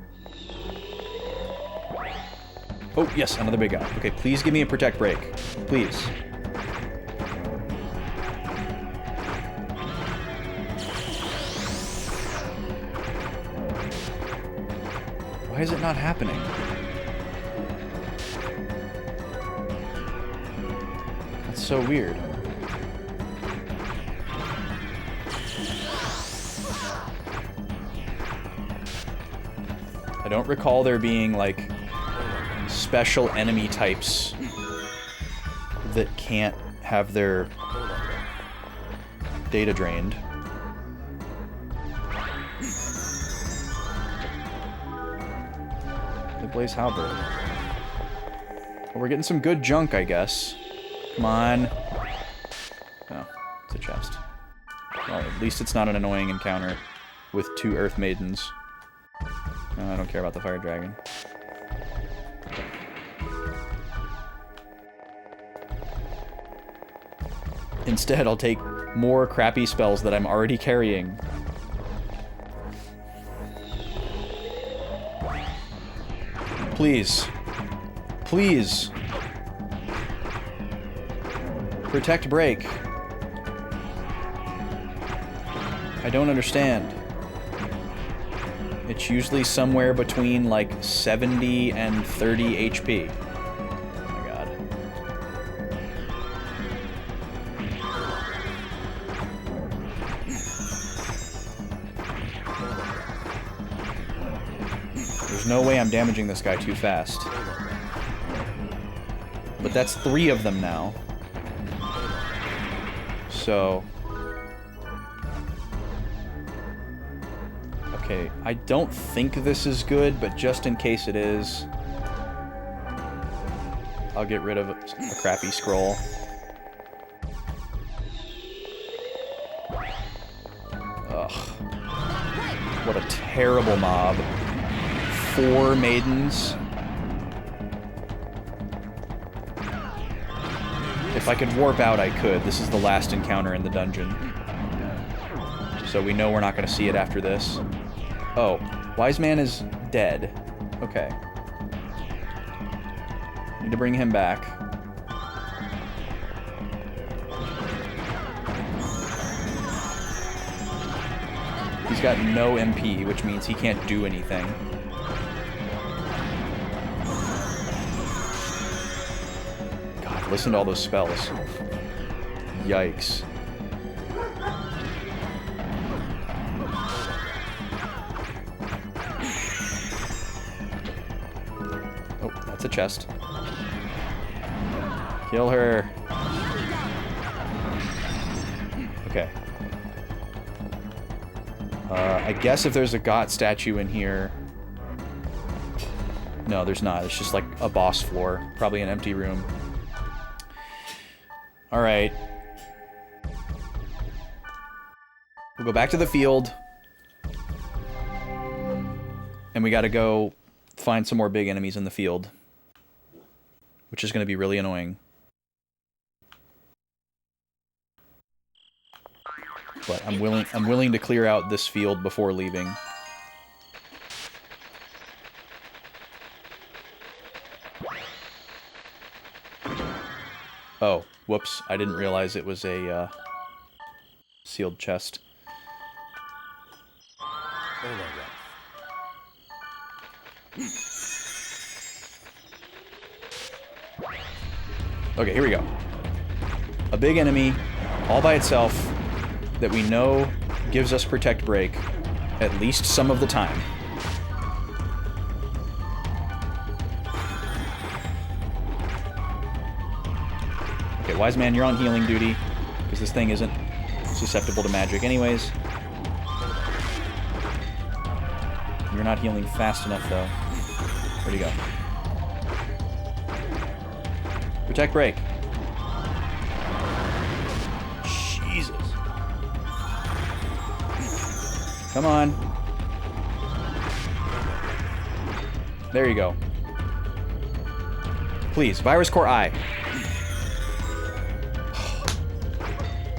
Oh, yes, another big guy. Okay, please give me a protect break. Please. Why is it not happening? That's so weird. I don't recall there being, like, special enemy types that can't have their data drained. Blaze Halberd. Well, we're getting some good junk, I guess. Come on. Oh, it's a chest. Well, at least it's not an annoying encounter with 2 Earth Maidens. No, I don't care about the Fire Dragon. Instead, I'll take more crappy spells that I'm already carrying. Please. Please. Protect break. I don't understand. It's usually somewhere between like 70 and 30 HP. Oh my god. There's no way I'm damaging this guy too fast. But that's 3 of them now. So... okay, I don't think this is good, but just in case it is, I'll get rid of a crappy scroll. Ugh. What a terrible mob. 4 maidens. If I could warp out, I could. This is the last encounter in the dungeon. So we know we're not going to see it after this. Oh, Wise Man is dead. Okay. Need to bring him back. He's got no MP, which means he can't do anything. God, listen to all those spells. Yikes. It's a chest. Kill her. Okay. I guess if there's a god statue in here... no, there's not. It's just like a boss floor. Probably an empty room. Alright. We'll go back to the field. And we gotta go find some more big enemies in the field. Which is going to be really annoying. But I'm willing to clear out this field before leaving. Oh, whoops. I didn't realize it was a sealed chest. Okay, here we go. A big enemy, all by itself, that we know gives us Protect Break, at least some of the time. Okay, Wise Man, you're on healing duty, because this thing isn't susceptible to magic anyways. You're not healing fast enough, though. Where'd he go? Protect break. Jesus. Come on. There you go. Please, Virus Core Eye.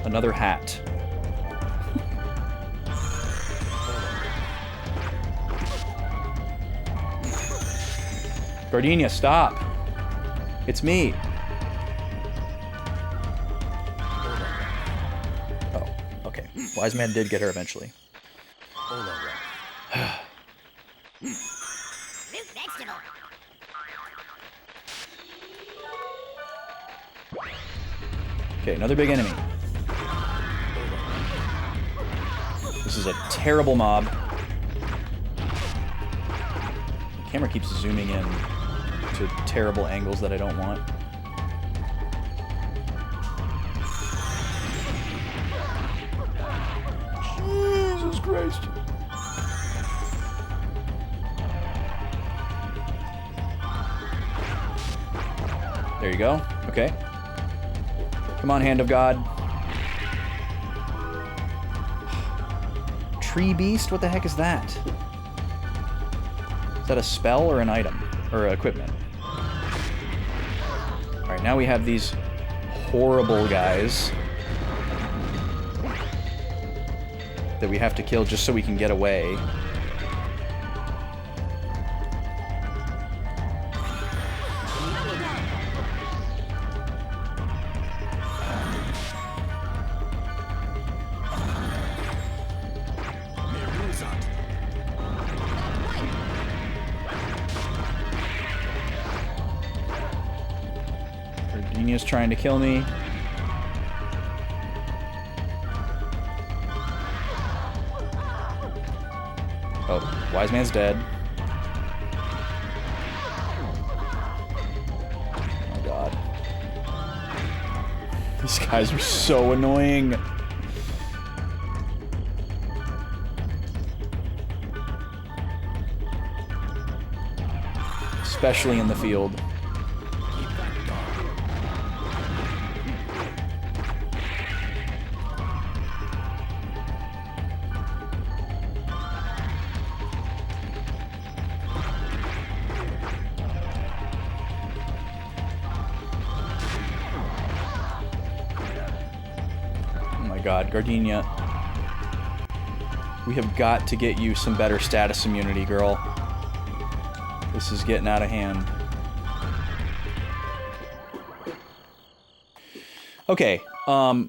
Another hat. Gardenia, stop. It's me. Oh, okay. Wise Man did get her eventually. Okay, another big enemy. This is a terrible mob. The camera keeps zooming in to terrible angles that I don't want. Jesus Christ. There you go. Okay. Come on, Hand of God. Tree Beast? What the heck is that? Is that a spell or an item? Or equipment? Alright, now we have these horrible guys. that we have to kill just so we can get away. Gardenia's trying to kill me. Oh, Wise Man's dead. Oh my god. These guys are so annoying. Especially in the field. God, Gardenia. We have got to get you some better status immunity, girl. This is getting out of hand. Okay, I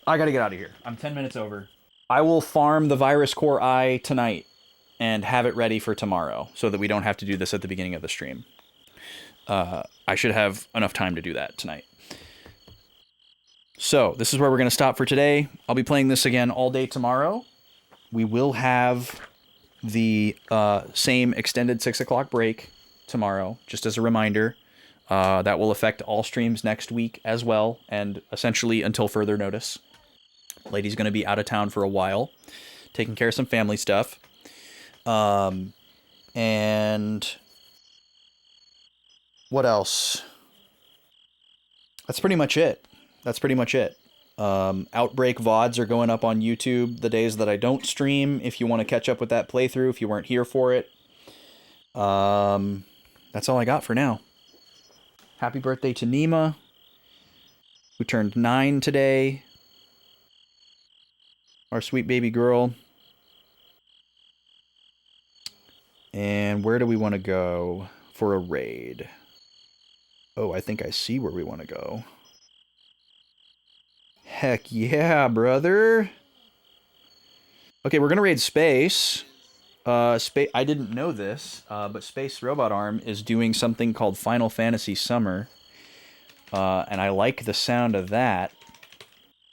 gotta get out of here. I'm 10 minutes over. I will farm the Virus Core Eye tonight and have it ready for tomorrow so that we don't have to do this at the beginning of the stream. I should have enough time to do that tonight. So, this is where we're going to stop for today. I'll be playing this again all day tomorrow. We will have the same extended 6 o'clock break tomorrow, just as a reminder. That will affect all streams next week as well, and essentially until further notice. Lady's going to be out of town for a while, taking care of some family stuff. And what else? That's pretty much it. Outbreak VODs are going up on YouTube the days that I don't stream, if you want to catch up with that playthrough, if you weren't here for it. That's all I got for now. Happy birthday to Nima, who turned 9 today. Our sweet baby girl. And where do we want to go for a raid? Oh, I think I see where we want to go. Heck yeah, brother. Okay, we're gonna raid Space. I didn't know this, but Space Robot Arm is doing something called Final Fantasy Summer. And I like the sound of that.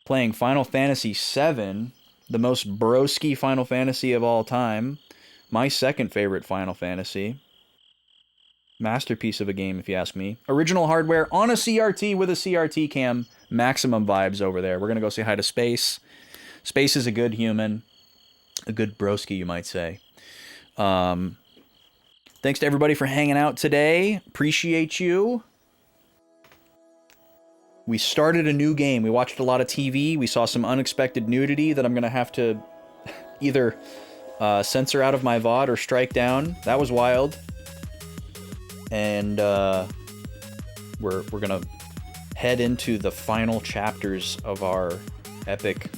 Playing Final Fantasy VII, the most broski Final Fantasy of all time. My second favorite Final Fantasy. Masterpiece of a game, if you ask me. Original hardware on a CRT with a CRT cam. Maximum vibes over there. We're going to go say hi to Space. Space is a good human. A good broski, you might say. Thanks to everybody for hanging out today. Appreciate you. We started a new game. We watched a lot of TV. We saw some unexpected nudity that I'm going to have to either censor out of my VOD or strike down. That was wild. And we're going to head into the final chapters of our epic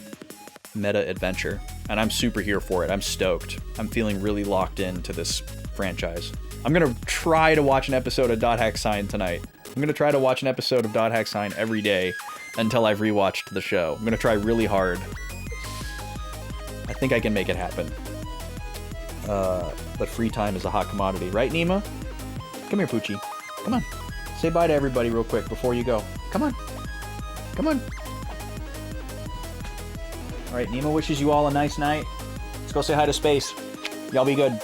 meta adventure. And I'm super here for it. I'm stoked. I'm feeling really locked into this franchise. I'm going to try to watch an episode of Dot Hack Sign tonight. I'm going to try to watch an episode of Dot Hack Sign every day until I've rewatched the show. I'm going to try really hard. I think I can make it happen. But free time is a hot commodity. Right, Nima? Come here, Poochie. Come on. Say bye to everybody real quick before you go. Come on. Come on. All right, Nima wishes you all a nice night. Let's go say hi to Space. Y'all be good.